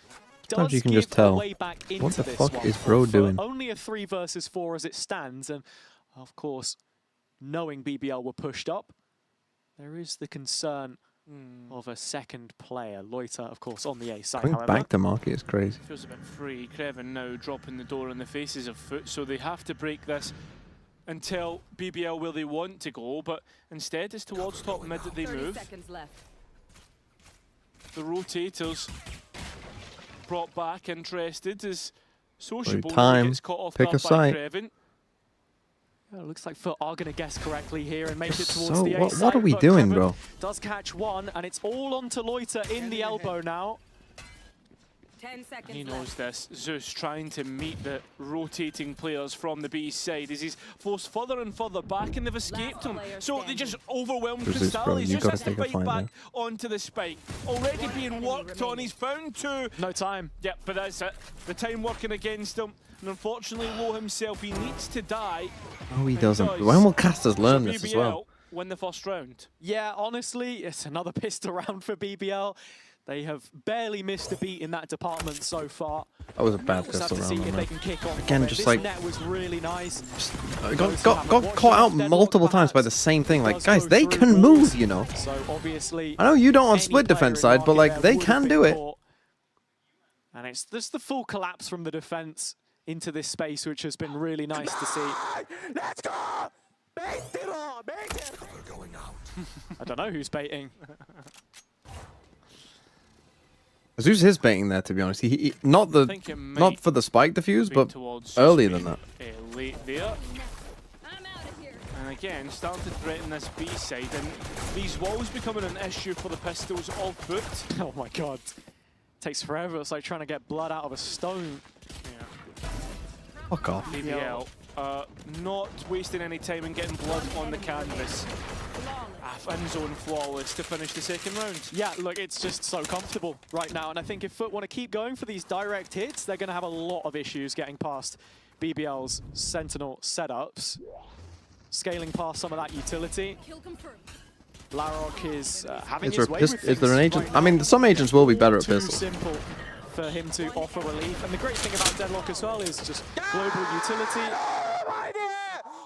Sometimes Does you can give just tell. a way back into What the this fuck one is for Bro FUT. doing? Only a 3 versus 4 as it stands, and of course, knowing BBL were pushed up, there is the concern of a second player. Loiter, of course, on the A side, Going however. back to market is crazy. Feels a bit free. Kreven now dropping the door in the faces of FUT, so they have to break this and tell BBL where they want to go, but instead it's towards top mid that they 30 move. seconds left. The rotators brought back, interested as Sociable time. gets caught off Pick guard a by site. Kreven. Yeah, it looks like FUT are going to guess correctly here and make it So towards the A what side, are we but doing, Kreven bro? does catch one, and it's all onto Loiter in the elbow now. 10 seconds He left. knows this. Zeus trying to meet the rotating players from the B side as he's forced further and further back, and they've escaped him. So they just overwhelmed Zeus, Crystal. bro, He you just gotta has to take a fight fight back there. onto the spike. Already being worked on. He's found 2. No time. Yep, but that's it. The time working against him. And unfortunately, Low himself, he needs to die. No, he doesn't. When will casters learn this as well? Win the first round. Yeah, honestly, it's another pistol round for BBL. They have barely missed a beat in that department so far. That was a bad We'll have pistol to see round, if man. they can kick on. Again, from it. just This like net was really nice. got caught out multiple times by the same thing. Like, guys, they can move, you know. So obviously, I know you don't on any split player defense in side, but market like there they would have can been do it. caught. And it's just the full collapse from the defense into this space, which has been really nice to see. Let's go! Bait it on! Bait it! We're going out. I don't know who's baiting. Zeus is baiting there, to be honest. He not for the spike defuse, but earlier than that. Late there. And again, starting to threaten this B side, and these walls becoming an issue for the Pistols of FUT. Oh my god. Takes forever. It's like trying to get blood out of a stone. Fuck off. BBL not wasting any time and getting blood on the canvas. End zone flawless to finish the second round. Yeah, look, it's just so comfortable right now, and I think if FUT want to keep going for these direct hits, they're going to have a lot of issues getting past BBL's Sentinel setups. Scaling past some of that utility. Larok is having his way with things. Is there an agent? Right I mean, some agents will be better at too pistols. simple for him to offer relief. And the great thing about Deadlock as well is just global utility.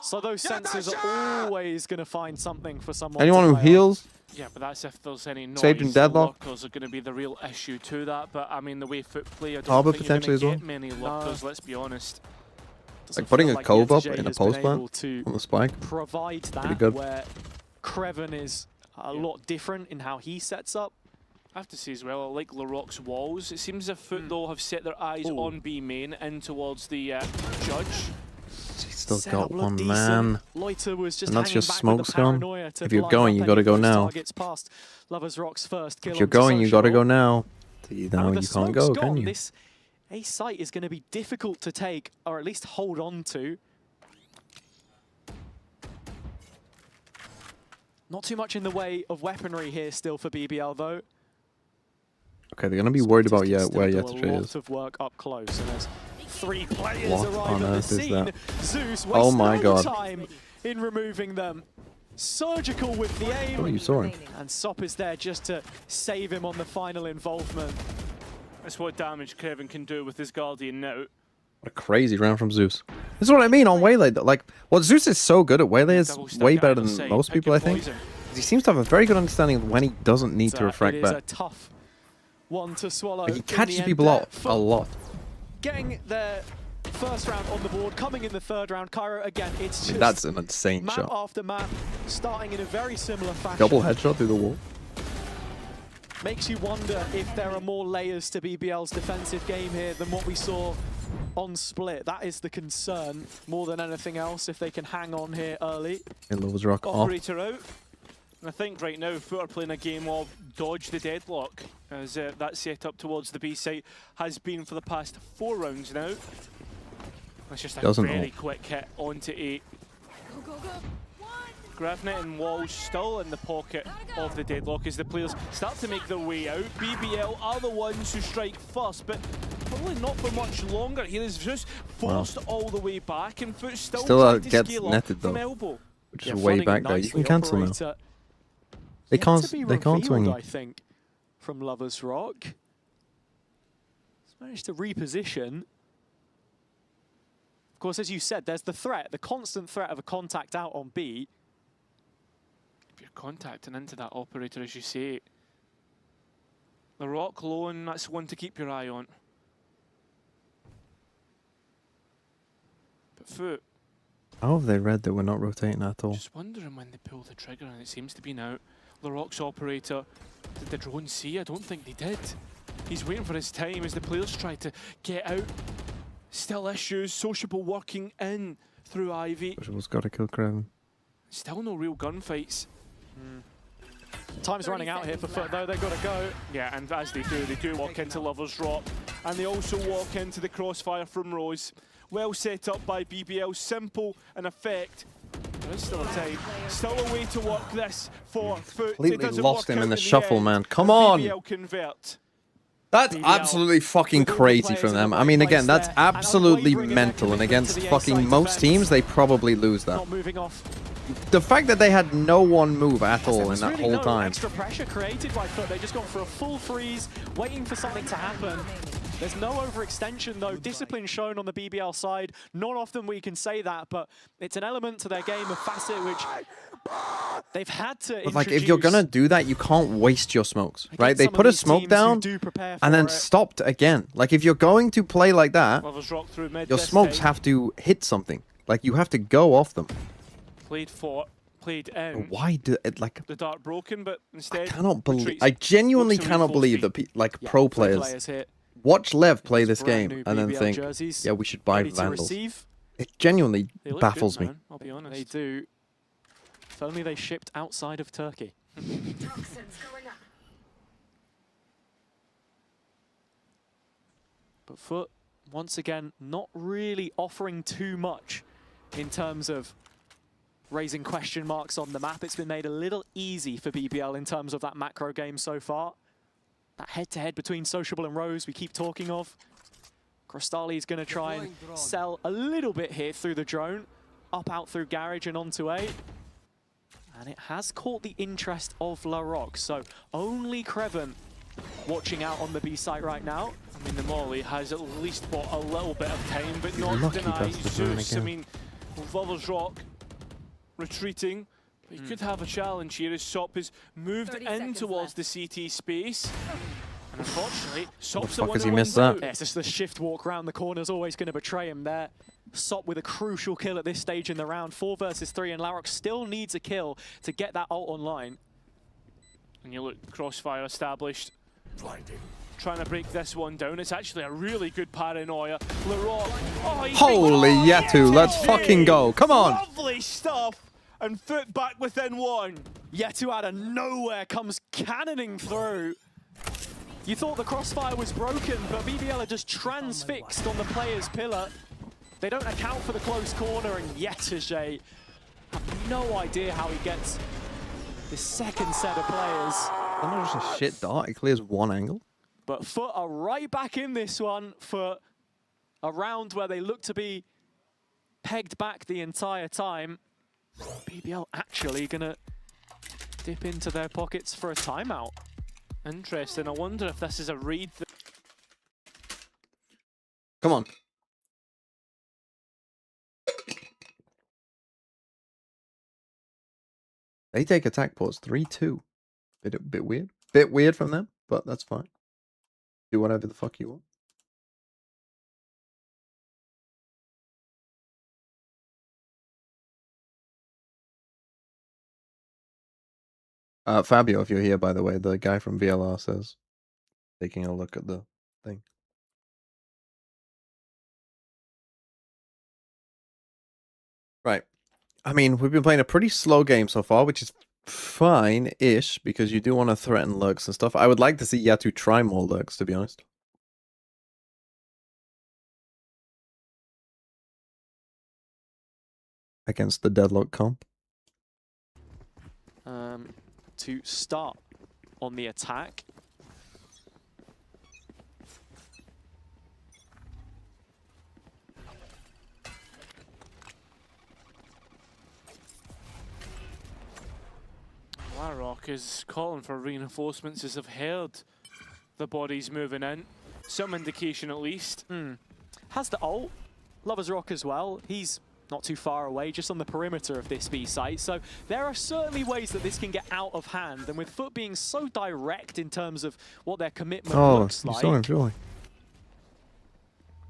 So those sensors are always going to find something for someone. Anyone who heals? Yeah, but that's if there's any noise. Saved in Deadlock. Lockers are going to be the real issue to that. But I mean, the way FUT play, I don't Harbor think you're going potentially to as well. get many lockers, let's be honest. Like putting a cove up in a has post been plant able to on the spike. Provide Pretty that good. where Creven is a lot different in how he sets up. I have to say as well, I like Laroc's walls. It seems as if FUT though have set their eyes on B main in towards the Judge. He's still Setup got looked one decent. man. Loiter was just And that's hanging just back with smoke's the gone. paranoia to If you're line going, up you any gotta of go those now. targets past Lovers Rock's first kill If you're onto going, you gotta social. go now. See, now And with you the can't smoke's go, gone, can you? This A site is going to be difficult to take, or at least hold on to. Not too much in the way of weaponry here still for BBL though. Okay, they're gonna be worried about Still where do Yetterjay a lot is. of work up close, and there's 3 players What arrive on at the earth is scene. that? Zeus Oh wastes my no god. time in removing them. Surgical with the aim. Oh, you saw him. And Sop is there just to save him on the final involvement. That's what damage Kevin can do with his Guardian now. What a crazy round from Zeus. This is what I mean on Waylay. Like, what Zeus is so good at Waylay is way better than most people, I think. He seems to have a very good understanding of when he doesn't need to refract It is a back. tough one to swallow. Like, he in the catches end people there. out a lot. Getting their first round on the board, coming in the third round. Cairo, again, it's just That's an insane map shot. after map, starting in a very similar fashion. Double headshot through the wall. Makes you wonder if there are more layers to BBL's defensive game here than what we saw on Split. That is the concern more than anything else, if they can hang on here early. It lowers rock off. Operator out. And I think right now FUT are playing a game of dodge the deadlock, as that set up towards the B site has been for the past 4 rounds now. That's just a Doesn't very ult. quick hit onto 8. Gravnet and Walls still in the pocket of the deadlock as the players start to make their way out. BBL are the ones who strike first, but probably not for much longer. He is just forced all the way back, and FUT still trying to gets scale up netted from though, elbow. which is way back there. You can cancel now. They can't swing you. I think, from Lovers Rock. He's managed to reposition. Of course, as you said, there's the threat, the constant threat of a contact out on B. If you're contacting into that operator, as you say, the Rock lone, that's one to keep your eye on. But FUT, How have they read that we're not rotating at all? just wondering when they pull the trigger, and it seems to be now. Laroc's operator, did the drone see? I don't think they did. He's waiting for his time as the players try to get out. Still issues, Sociable working in through Ivy. Sociable's got to kill Kraven. Still no real gunfights. Time's running out here for FUT though, they've got to go. Yeah, and as they do walk into Lovers Rock. And they also walk into the crossfire from Rose. Well set up by BBL, simple and effect. There is still a time, still a way to work this for FUT. Completely lost him in the shuffle, man. Come on! BBL convert. That's BBL absolutely fucking crazy from them. I mean, again, that's absolutely mental. And against fucking most teams, they probably lose that. Not moving off. The fact that they had no one move at all in that Really whole no time. extra pressure created by FUT. They just gone for a full freeze, waiting for something to happen. There's no overextension though. Discipline shown on the BBL side. Not often we can say that, but it's an element to their game of Facet which they've had to But like, if you're gonna do that, you can't waste your smokes, right? They put a smoke down and then stopped again. Like, if you're going to play like that, Lovers Rock through mid your this smokes time. have to hit something. Like, you have to go off them. Played in. Why do it, like, The dart broken, but instead cannot believe, retreats. I genuinely Looks to cannot full believe speed. that pro players hit. watch Lev play this brand game new and then BBL think, jerseys yeah, we should buy ready to Vandals. receive. It genuinely They look baffles good, me. man, I'll be honest. They do. If only they shipped outside of Turkey. But FUT, once again, not really offering too much in terms of raising question marks on the map. It's been made a little easy for BBL in terms of that macro game so far. That head-to-head between Sociable and Rose we keep talking of. Crystali is going to try and sell a little bit here through the drone. Up out through Garage and onto A. And it has caught the interest of Larocque. So only Kreven watching out on the B site right now. I mean, the Molly has at least bought a little bit of time, but not deny Zeus. I mean, Lovers Rock retreating. But he could have a challenge here as Sop has moved in towards the CT space. And unfortunately, Sop's the one has that he missed wins that? out. Yeah, it's just the shift walk round the corner is always going to betray him there. Sop with a crucial kill at this stage in the round. 4 versus 3, and Larocque still needs a kill to get that ult online. And you look, Crossfire established. Trying to break this one down. It's actually a really good paranoia. Larocque. Oh, Holy Yetu, let's fucking go. Come on. Lovely stuff. And FUT back within 1. Yetu out of nowhere comes cannoning through. You thought the crossfire was broken, but BBL are just transfixed on the player's pillar. They don't account for the close corner, and Yetajay have no idea how he gets the second set of players. That's not just a shit dart, it clears one angle. But FUT are right back in this one for a round where they look to be pegged back the entire time. BBL actually gonna dip into their pockets for a timeout. Interesting. I wonder if this is a read. Come on. They take attack pause 3-2. Bit weird. Bit weird from them, but that's fine. Do whatever the fuck you want. Fabio, if you're here, by the way, the guy from VLR says, taking a look at the thing. Right. I mean, we've been playing a pretty slow game so far, which is fine-ish, because you do want to threaten lurks and stuff. I would like to see Yetu try more lurks, to be honest. Against the Deadlock comp. To start on the attack. Larocque is calling for reinforcements as I've heard the bodies moving in. Some indication at least. Has the ult. Lovers Rock as well. He's not too far away, just on the perimeter of this B site. So there are certainly ways that this can get out of hand. And with FUT being so direct in terms of what their commitment looks like. So enjoy.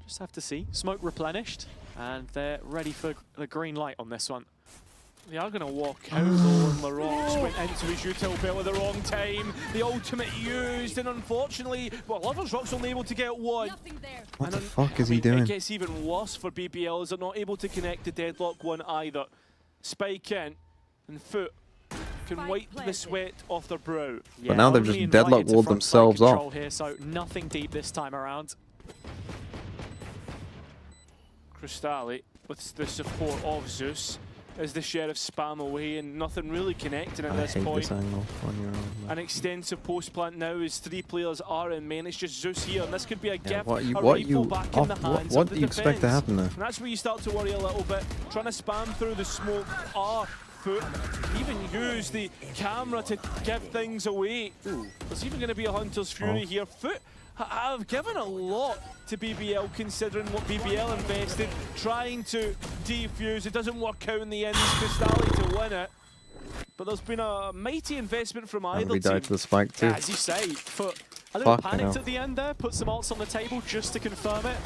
Just have to see. Smoke replenished. And they're ready for the green light on this one. They are going to walk out though, and Larocque went into his util bit at the wrong time. The ultimate used, and unfortunately, well, Lovers Rock's only able to get 1. What the fuck is he doing? It gets even worse for BBL as they're not able to connect the Deadlock one either. Spike in, and FUT can wipe the sweat off their brow. But now they've just Deadlock walled themselves off. Here, so nothing deep this time around. Crystali with the support of Zeus as the Sheriff spam away and nothing really connecting at this point. This angle on your own. An extensive post plant now as 3 players are in main. It's just Zeus here, and this could be a gift. What do you expect to happen there? And that's where you start to worry a little bit. Trying to spam through the smoke. FUT even use the camera to give things away. There's even going to be a Hunter's Fury here. FUT have given a lot to BBL considering what BBL invested, trying to defuse. It doesn't work out in the end. Crystali to win it. But there's been a mighty investment from either team. He died to the spike too. Yeah, as you say, FUT a little panicked at the end there, put some ults on the table just to confirm it.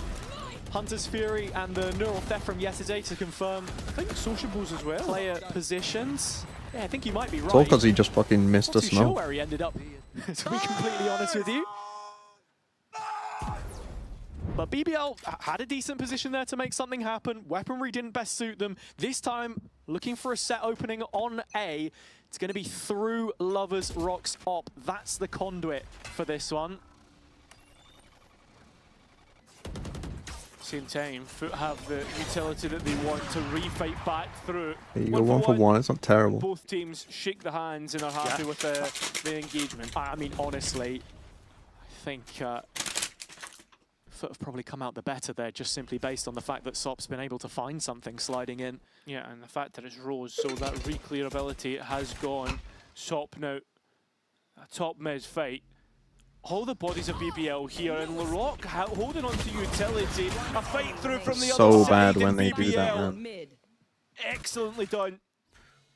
Hunter's Fury and the Neural Theft from yesterday to confirm. I think Sociables as well. Player positions. Yeah, I think you might be right. It's all because he just fucking missed a Not too sure smoke. where he ended up, to be completely honest with you. But BBL had a decent position there to make something happen. Weaponry didn't best suit them. This time, looking for a set opening on A. It's going to be through Lovers Rock's op. That's the conduit for this one. Same time, FUT have the utility that they want to refight back through. There you go, 1 for 1. It's not terrible. Both teams shake the hands and are happy with the engagement. I mean, honestly, I think FUT have probably come out the better there, just simply based on the fact that Sop's been able to find something sliding in. Yeah, and the fact that it's Rose, so that reclear ability has gone. Sop now, a top mid fight. All the bodies of BBL here, and Larocque holding on to utility. A fight through from the other side. So bad when they do that, man. Excellently done.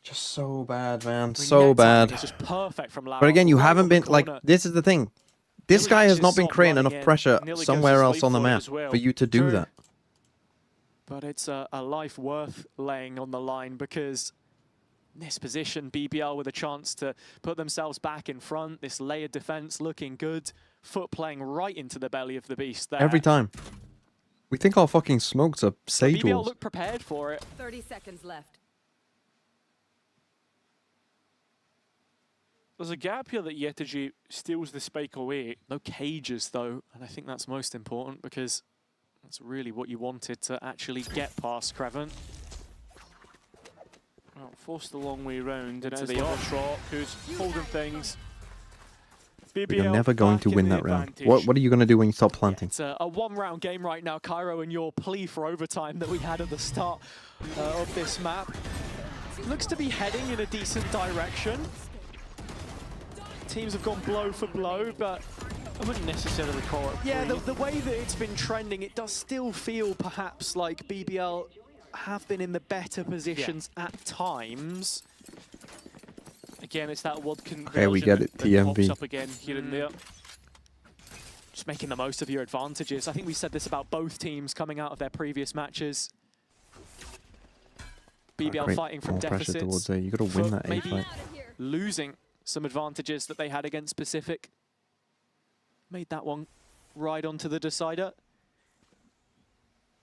Just so bad, man. So bad. It's just perfect from Larocque. But again, you haven't been, like, this is the thing. This guy has not been creating enough pressure somewhere else on the map for you to do that. But it's a life worth laying on the line, because in this position, BBL with a chance to put themselves back in front. This layered defense looking good. FUT playing right into the belly of the beast there. Every time. We think our fucking smokes are sage BBL wolves. look prepared for it. 30 seconds left. There's a gap here that Yetiji steals the spike away. No cages, though, and I think that's most important, because that's really what you wanted to actually get past Creven. Well, forced the long way round, and Into it's the Rock who's holding things. But you're never going to back win in that the round. advantage. What are you going to do when you stop planting? It's a one-round game right now, Cairo, and your plea for overtime that we had at the start of this map looks to be heading in a decent direction. Teams have gone blow for blow, but I wouldn't necessarily call it. yeah, the way that it's been trending, it does still feel perhaps like BBL have been in the better positions at times. Again, it's that word conversion. Okay, we get it, that TMV. pops up again here and there. Just making the most of your advantages. I think we said this about both teams coming out of their previous matches. BBL fighting from more pressure deficits. towards A. You got to win that A maybe fight. losing some advantages that they had against Pacific. Made that one right onto the decider.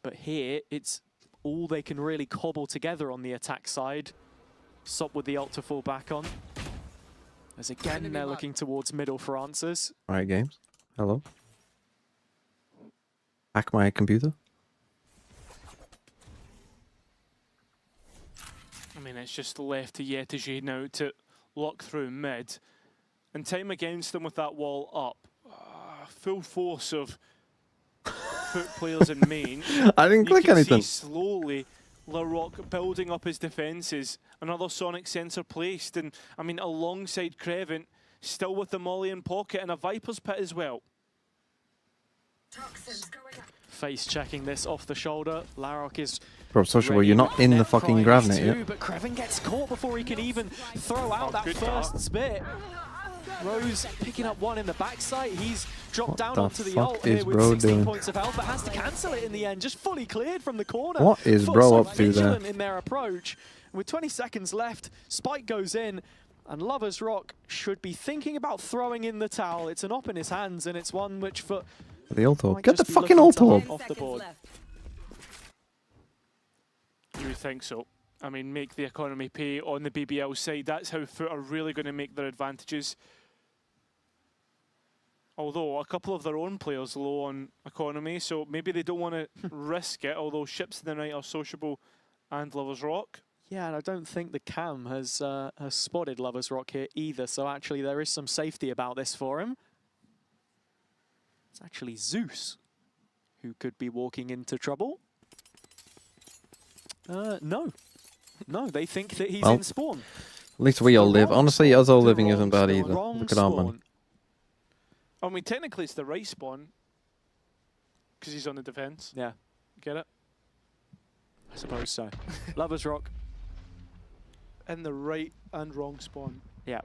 But here, it's all they can really cobble together on the attack side. Sop with the ult to fall back on. As again, they're looking towards middle for answers. Alright, games. Hello. Hack my computer. I mean, it's just left to Yetiji now to lock through mid. And time against them with that wall up. Full force of FUT players in main. I didn't click anything. See slowly Larocque building up his defences. Another Sonic sensor placed. And, I mean, alongside Creven, still with the Molly in pocket and a Viper's Pit as well. Face checking this off the shoulder. Larocque is Bro, Sociable, you're not in the fucking Gravnet yet. but Creven gets caught before he can even throw out that first spit. Rose picking up one in the backside. He's dropped down onto the ult here with 16 points of health, but has to cancel it in the end. Just fully cleared from the corner. What is bro up to there? In their approach. With 20 seconds left, Spike goes in, and Lovers Rock should be thinking about throwing in the towel. It's an op in his hands, and it's one which for The ulto. Get the fucking ulto. off the board. You would think so. I mean, make the economy pay on the BBL side. That's how FUT are really going to make their advantages. Although a couple of their own players low on economy, so maybe they don't want to risk it, although Ships of the Night are Sociable and Lovers Rock. Yeah, and I don't think the cam has spotted Lovers Rock here either, so actually there is some safety about this for him. It's actually Zeus who could be walking into trouble. No. No, they think that he's in spawn. At least we all live. Honestly, us all living isn't bad either. Look at our man. I mean, technically it's the right spawn, because he's on the defense. Yeah. Get it? I suppose so. Lovers Rock. In the right and wrong spawn. Yeah.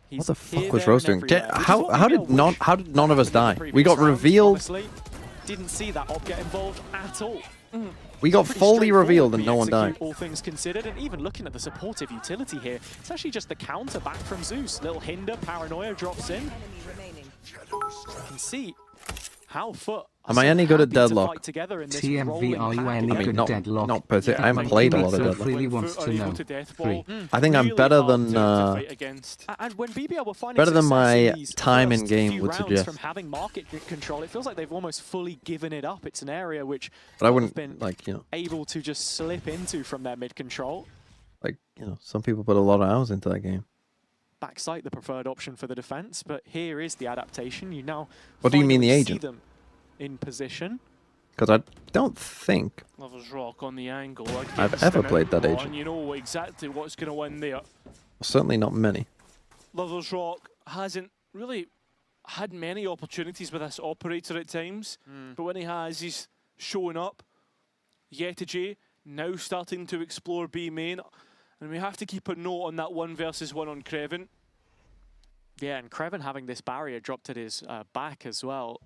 What the fuck was Rose doing? How did none of us die? We got revealed. Honestly, didn't see that op get involved at all. We got fully revealed and no one died. All things considered, and even looking at the supportive utility here, it's actually just the counter back from Zeus. Little hinder, paranoia drops in. You can see how FUT Am I any good at happy to deadlock? fight together in this TMV, rolling are you pack. any I mean, good not deadlock? per se. I haven't played a lot of deadlock. Really wants to know. 3. I think I'm Really better hard than to fight against. And when BBL were finding better than success my in these time in first game few would rounds suggest. from having market control, it feels like they've almost fully given it up. It's an area which But I they've wouldn't been like, you know, able to just slip into from their mid control. like, you know, some people put a lot of hours into that game. Backside the preferred option for the defense, but here is the adaptation. You now What do you mean the finally agent? see them in position. Because I don't think Lovers Rock on the angle. I've ever played that agent. And you know exactly what's going to win there. Certainly not many. Lovers Rock hasn't really had many opportunities with this operator at times, but when he has, he's showing up. Yetiji now starting to explore B main, and we have to keep a note on that 1 versus 1 on Creven. Yeah, and Creven having this barrier dropped at his back as well.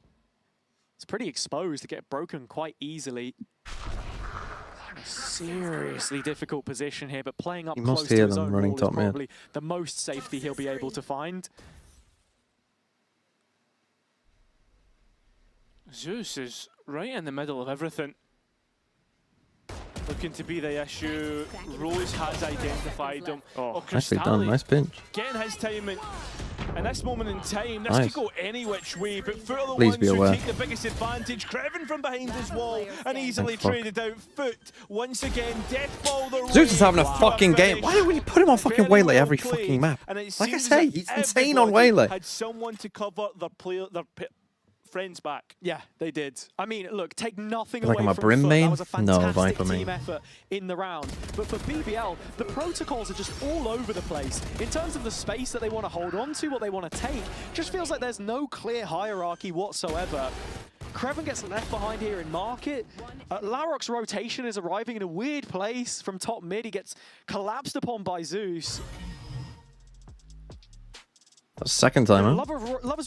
It's pretty exposed to get broken quite easily. A seriously difficult position here, but playing up You close must to hear his them own running wall is top mid. probably the most safety he'll be able to find. Zeus is right in the middle of everything. Looking to be the issue. Rose has identified him. Oh, nicely done. Nice pinch. Getting his timing. And this moment in time, this Nice. could go any which way, but for the Please ones be who aware. take the biggest advantage, Creven from behind his wall and easily fuck. traded out FUT. Once again, Deathball the Zeus is way having a to fucking game. finish. Why would you put him on fucking Very Waylay well every played. fucking map? And it Like I seems say, that he's insane on everybody Waylay. had someone to cover their friends back. Yeah, they did. I mean, look, take nothing Like away I'm a from Brim FUT. main? That was a No, fantastic Viper team main. effort in the round. But for BBL, the protocols are just all over the place. In terms of the space that they want to hold on to, what they want to take, just feels like there's no clear hierarchy whatsoever. Creven gets left behind here in market. Larok's rotation is arriving in a weird place from top mid. He gets collapsed upon by Zeus. That's the second time, huh? Lovers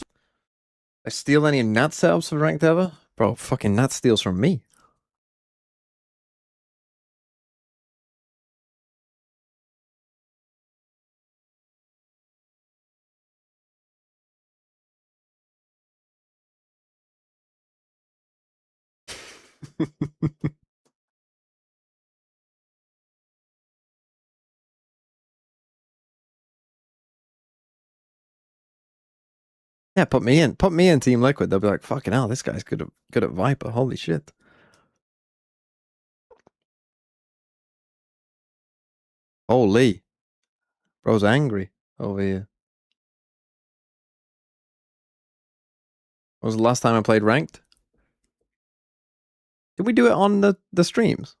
I steal any Nat setups for ranked ever? Bro, fucking Nat steals from me. Yeah, put me in. Put me in Team Liquid. They'll be like, fucking hell, this guy's good at Viper. Holy shit. Holy. Bro's angry over here. When was the last time I played ranked? Did we do it on the streams?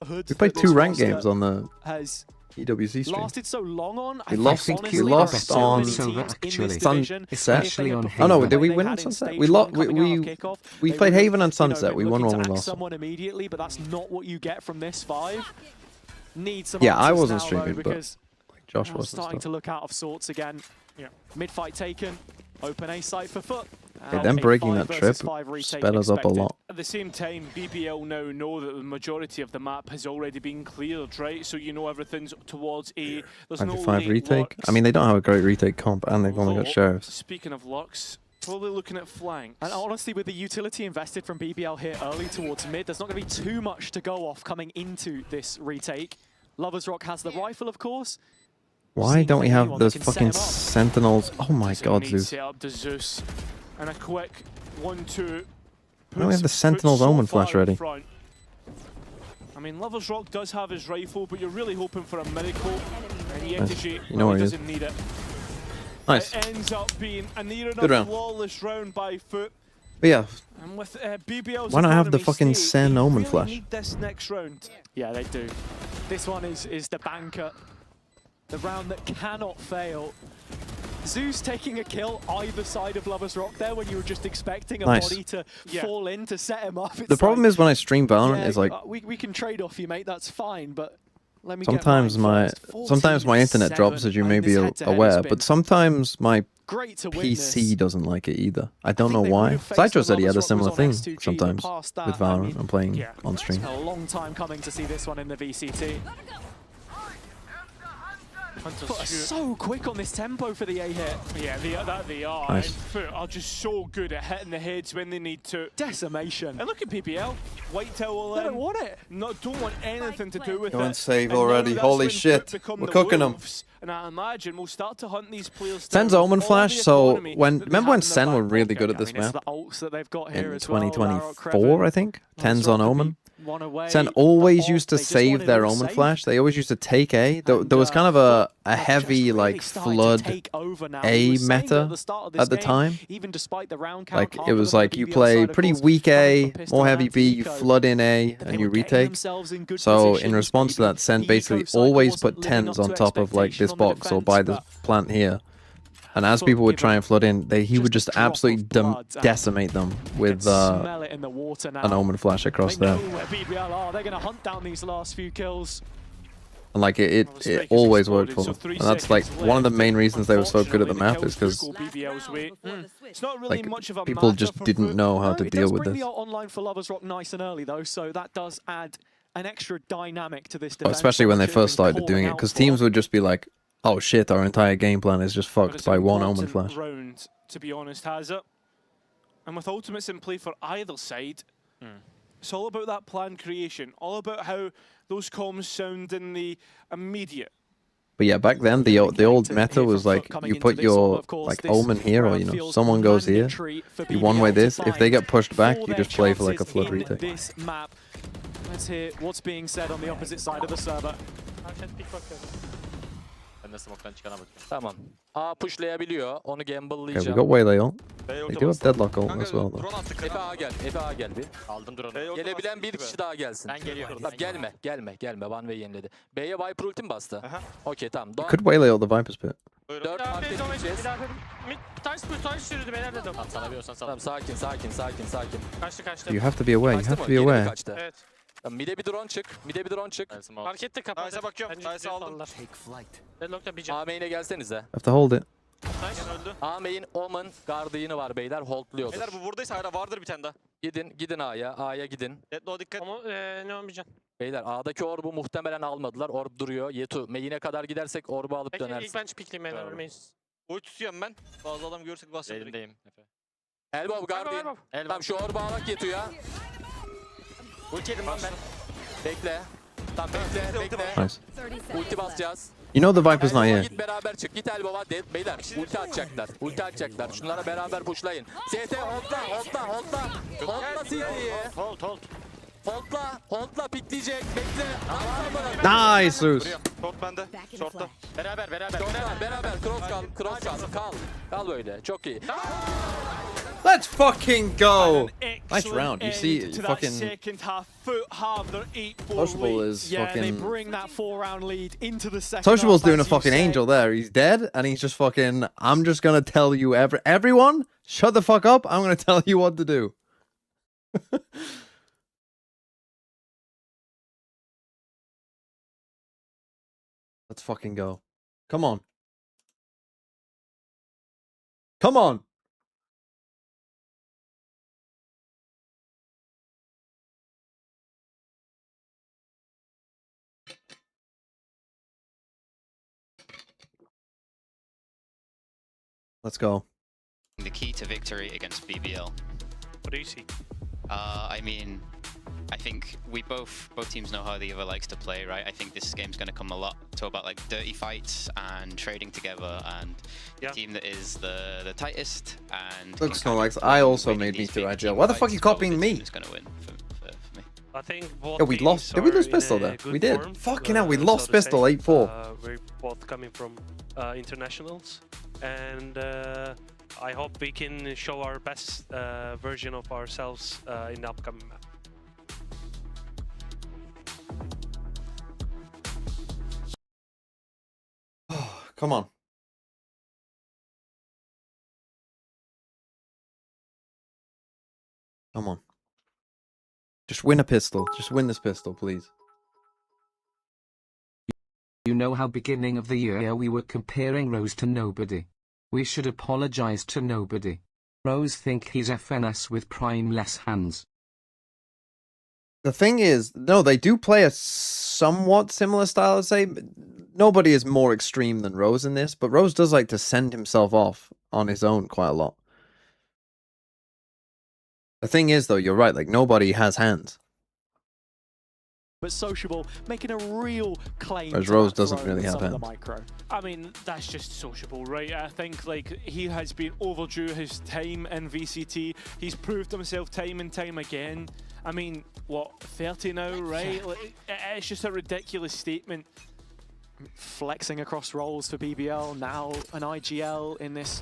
We played 2 ranked games on the has EWC stream. lasted so long on. We lost on Sunset. Oh no, did we win on Sunset? We lost. We played Haven and Sunset. We won one, we lost. Someone immediately, but that's not what you get from this 5. Need some Yeah, I answers wasn't now, streaming, though, but because Josh was. starting to look out of sorts again. Yeah, mid fight taken. Open A site for FUT. Okay, them breaking that trip sped us up a lot. At the same time, BBL now know that the majority of the map has already been cleared, right? So you know everything's towards A. There's no 95 late retake. lurks. I mean, they don't have a great retake comp, and they've only got Although, sheriffs. Speaking of lurks, probably looking at flanks. And honestly, with the utility invested from BBL here early towards mid, there's not going to be too much to go off coming into this retake. Lovers Rock has the rifle, of course. Why don't we have anyone those that can set fucking him up. sentinels? Oh my god, Neat Zeus. set up to Zeus. And a quick 1-2. Why don't we have the sentinels omen flash ready? Front. I mean, Lovers Rock does have his rifle, but you're really hoping for a miracle. And Yetiji You know where he is. doesn't need it. Nice. It ends up being a near Good enough round. flawless round by FUT. But yeah, And with BBL's why not have the economy fucking state, Sen they Omen really flash? need this next round. Yeah, they do. This one is the banker. The round that cannot fail. Zeus taking a kill either side of Lovers Rock there when you were just expecting a Nice. body to fall in to set him up. the problem is when I stream Valorant, is like we can trade off you, mate. That's fine, but let me sometimes get mine my first. internet drops, as you may be aware, but sometimes my Great to PC doesn't like it either. I don't know why. Sidro said he had a similar thing sometimes with Valorant and playing on stream. A long time coming to see this one in the VCT. FUT are so quick on this tempo for the A hit. Yeah, they are. Nice. And FUT are just so good at hitting the heads when they need to. Decimation. And look at BBL. White towel They don't want it. Don't want anything to do with Go it. and save And now already. that's Holy when shit. FUT become We're the cooking them. wolves. And I imagine we'll start to hunt these players. Sen's down Omen with all Flash, the so economy when that they remember have when in their Sen were back really pocket. good at I this mean, it's map? the ults that they've got here In as well. 2024, I think. Ten's on Omen. One away. Sen always The used to off, they just save wanted their all Omen safe. Flash. They always used to take A. There And, was kind of FUT a have just heavy really like started to flood take over now. A We were saying meta at the start of this at the game, time. even despite the round count, Like half it of was them on like the you BBL play side, of pretty course, weak coming A, from Pistol more heavy and B, you Eco. flood in A, But and they you were getting retake. themselves in good So in positions. response to Maybe that, Sen the basically Eco side always wasn't put living tens up on to top of like expectation this on the box or defense, by this but plant here. And as FUT people would give try up and flood in, he would just just a drop absolutely of blood and decimate them with smell it in the water now. an Omen Flash across They know there. where BBL are. They're going to hunt down these last few kills. And like it Snake has always worked for exploded, so them. 3 And that's like seconds one of the left. main reasons they were so good at the Unfortunately, map is kills because do go BBL's way. It's not really like much of a people matter just for didn't FUT. know how No, to it deal does with bring this. the online for Lovers Rock nice and early though, so that does add an extra dynamic to this Oh, defense. especially when they which they've first been started doing calling it, out because for. teams would just be like, "Oh shit, our entire game plan is just But fucked it's by an one Omen important Flash." round, to be honest, has it? And with ultimates in play for either side, it's all about that plan creation, all about how those comms sound in the immediate. But yeah, back then the old meta was like you put your like Omen here, or you know someone goes here, you one way this. If they get pushed back, you just play for like a flood retake. This map. Let's hear what's being said on the opposite side of the server. Tamam. A pushlayabiliyor. Onu Okay, we gamble'layacağım. got Waylay ult. They do have Deadlock ult as well though. Efe A gel. Efe A gel bir. Aldım drone'u. Gelebilen bir kişi daha gelsin. Ben geliyorum. Tamam, gelme. One way yeniledi. B'ye Viper ultim bastı. Okey tamam. You could Waylay ult the Viper's pit. 4 hareket edeceğiz. Taş yürüdü beyler dedim. Sana biliyorsan sana. Tamam sakin. Kaçtı. You have to be aware. You have to be aware. Kaçtı. Evet. Tamam, mid'e bir drone çık. Market de kapadı. Nice'a bakıyorum. Nice'a aldım. Deadlock'ta bir can. A main'e gelsenize. Have to hold it. Nice öldü. A main Omen Guardian'ı var beyler. Holdluyordur. Beyler bu buradaysa hala vardır bir tane daha. Gidin A'ya. A'ya gidin. Deadlock'a dikkat. Ama ne olmayacak? Beyler A'daki orb'u muhtemelen almadılar. Orb duruyor. Yetu main'e kadar gidersek orb'u alıp Peki ilk dönersin. ben pikleyeyim beyler ölmeyiz. Oy tutuyorum ben. Bazı adam görürsek basacağım. Elimdeyim. Elbow Guardian. Elbow. Tamam şu orb'u alak Yetu'ya. Ulti yedim lan ben. Bekle. Tamam bekle. Nice. Ulti basacağız. You know the Viper's not Elbow'a here. git beraber çık. Git Elbow'a. Beyler ulti atacaklar. Şunlara beraber pushlayın. CT holdla. Holdla CT'yi. Holdla pikleyecek. Bekle. Nice, Zeus. Short bende. Short'ta. Beraber. Beraber. Cross kal. Kal böyle. Çok iyi. Let's fucking go. Nice Excellent round. You end see, to that fucking second half. FUT have their 8-4 Sociable lead. is Yeah, they fucking- bring that 4-round lead into the second Sociable's half, doing a as you fucking said. angel there. He's dead, and he's just fucking. I'm just gonna tell you everyone, shut the fuck up. I'm gonna tell you what to do. Let's fucking go. Come on. Come on. Let's go. The key to victory against BBL. What do you see? I mean, I think both teams know how the other likes to play, right? I think this game's going to come a lot to about like dirty fights and trading together, and the team that is the tightest and Look, Snorlax, I also made me too agile. Why the fuck are you copying me? Is going to win for me. I think both Yeah, we lost. Did we lose pistol there? We did. Fucking hell, we lost pistol 8-4. We're both coming from internationals, and I hope we can show our best version of ourselves in the upcoming map. Come on. Come on. Just win a pistol. Just win this pistol, please. You know how beginning of the year we were comparing Rose to nobody. We should apologize to nobody. Rose think he's FNS with primeless hands. The thing is, no, they do play a somewhat similar style, I'd say. Nobody is more extreme than Rose in this, but Rose does like to send himself off on his own quite a lot. The thing is, though, you're right, like, nobody has hands. But Sociable making a real claim. Whereas Rose doesn't really have hands. I mean, that's just Sociable, right? I think like he has been overdue his time in VCT. He's proved himself time and time again. I mean, what, 30 now, right? Like, it's just a ridiculous statement. Flexing across roles for BBL, now an IGL in this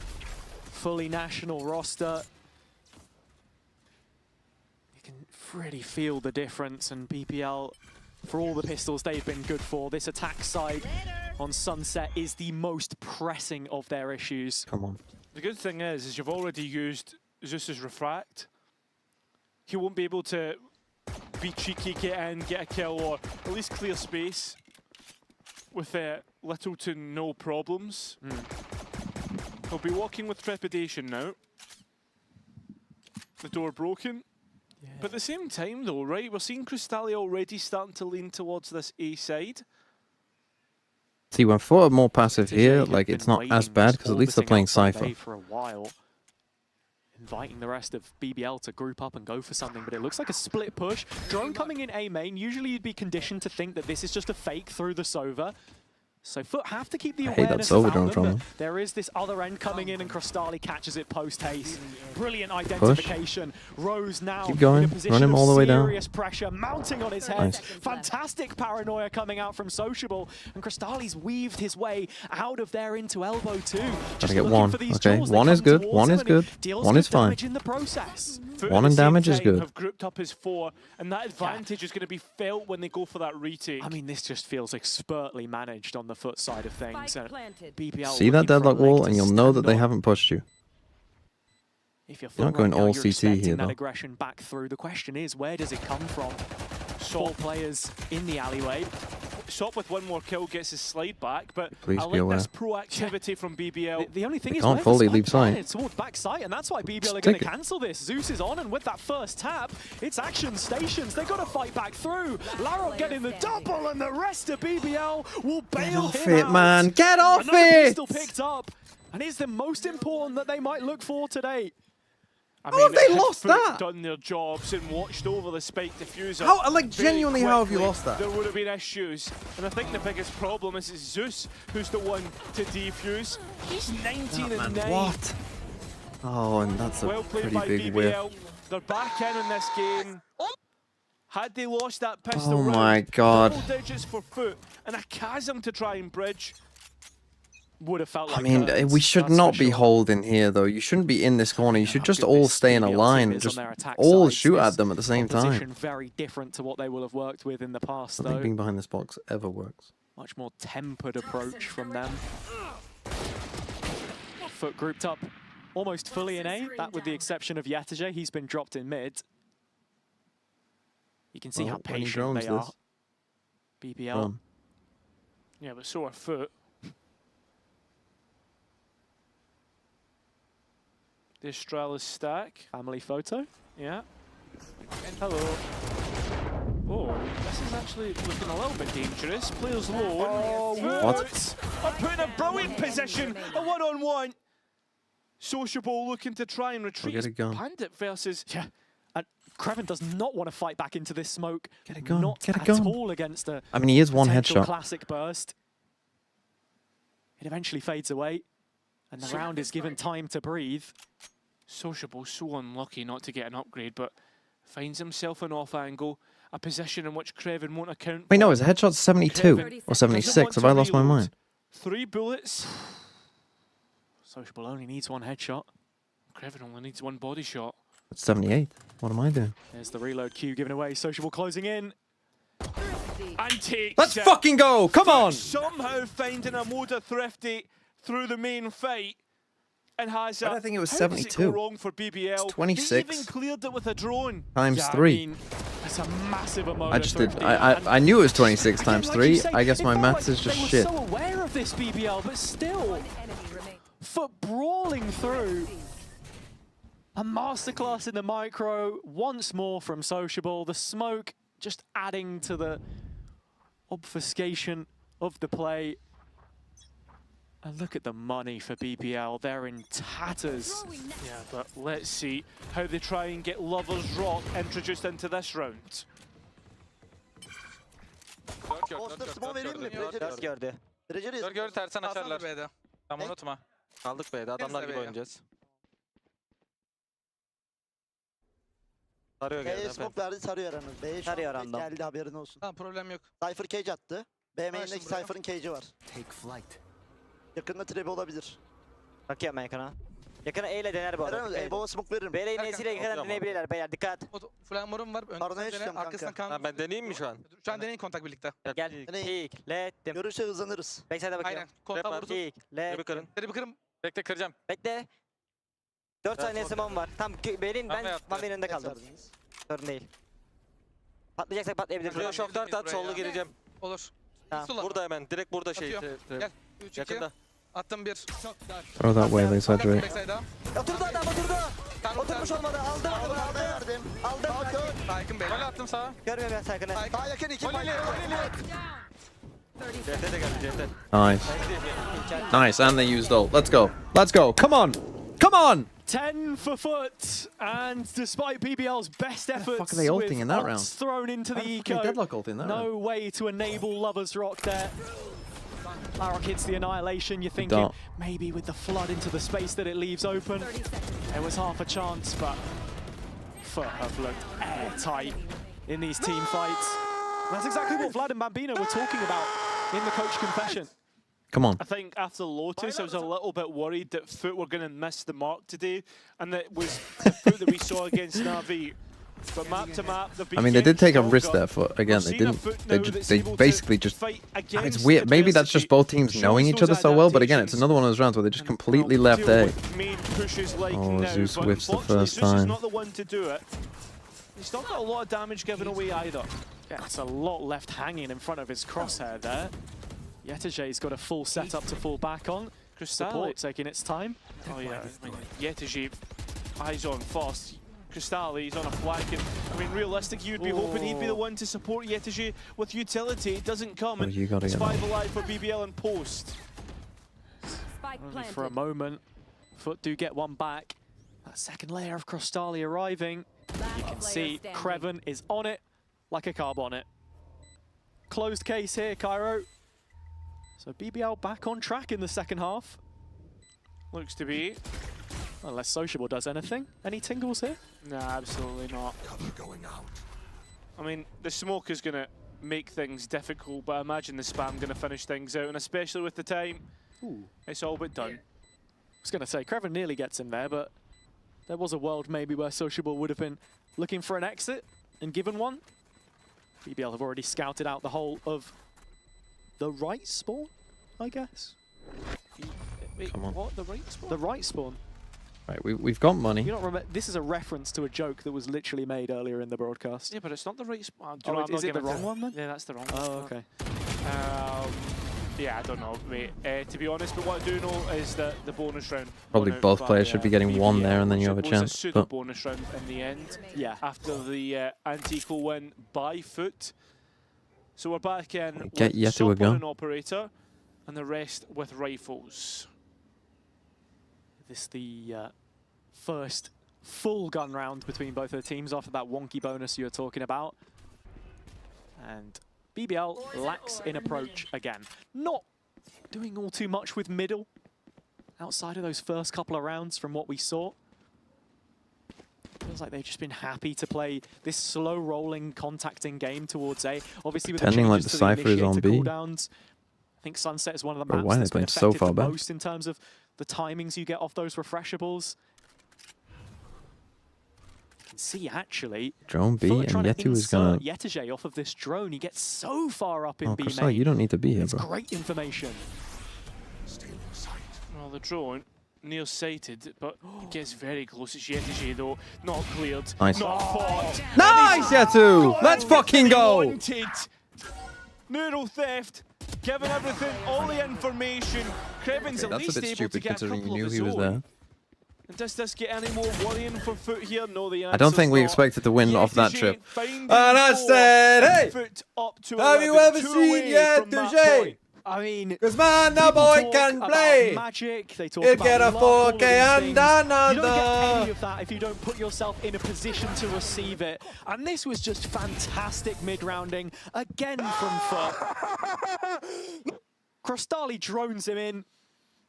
fully national roster. You can really feel the difference, and BBL, for all the pistols they've been good for, this attack side on Sunset is the most pressing of their issues. Come on. The good thing is you've already used Zeus's Refract. He won't be able to be cheeky, get in, get a kill, or at least clear space with little to no problems. He'll be walking with trepidation now. The door broken. Yeah. But at the same time though, right, we're seeing Crystallia already starting to lean towards this A side. See, when FUT are more passive here, like, it's not as bad, because at least they're playing Cypher. For a while, inviting the rest of BBL to group up and go for something, but it looks like a split push. Drone coming in A main. Usually you'd be conditioned to think that this is just a fake through the Sova. So FUT have to keep the awareness about them, but there is this other end coming in, and Crystali catches it post-haste. Brilliant identification. Push. Rose now Keep going. in a position Run him all the way down. Serious pressure mounting on his head. Nice. Fantastic paranoia coming out from Sociable, and Crystali's weaved his way out of there into elbow 2. Gotta get one. Okay, one is good. One is good. One is fine. In the process. One and damage is good. Have grouped up as 4, and that advantage is going to be felt when they go for that retake. I mean, this just feels expertly managed on the FUT side of things. BBL See that deadlock wall, and you'll know that they haven't pushed you. If you're not going all CT here, that though. aggression back through. The question is, where does it come from? 4 players in the alleyway. Sop with one more kill gets his slide back, but Please I be like aware. this proactivity from BBL. The only thing They is, can't fully leave side. side. It's towards backside, and that's why BBL are Stick going to it. cancel this. Zeus is on, and with that first tap, it's action stations. They've got to fight back through. Larok getting the double, and the rest of BBL will bail off him it, out. man. Get off Another it! pistol picked up, and it's the most important that they might look for today. I How mean, have they had lost FUT that? done their jobs and watched over the spike diffuser. How, like, very genuinely, how have you quickly, lost that? There would have been issues, and I think the biggest problem is it's Zeus who's the one to defuse. He's 19 and 9. What? Oh, and that's a Well played pretty by big BBL. whiff. They're back in this game. Had they lost that pistol Oh round, my God. double digits for FUT and a chasm to try and bridge. Would have felt like I mean, curtains, we should that's not for be sure. holding here, though. You shouldn't be in this corner. You should just good all this stay in a BBL line team and is on just their attack all sides. shoot This at them at the same time. Opposition very different to what they will have worked with in the past, I don't think though. being behind this box ever works. Much more tempered approach from them. FUT grouped up almost fully in A, that with the exception of Yataje. He's been dropped in mid. You can see how When he patient drones they are. this, BBL. run. Yeah, but so are FUT. The Astralis stack. Family photo. Yeah. Hello. Oh, this is actually looking a little bit dangerous. Players low. Oh, what? Are put in a brilliant position. A one-on-one. Sociable looking to try and retreat. get a gun. Bandit versus... Yeah. And Kreven does not want to fight back into this smoke. Get a gun. Not Get a at gun. all against a I mean, he is one potential headshot. classic burst. It eventually fades away, and the round is given time to breathe. Sociable so unlucky not to get an upgrade, but finds himself an off angle, a position in which Kreven won't account Wait, for. no, his headshot's 72 or 76. Have I lost my mind? 3 bullets. Sociable only needs one headshot. Kreven only needs 1 body shot. It's 78. What am I doing? There's the reload queue given away. Sociable closing in. And takes Let's it. fucking go! Come on! Somehow finding a mode of Thrifty through the main fight. And has I think it was how does it 72. go wrong for BBL? It's 26. They even cleared it with a drone. Times Yeah, 3. I mean, that's a massive amount I of just did. Thrifty. I knew it was 26 times Like you 3. say, I guess it my felt maths like is just they were shit. so aware of this BBL, but still, FUT brawling through. A masterclass in the micro once more from Sociable. The smoke just adding to the obfuscation of the play. And look at the money for BBL. They're in tatters. Yeah, but let's see how they try and get Lovers Rock introduced into this round. Dört gördü. Dört gördü, tersen açarlar. B'de. Tamam, unutma. Kaldık B'de. Adamlar gibi oynayacağız. Sarıyor B'ye smoke verdi, sarıyor aranız. B'ye şu an geldi, haberin olsun. Tamam, problem yok. Cypher cage attı. B main'deki Cypher'ın cage'i var. Take flight. Yakında trap olabilir. Bakıyorum ben yakına. Yakına E ile dener bu arada. Baba smoke veririm. B ile N'siyle yakından deneyebilirler beyler, dikkat. Flamorum var. Paranoya çıkacağım kanka. Arkasından kan. Ben deneyeyim mi şu an? Şu an deneyin kontak birlikte. Gel. Peeklettim. Görürse hızlanırız. Backside'e bakıyorum. Aynen. Kontağı vurdum. Peeklettim. Trap'i kırım. Bekle, kıracağım. Bekle. 4 saniye smoke'um var. Tam B'nin ben Van Bey'in önünde kaldım. Sorun değil. Patlayacaksak patlayabiliriz. Şok dart at, sollu gireceğim. Olur. Tamam. Burada hemen, direkt burada şey. Gel. 3 2. Attım bir. Throw that way, they said right. Oturdu adam, oturdu. Oturmuş olmadı. Aldım. Aldım. Saykın Bey. Gol attım sağa. Görmüyorum ben Saykın'ı. Daha yakın 2 Goleli. CT de geldi, CT. Nice. Nice, and they used ult. Let's go. Let's go. Come on. Come on. 10 for FUT, and despite BBL's best efforts, fuck are they ulting with in that ults round? thrown into the How the fuck eco, are Deadlock ult in that no round? way to enable Lovers Rock there. Larrock hits the Annihilation. You're thinking maybe with the flood into the space that it leaves open, it was half a chance, but FUT have looked airtight in these team fights. That's exactly what Vlad and Bambino were talking about in the coach confession. Come on. I think after Lotus, I was a little bit worried that FUT were going to miss the mark today, and that was the FUT that we saw against Na'Vi. But map to map, I mean, they did take a risk there for again. They didn't. They basically just. It's weird. Maybe that's just both teams knowing each other so well. But again, it's another one of those rounds where they just completely left A. Oh, Zeus whiffs the first Zeus is time. not the one to do it. He's not got a lot of damage given away either. Yeah, it's a lot left hanging in front of his crosshair there. Yetijay's got a full setup to fall back on. Support taking its time. Oh yeah, I mean, Yetijay, eyes on first. Crystal, he's on a flank, and I mean, realistic, you'd be hoping he'd be the one to support Yetijay with utility. It doesn't come, and it's 5 alive for BBL and post. Only for a moment, FUT do get one back. That second layer of Crostali arriving. You can see Kreven is on it like a carb on it. Closed case here, Cairo. So BBL back on track in the second half. Looks to be. Unless Sociable does anything. Any tingles here? Nah, absolutely not. I mean, the smoke is going to make things difficult, but I imagine the spam going to finish things out, and especially with the time, it's all but done. I was going to say, Kreven nearly gets in there, but there was a world maybe where Sociable would have been looking for an exit and given one. BBL have already scouted out the whole of the right spawn, I guess. Wait, Come on. what? The right spawn? The right spawn. Right, we've got money. You don't remember? This is a reference to a joke that was literally made earlier in the broadcast. Yeah, but it's not the right spawn. Oh, is it the wrong one then? Yeah, that's the wrong one. Oh, okay. Yeah, I don't know, mate. To be honest, but what I do know is that the bonus round. Probably won out both by, players should be getting BBL, one there, and then you have a which chance. was a pseudo But bonus round in the end. Yeah. After the anti-equal win by FUT. So we're back in Get with Yetu a Sop gun. on an operator, and the rest with rifles. This the first full gun round between both of the teams after that wonky bonus you were talking about. And BBL lacks in approach again. Not doing all too much with middle outside of those first couple of rounds from what we saw. Feels like they've just been happy to play this slow rolling contacting game towards A. Obviously with the pretending like changes the to the Cypher is on initiator B. cooldowns, I think Sunset is one of the Bro, maps why are they that's been playing so affected far the back? most in terms of the timings you get off those refreshables. You can see actually drone B FUT and trying to Yetu is gonna. insert Yetijay off of this drone. He gets so far up in Oh, B Crystal, main. you don't need to be here, It's bro. great information. Well, the drone, near sighted, but gets very close. It's Yetijay though, not cleared, Nice. not fought. Nice, Yetu! Let's fucking go! Wanted. Neural theft, given everything, all the information. Kreven's at That's a least bit able to stupid get a considering you couple knew of he his was own. there. Does this get any more worrying for FUT here? No, the I don't think we expected to win off that trip. And I said, hey, have you ever seen Yetuje? I mean, because man, the boy can play. Magic. They talk He'll about get a luck, all of 4K these and things. You don't get another. any of that if you don't put yourself in a position to receive it. And this was just fantastic mid-rounding again from FUT. Crostali drones him in,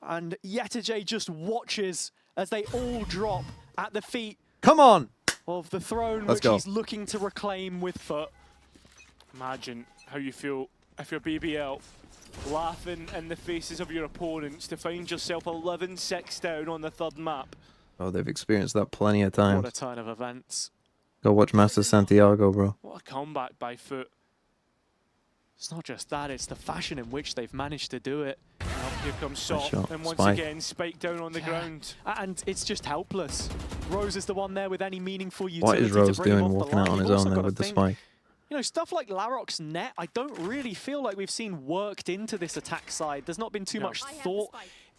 and Yetuje just watches as they all drop at the feet Come on. of the throne, Let's which go. he's looking to reclaim with FUT. Imagine how you feel if you're BBL, laughing in the faces of your opponents to find yourself 11-6 down on the third map. Oh, they've experienced that plenty of What a times. turn of events. Go watch Master Santiago, bro. What a comeback by FUT. It's not just that, it's the fashion in which they've managed to do it. Well, here comes Nice Sop, shot. and once Spike. again, Spike down on the ground. And it's just helpless. Rose is the one there with any meaningful utility. What is Rose to bring him doing off the walking line. out on You've his also own there got to with the think, spike? You know, stuff like Larok's net, I don't really feel like we've seen worked into this attack side. There's not been too much thought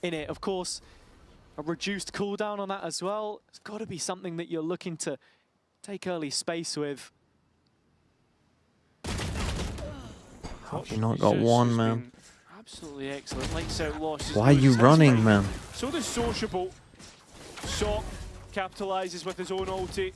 in it. Of course, a reduced cooldown on that as well. It's got to be something that you're looking to take early space with. How have you not got one, man? Absolutely excellent. Lights out losses. Why are you running, man? So does Sociable. Sop capitalises with his own ulti.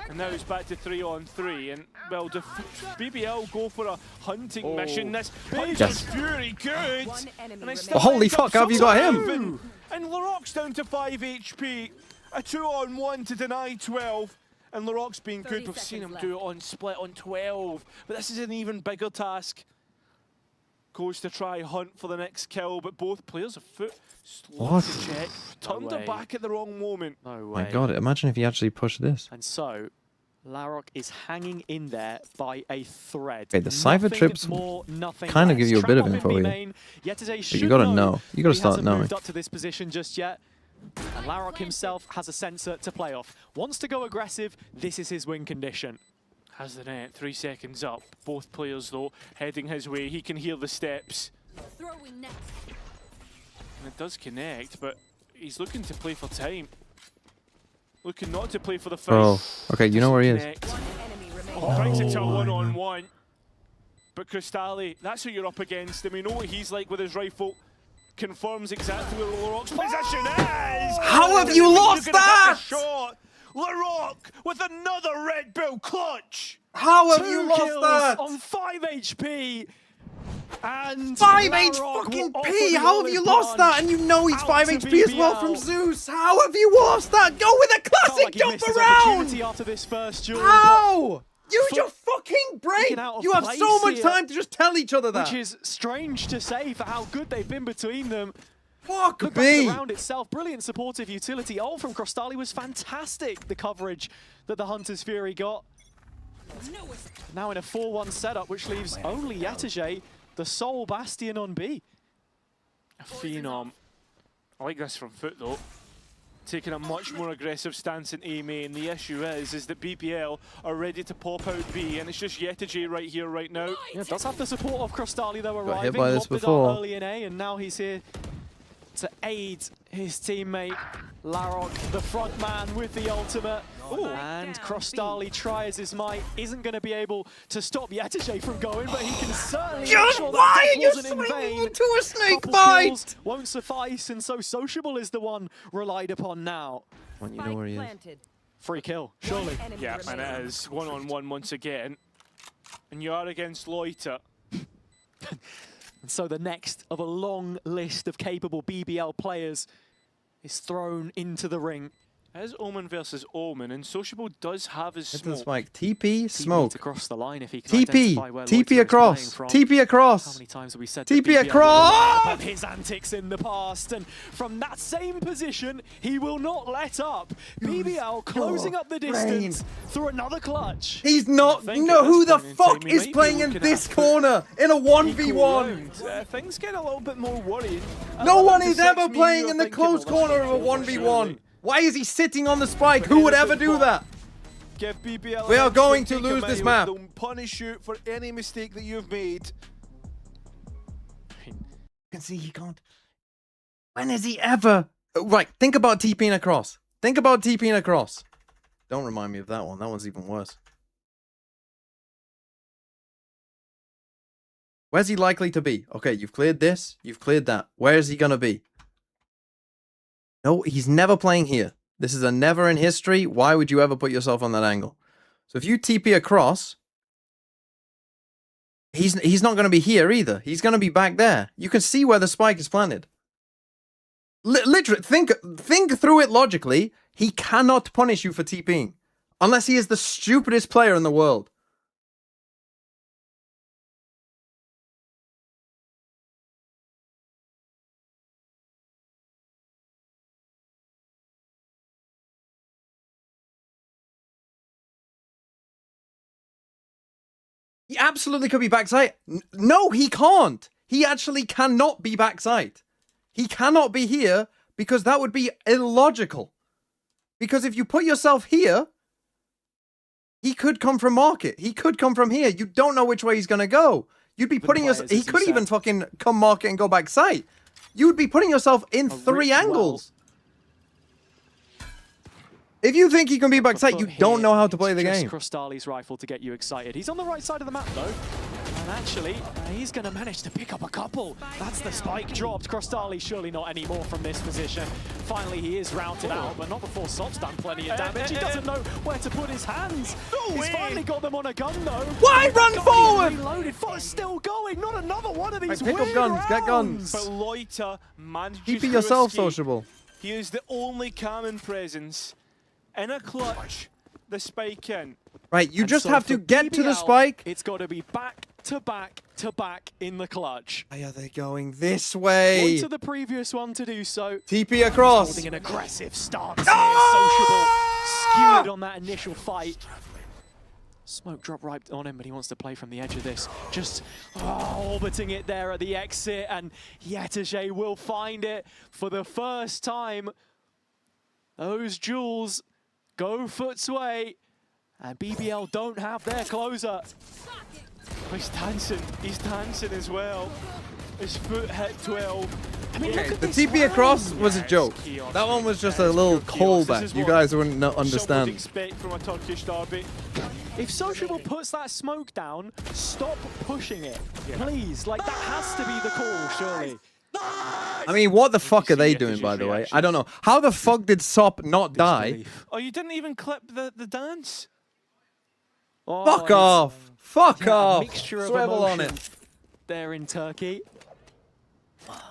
And now it's back to 3-on-3. And, well, BBL go for a hunting mission. This Hunter's Yes. Fury good. And they still Well, holy end up fuck, how have you got him? surviving. And Laroc's down to 5 HP. A 2-on-1 to deny 12. And Laroc's been good. We've seen him do it on split on 12. But this is an even bigger task. Goes to try hunt for the next kill, but both players have FUT slow What? to check. Turned way. her back at the wrong moment. No way. My God, imagine if he actually pushed this. And so, Larok is hanging in there by a thread. Okay, the Cypher Nothing trips more, nothing kind of less. give you a bit of Trap up in info B here. main. Yetuje But you should gotta know. You gotta he start hasn't knowing. moved up to this position just yet. And Larok himself has a sensor to play off. Wants to go aggressive, this is his win condition. Has the net, 3 seconds up. Both players, though, heading his way. He can hear the steps. And it does connect, but he's looking to play for time. Looking not to play for the fight. Bro, okay, you know where he is. Connect. Oh, brings it to a one-on-one. But Crostali, that's who you're up against, and we know what he's like with his rifle. Confirms exactly where Laroc's position is. How have you lost that? Shot. Larok with another Red Bull clutch. How have 2 you lost kills that? on 5 HP. And 5 Larok fucking will offer P! the How have you olive lost that? branch And you know he's out 5 to HP as well from BBL. Zeus. How have you lost that? Go with a Felt classic like he jump missed his around! opportunity after this first duel. How? Use your fucking brain! Taken out of You have place so much here, time to just tell each other that. Which is strange to say for how good they've been between them. Fuck Look back at me! the round itself, brilliant supportive utility. Ult from Crostali was fantastic, the coverage that the Hunter's Fury got. Now in a 4-1 setup, which leaves only Yetuje, the sole bastion on B. A phenom. I like this from FUT though. Taking a much more aggressive stance in A main. The issue is that BBL are ready to pop out B, and it's just Yetuje right here, right now. Yeah, does have the support of Crostali though Got arriving. hit by this Lobbed it up before. early in A, and now he's here to aid his teammate Larok, the front man with the ultimate. And Crostali tries his might, isn't going to be able to stop Yetuje from going, but he can certainly Just make sure why that are you wasn't in swinging vain. into a snake Couple bite? kills won't suffice, and so Sociable is the one relied upon now. When you know where he is. Free kill, surely. Yeah, and it is one-on-one once again. And you are against Loiter. And so the next of a long list of capable BBL players is thrown into the ring. It is Omen versus Omen, and Sociable does have his Hit the smoke. spike. TP, smoke. To cross the line if he can TP, identify where Loiter TP is across, playing from. TP How across. many times have we said TP that BBL across! will up his antics in the past, and from that same position, he will not let up. BBL closing up the distance through another clutch. He's not. think No, at who this the point in fuck time, we is might be playing in looking this at corner in a 1v1? Things get a little bit more worrying. No 11 one to is 6 ever mean playing you're in the thinking, close well, corner of a that's 1v1. Why is he sitting on the spike? Who would ever do that? Give BBL We an are extra going to take lose a this mile. map. They'll punish you for any mistake that you've made. You can see he can't. When has he ever? Right, think about TPing across. Think about TPing across. Don't remind me of that one. That one's even worse. Where's he likely to be? Okay, you've cleared this. You've cleared that. Where is he going to be? No, he's never playing here. This is a never in history. Why would you ever put yourself on that angle? So if you TP across, he's not going to be here either. He's going to be back there. You can see where the spike is planted. Literally, think through it logically. He cannot punish you for TPing. Unless he is the stupidest player in the world. He absolutely could be backside. No, he can't. He actually cannot be backside. He cannot be here because that would be illogical. Because if you put yourself here, he could come from market. He could come from here. You don't know which way he's going to go. You'd be putting yourself... He could even fucking come market and go backside. You would be putting yourself in 3 angles. If you think he can be backside, you don't know how to play the game. Crostali's rifle to get you excited. He's on the right side of the map, though. And actually, he's going to manage to pick up a couple. That's the spike dropped. Crostali surely not anymore from this position. Finally, he is routed out, but not before Sop's done plenty of damage. He doesn't know where to put his hands. He's finally got them on a gun, though. Why run forward? Reloaded. FUT's still going. Not another one of these pick up guns. rounds. Get guns. But Loiter manages Keep to yourself escape. sociable. He is the only common presence in a clutch. The spike in. Right, you And just so have for to get to the BBL, spike. It's got to be back to back to back in the clutch. Why are they going this way? Point to the previous one to do so. TP across. Holding an aggressive stance here. Sociable. Skewed on that initial fight. Smoke drop right on him, but he wants to play from the edge of this. Just orbiting it there at the exit, and Yetaje will find it for the first time. Those jewels go FUT's way, and BBL don't have their closer. Oh, he's dancing as well. His foot hit 12. I mean, Okay, the TP across was a joke. That one was just a little callback. You guys wouldn't Some would understand. expect from a Turkish derby. If Sociable puts that smoke down, stop pushing it, please. Like, that has to be the call, surely. I mean, what the fuck are they doing, by the way? I don't know. How the fuck did Sop not die? Oh, you didn't even clip the dance? Oh, Fuck off! Fuck off! Mixture of Swivel on emotion it. there in Turkey.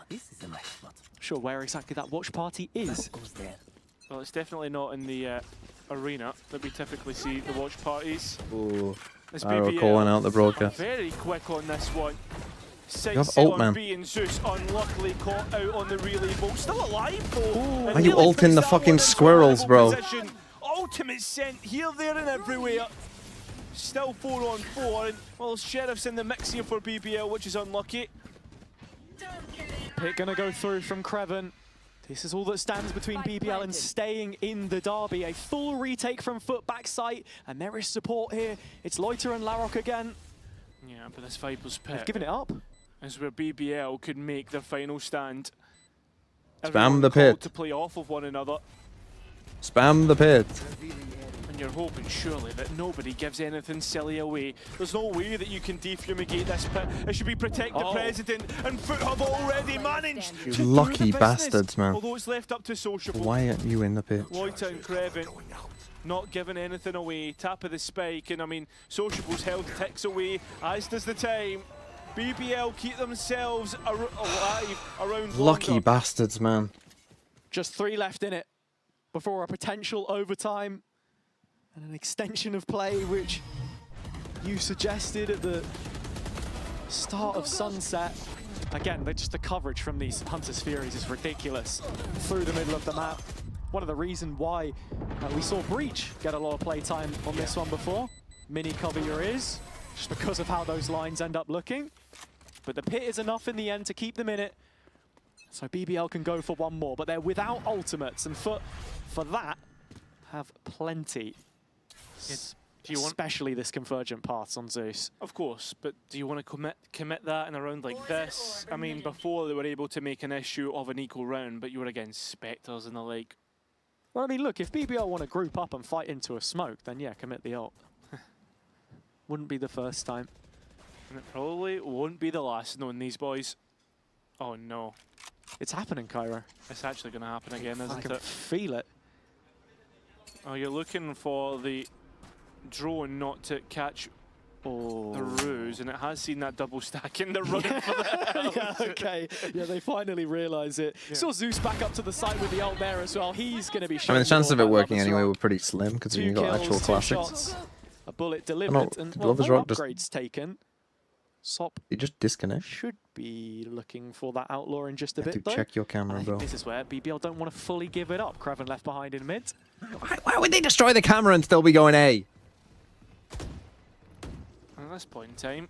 This is a nice spot. Sure where exactly that watch party is. Goes there. Well, it's definitely not in the arena that we typically see the watch parties. Ooh, It's Arrow BBL. calling out the broadcast. Very quick on this one. You have Set ult, on man. B and Zeus unluckily caught out on the relay bolt. Still alive though. Why are you ulting the fucking squirrels, bro? Position. Ultimate sent here, there and everywhere. Still 4 on 4, and well, Sheriff's in the mix here for BBL, which is unlucky. Pick gonna go through from Kreven. This is all that stands between BBL and staying in the derby. A full retake from FUT backside, and there is support here. It's Loiter and Larok again. Yeah, but this Viper's They've Pit given it up. is where BBL could make the final stand. Spam Everyone the called pit. to play off of one another, Spam the pit. and you're hoping surely that nobody gives anything silly away. There's no way that you can defumigate this pit. It should be protect the president, and FUT have already managed You to do lucky the business. bastards, man. Although it's left up to Sociable. Why aren't you in the pit? Loiter and Kreven not giving anything away. Tap of the spike, and I mean, Sociable's held ticks away, as does the time. BBL keep themselves alive around Lucky longer. bastards, man. Just 3 left in it before a potential overtime and an extension of play, which you suggested at the start of Sunset. Again, just the coverage from these Hunter's Furies is ridiculous. Through the middle of the map. One of the reasons why we saw Breach get a lot of play time on this one before. Mini cover your ears, just because of how those lines end up looking. But the pit is enough in the end to keep them in it. So BBL can go for one more, but they're without ultimates, and for that, have plenty. Do you want, especially this convergent paths on Zeus. of course, but do you want to commit that in a round like this? I mean, before they were able to make an issue of an equal round, but you were against Spectres and the like. Well, I mean, look, if BBL want to group up and fight into a smoke, then yeah, commit the ult. Wouldn't be the first time. And it probably won't be the last knowing these boys. Oh no. It's happening, Cairo. It's actually going to happen again, isn't I can it? feel it. Oh, you're looking for the drone not to catch the ruse, and it has seen that double stack in the running for the Yeah, okay. Yeah, they finally realise it. Yeah. Saw Zeus back up to the side with the ult there as well. He's going to be I mean, the chances of it working anyway were pretty slim, because you got actual classics. Shots, a bullet delivered, and well, Lover's no Rock just... upgrades taken. Sop You just disconnect. should be looking for that outlaw in just a bit, To though. check your camera, I bro. think this is where BBL don't want to fully give it up. Kraven left behind in mid. Why would they destroy the camera and still be going A? At this point in time,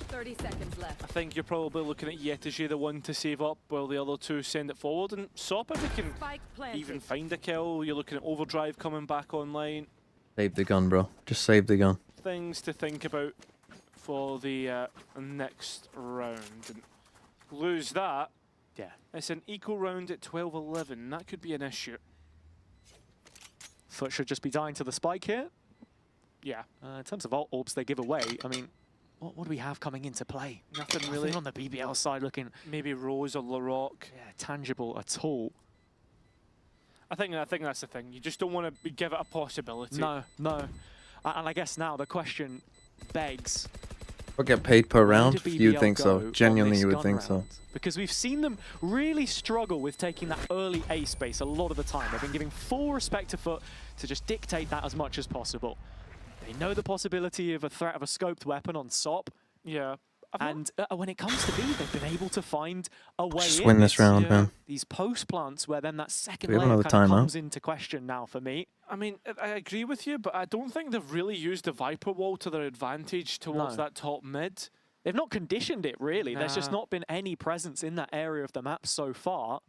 30 seconds left. I think you're probably looking at Yetaji, the one to save up, while the other two send it forward. And Sop, if he can even find a kill, you're looking at Overdrive coming back online. Save the gun, bro. Just save the gun. Things to think about for the next round. And lose that, yeah, it's an equal round at 12-11. That could be an issue. FUT should just be dying to the spike here. Yeah. In terms of ult orbs they give away, I mean, what do we have coming into play? Nothing really. On the BBL side looking maybe Rose or Larocque. Yeah, tangible at all. I think that's the thing. You just don't want to give it a possibility. No. And I guess now the question begs, Or get paid per round? where did You'd BBL think go so. on Genuinely, this you would gun think so. round? Because we've seen them really struggle with taking that early A space a lot of the time. They've been giving full respect to FUT to just dictate that as much as possible. They know the possibility of a threat of a scoped weapon on Sop. Yeah. And when it comes to B, they've been able to find a way Just in. win this round, Yeah. man. These post plants where then that second We have layer another kind of timeout. comes into question now for me. I mean, I agree with you, but I don't think they've really used the Viper wall to their advantage towards that top mid. They've not conditioned it, really. There's just Nah. not been any presence in that area of the map so far.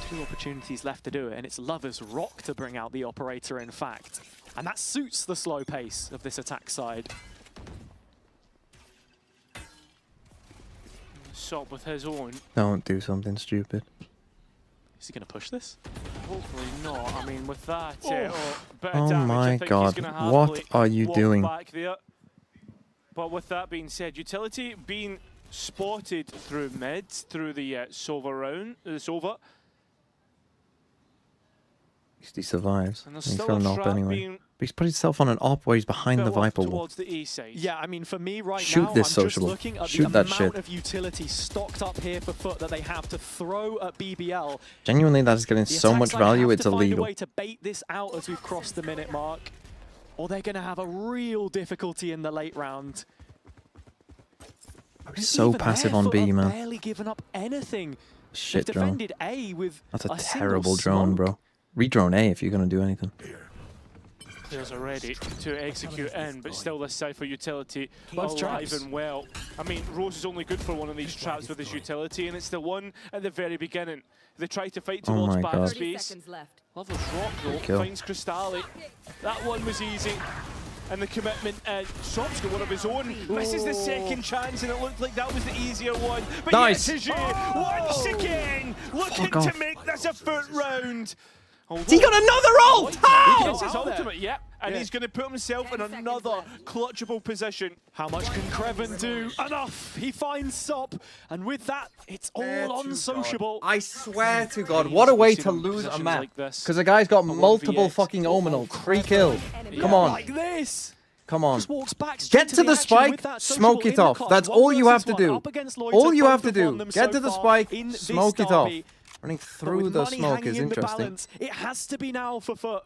2 opportunities left to do it, and it's Lover's Rock to bring out the operator, in fact. And that suits the slow pace of this attack side. Sop with his own. Don't do something stupid. Is he going to push this? Hopefully not. I mean, with that, bit Oh of damage, my I think God, he's gonna what happily are you walk doing? back there. But with that being said, utility being spotted through mid, through the Sova round, Sova. At least he survives. And there's He's still got an a op trap anyway. being But he's put himself on an op where he's behind the built up Viper wall. towards the E side. Yeah, I mean, for me right Shoot now, this I'm sociable. just looking at Shoot the that amount shit. of utility stocked up here for FUT that they have to throw at BBL. Genuinely, that is getting The so attack much side value, have it's to find a illegal. way to bait this out as we've crossed the minute mark, or they're going to have a real difficulty in the late round. So Even passive there, on FUT B, have man. barely given up anything. Shit They've drone. defended A with That's a single terrible drone, smoke. bro. Redrone A if you're going to do anything. Players are ready to execute in, but still this Cypher utility Both alive traps. and well. I mean, Rose is only good for one of these traps with his utility, and it's the one at the very beginning. They try to fight Oh towards my God. backspace. Lover's Rock, though, kill. finds Crystalli. That one was easy. And the commitment, Sop's got one of his own. Misses the second chance, and it looked like that was the easier one. But Nice. Yetaji, once again, looking Fuck to off. make this a FUT round. He got another ult! He How? gets his ultimate, yep. And he's going to put himself in another clutchable position. How much can Kraven do? Enough! He finds Sop, and with that, it's all unsociable. I swear to God, what a way to lose a map. Because the guy's got multiple fucking Omen ults. 3 kills. Come on. Like this! Come on. Just walks back straight Get to the action spike, with that smoke sociable it in the off. clock. That's One all you have versus to one do. up against Loiter. All you Both have to have won do. them Get so to the far spike, in this smoke it off. derby. Running But through with the money smoke hanging is in the interesting. balance, it has to be now for FUT.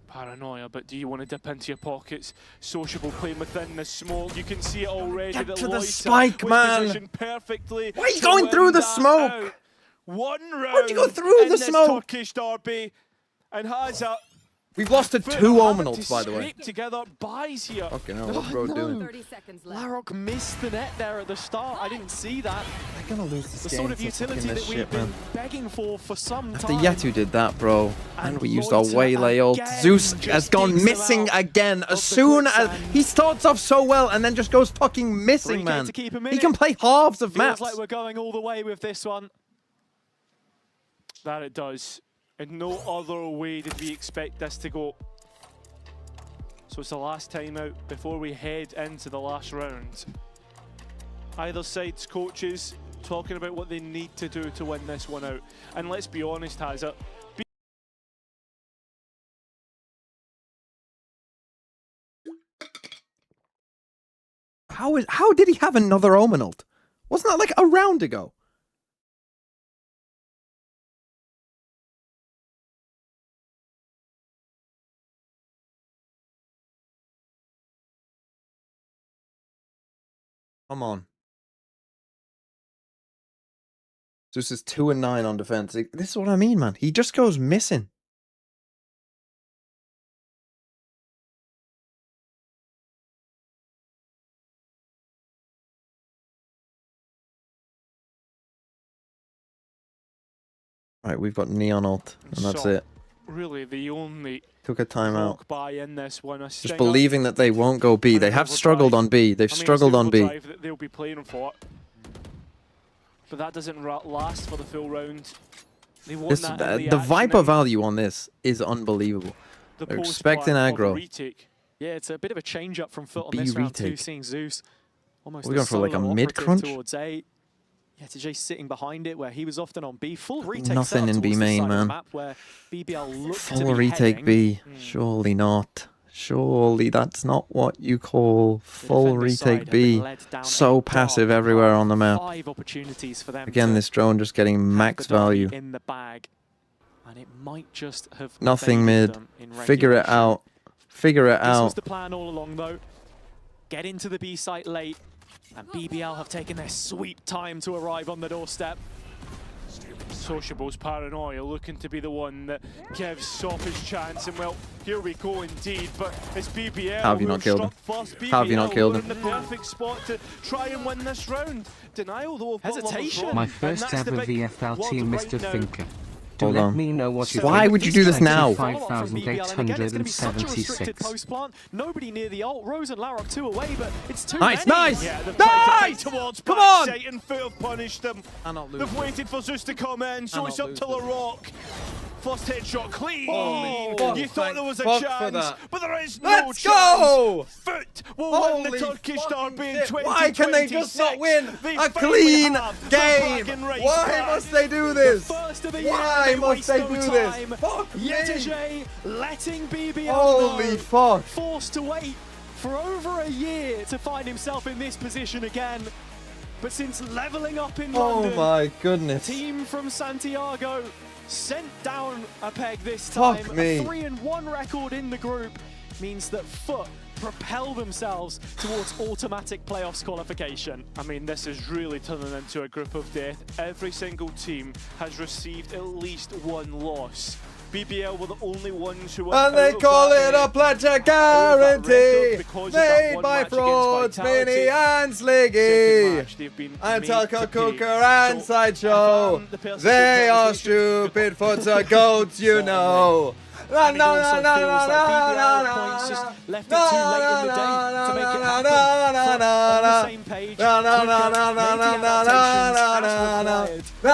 Paranoia, but do you want to dip into your pockets? Sociable playing within the smoke. You can see it already. Get that to the Loiter spike, was man. positioned perfectly. Why are you to going win through the that smoke? out. One round. Why'd you go through in the this smoke? Turkish derby, and has a We've lost to FUT 2 Omen having ults, to by the way. scrape together buys here. Fucking hell, what's bro doing? 30 seconds left. Larocque missed the net there at the start. I didn't see that. They're gonna lose this The game sort of for fucking utility this that we've shit, been man. begging for some After time. Yetu did that, bro, and we used our Loiter waylay ult. again Zeus just has gone digs them missing out again. of As the soon as quicksand. he starts off so well and then just goes fucking missing, 3K man. to keep him in He it. can play halves of Feels maps. like we're going all the way with this one. That it does. In no other way did we expect this to go. So it's the last time out before we head into the last round. Either side's coaches talking about what they need to do to win this one out. And let's be honest, Hazard. How did he have another Omen ult? Wasn't that like a round ago? Come on. Zeus is 2 and 9 on defense. This is what I mean, man. He just goes missing. Right, we've got Neon ult, and that's it. Really, the only Took a timeout. by in this one. Just believing that they won't go B. They have struggled on B. They've struggled on B. That they'll be playing for. But that doesn't last for the full round. They want The Viper value on this is unbelievable. They're expecting aggro. Yeah, it's a bit of a change up from FUT on this round too, seeing Zeus almost We're going for like a mid crunch. Towards A. Yeah, TJ sitting behind it where he was often on B. Full retake. Nothing in B main, man. Full retake B. Surely not. Surely that's not what you call full retake B. So passive everywhere on the map. Again, this drone just getting max value. In the bag. And it might just have nothing mid. Figure it out. Figure it out. This was the plan all along, though. Get into the B site late. And BBL have taken their sweet time to arrive on the doorstep. Sociable's paranoia looking to be the one that gives Sop his chance, and well, here we go indeed, but it's BBL. How have you not killed him? How have you not killed him? In the perfect spot to try and win this round. Denial though of hesitation. My first ever VFL team, Mr. Thinker. Hold on. Me know what Why would you do this now? 5,876. Nobody near the ult. Rose and Larok 2 away, but it's too nice, many. Nice! Yeah, Nice! Come on! Satan Foot have punished them. They've waited for Zeus to come in, so it's up to Larok. First headshot clean. Oh, you thought there was a chance, but there is no Let's chance. Go! FUT will win the Turkish derby in 2026. Why can they just not win a clean game? Why must they do this? Why must they do this? Fuck Yetijay letting BBL Holy fuck. Forced to wait for over a year to find himself in this position again. But since leveling up in London, oh my goodness. Team from Santiago sent down a peg this time. Fuck me. A 3-1 record in the group means that FUT propel themselves towards automatic playoffs qualification. I mean, this is really turning into a group of death. Every single team has received at least one loss. BBL were the only ones who were and they call it a pledger guarantee made by frauds, Mini and Sliggy and Telco Cooker and Sideshow. They are stupid FUTs are goats, you know. And it also feels like BBL points just left it too late in the day to make it happen. FUT on the same page, quicker, maybe adaptations, who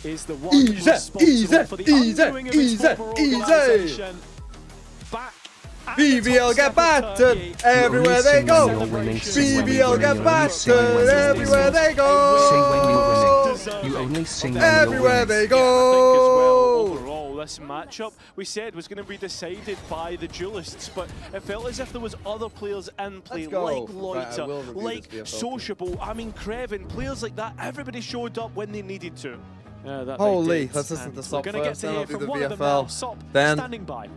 is the one responsible for the undoing of his former organisation. Back BBL get battered everywhere they go. BBL get battered everywhere they go. You only sing when everywhere they go. Overall, this matchup we said was going to be decided by the duelists, but it felt as if there was other players in play, like Loiter, like Sociable. I mean, Kreven, players like that. Everybody showed up when they needed to. Holy, let's listen to Sop first, then I'll do the VFL. Then standing by.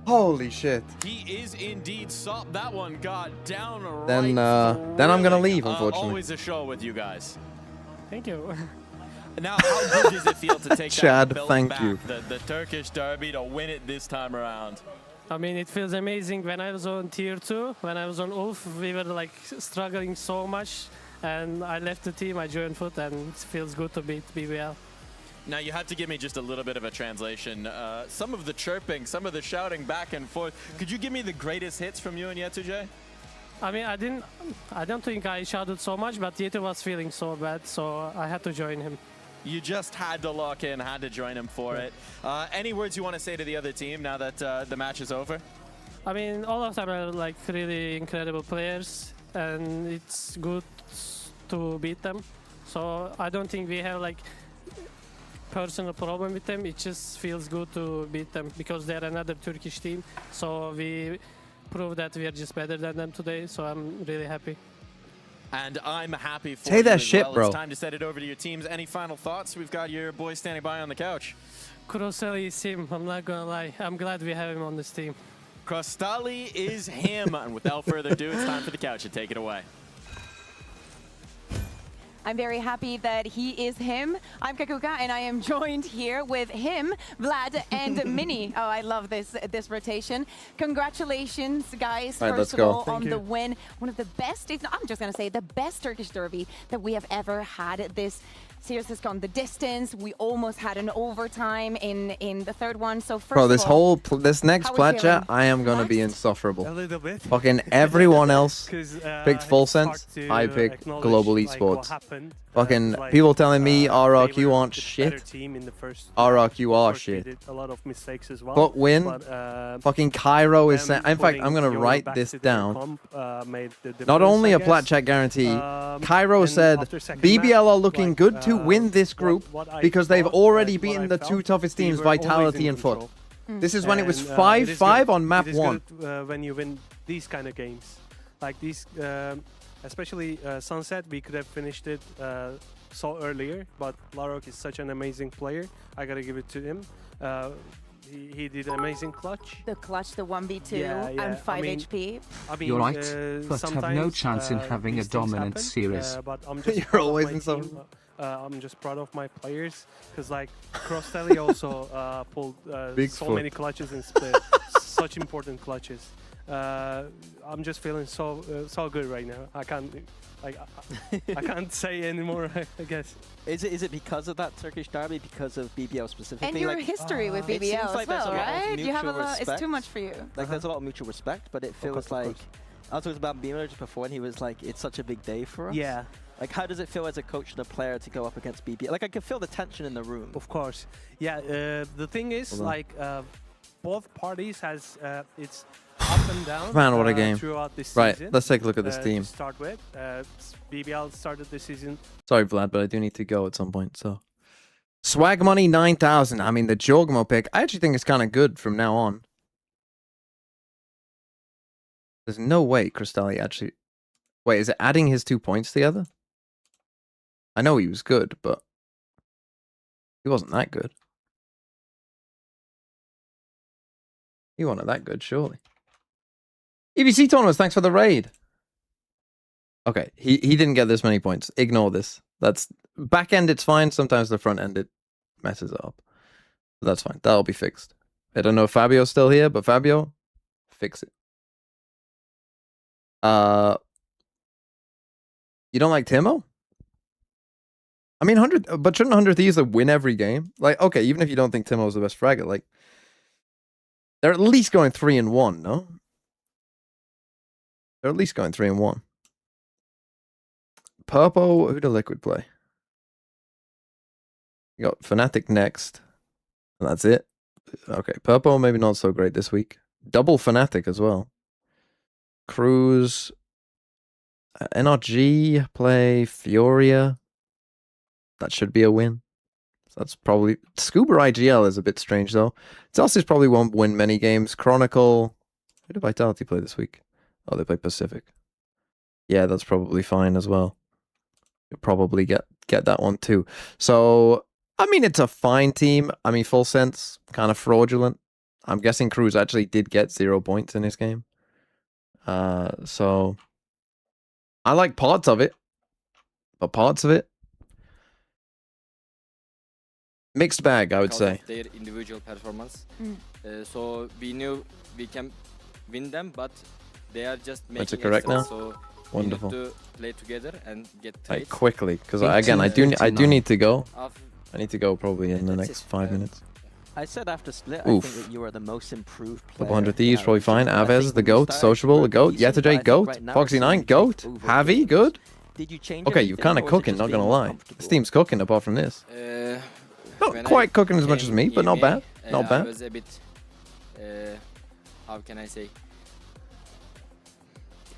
Holy shit. He is indeed Sop. That one got down right. Then I'm gonna leave, unfortunately. Always a show with you guys. Thank you. Now, how good does it feel to take Chad, that thank you. The Turkish derby to win it this time around? I mean, it feels amazing. When I was on tier 2, when I was on ULF, we were like struggling so much, and I left the team, I joined FUT, and it feels good to beat BBL. Now, you have to give me just a little bit of a translation. Some of the chirping, some of the shouting back and forth. Could you give me the greatest hits from you and Yetujay? I mean, I don't think I shouted so much, but Yeto was feeling so bad, so I had to join him. You just had to lock in, had to join him for it. Any words you want to say to the other team now that the match is over? I mean, all of them are like really incredible players, and it's good to beat them. So I don't think we have like personal problem with them. It just feels good to beat them because they're another Turkish team. So we prove that we are just better than them today. So I'm really happy. And I'm happy for Say you that as shit, well. bro. It's time to set it over to your teams. Any final thoughts? We've got your boy standing by on the couch. Crostali is him. I'm not gonna lie. I'm glad we have him on this team. Crostali is him. And without further ado, it's time for the couch to take it away. I'm very happy that he is him. I'm Kakuka, and I am joined here with him, Vlad, and Mini. Oh, I love this rotation. Congratulations, guys, All right, first let's of go. all, Thank on you. the win. One of the best, if not, I'm just going to say, the best Turkish derby that we have ever had. This series has gone the distance. We almost had an overtime in the third one. So first Bro, this of all, this next how we plat chat, feeling? I am gonna be insufferable. A little bit. Fucking everyone else 'Cause, picked full it's hard sense. to I picked acknowledge, global like, what esports. happened. Fucking Like, people telling me, Arak, they you were aren't the shit. better team in the first. Arak, you are of course, we shit. did a lot of mistakes as well. But win. them Fucking Cairo is saying. In fact, putting I'm gonna Euro write back this to their down. comp, made the Not difference, only I a plat guess. chat guarantee, Cairo and said after second BBL match, are looking like, good to win this group what I because they've thought, already what beaten I the felt, two toughest we teams, were always in Vitality and FUT. control. This is when it was And, 5-5 on it map is 1. Good, when you win these kind of games, like these, especially Sunset, we could have finished it so earlier. But Larok is such an amazing player. I gotta give it to him. He did an amazing clutch. The clutch, the 1v2, Yeah, yeah. and 5 I mean, HP. I mean, You're right, but have no sometimes, chance in having a these things dominant happen, series. but I'm just You're proud of always my in some- team. I'm just proud of my players because like Crostali also pulled Big so foot. many clutches in split, such important clutches. I'm just feeling so good right now. I can't I can't say anymore. I guess. Is it because of that Turkish derby, because of BBL specifically? And your like, history with it BBL seems as like there's well, a lot of right? You have a mutual lot. It's respect. too much for you. Like there's a lot of mutual respect, but it feels course, of like course. I was talking about Beamer just before, and he was like, "It's such a big day for us." Yeah. Like, how does it feel as a coach and a player to go up against BBL? Like, I can feel the tension in the room. Of course. Yeah. The thing is, Hold on. like, both parties has it's up and down. Man, what a game. Throughout this Right, season. let's take a look at this To team. start with, BBL started the season. Sorry, Vlad, but I do need to go at some point, so. Swag money 9,000. I mean, the Jorgmo pick, I actually think it's kind of good from now on. There's no way Crostali actually... Wait, is it adding his 2 points together? I know he was good, but... He wasn't that good. He wasn't that good, surely. EBC Tournaments, thanks for the raid. Okay, he didn't get this many points. Ignore this. That's back end, it's fine. Sometimes the front end, it messes it up. But that's fine. That'll be fixed. I don't know if Fabio's still here, but Fabio, fix it. You don't like Timo? I mean, 100, but shouldn't 100 Thieves win every game? Like, okay, even if you don't think Timo's the best fragger, like, they're at least going 3-1, no? They're at least going 3-1. Purpo, who did Liquid play? You got Fnatic next. And that's it. Okay, Purpo maybe not so great this week. Double Fnatic as well. Cruz. NRG play Furia. That should be a win. So that's probably... Scuba IGL is a bit strange though. Celsius probably won't win many games. Chronicle. Who did Vitality play this week? Oh, they play Pacific. Yeah, that's probably fine as well. You'll probably get that one too. So, I mean, it's a fine team. I mean, full sense, kind of fraudulent. I'm guessing Cruz actually did get 0 points in his game. So, I like parts of it. But parts of it, mixed bag, I would say. Their individual performance. So we knew we can win them, but they are just making Is it correct now? So Wonderful. we need to play together and get Right, trades. quickly, because again, I do need to go. I need to go probably in the next 5 minutes. I said after split, Oof. I think that you are the most improved player. Couple hundred in thieves, our probably region. fine. I Aves, think the when you GOAT. started, Sociable, you the were GOAT. decent, but I Yetajay, think GOAT. right now Foxy it's 9, slowly GOAT. taking over Javi, games. good. Did you change Okay, you're anything, kind or of was it cooking, just not being gonna more lie. comfortable? This team's cooking apart from this. Not When quite I cooking as much as came me, but not EMEA, bad. Not I bad. was a bit, how can I say?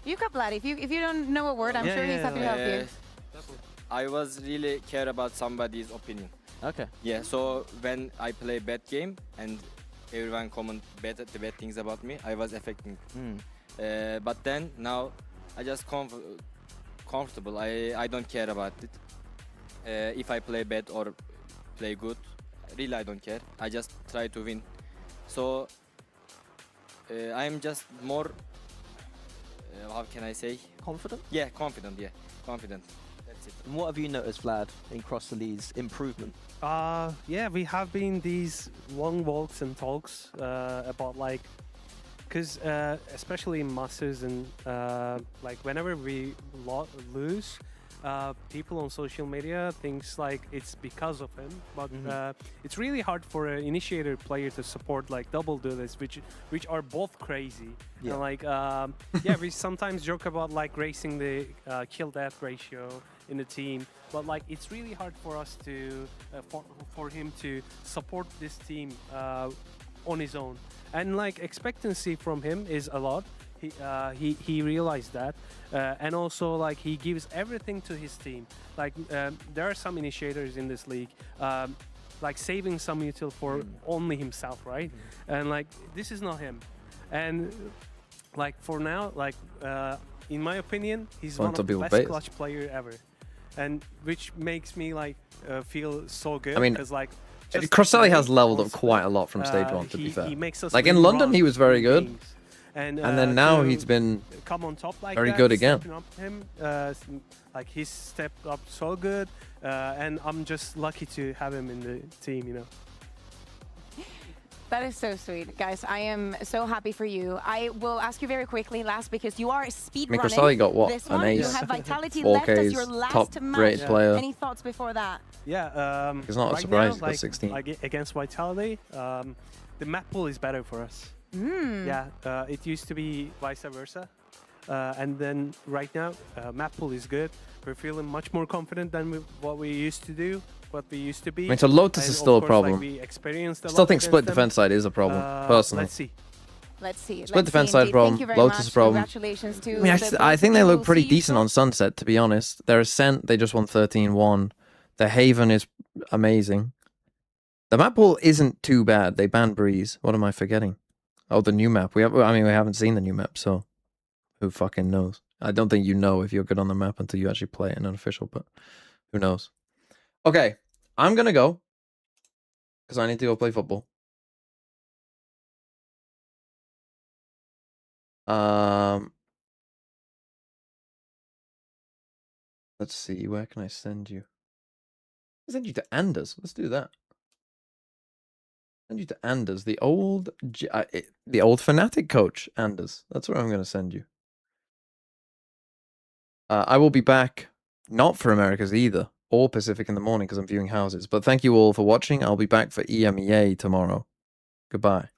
You got Vlad. If you don't know a word, I'm sure he's happy to help you. I was really care about somebody's opinion. Okay. Yeah, so when I play bad game and everyone comment bad things about me, I was affecting. But then now I just comfortable. I don't care about it. If I play bad or play good, really I don't care. I just try to win. So I'm just more, how can I say? Confident? Yeah, confident. Yeah, confident. That's it. And what have you noticed, Vlad, in Cross the League's improvement? Yeah, we have been these long walks and talks about like, because especially in Masters and like whenever we lose, people on social media thinks like it's because of him, but it's really hard for an initiator player to support like double duelists, which are both crazy. Yeah. And like yeah, we sometimes joke about like racing the kill death ratio in the team, but like it's really hard for us to for him to support this team on his own, and like expectancy from him is a lot. He realized that, and also like he gives everything to his team. Like there are some initiators in this league like saving some util for only himself, right? And like this is not him, and like for now, like in my opinion, he's one of the best clutch player ever, and which makes me like feel so good. I mean, because like Crosselli has leveled up quite a lot from stage 1, to be fair. He makes us like in London, he was very good. games. And then now he's been come on top like very that, good again. stepping up him, like he's stepped up so good, and I'm just lucky to have him in the team, you know. That is so sweet, guys. I am so happy for you. I will ask you very quickly last because you are speed running. Crosselli got what? This An one. ace. You have Vitality 4Ks, left as your last top match. rated player. Any thoughts before that? Yeah, it's not a right surprise. Now, He's got like, 16. like against Vitality, the map pool is better for us. Yeah, it used to be vice versa, and then right now map pool is good. We're feeling much more confident than what we used to do, what we used to be. I mean, so Lotus and is still a course, problem. Like, we experienced a Still lot think split against defense side is a problem, personally. Let's see. Let's see. Split defense side problem, Thank you very Lotus much. problem. Congratulations to I mean, I think they look pretty decent on Sunset, to be honest. Their Ascent, they just won 13-1. Their Haven is amazing. The map pool isn't too bad. They banned Breeze. What am I forgetting? Oh, the new map. We haven't seen the new map, so who fucking knows? I don't think you know if you're good on the map until you actually play it in an official, but who knows? Okay, I'm gonna go because I need to go play football. Let's see. Where can I send you? I'll send you to Anders. Let's do that. Send you to Anders, the old Fnatic coach, Anders. That's where I'm going to send you. I will be back, not for Americas either, or Pacific in the morning because I'm viewing houses. But thank you all for watching. I'll be back for EMEA tomorrow. Goodbye.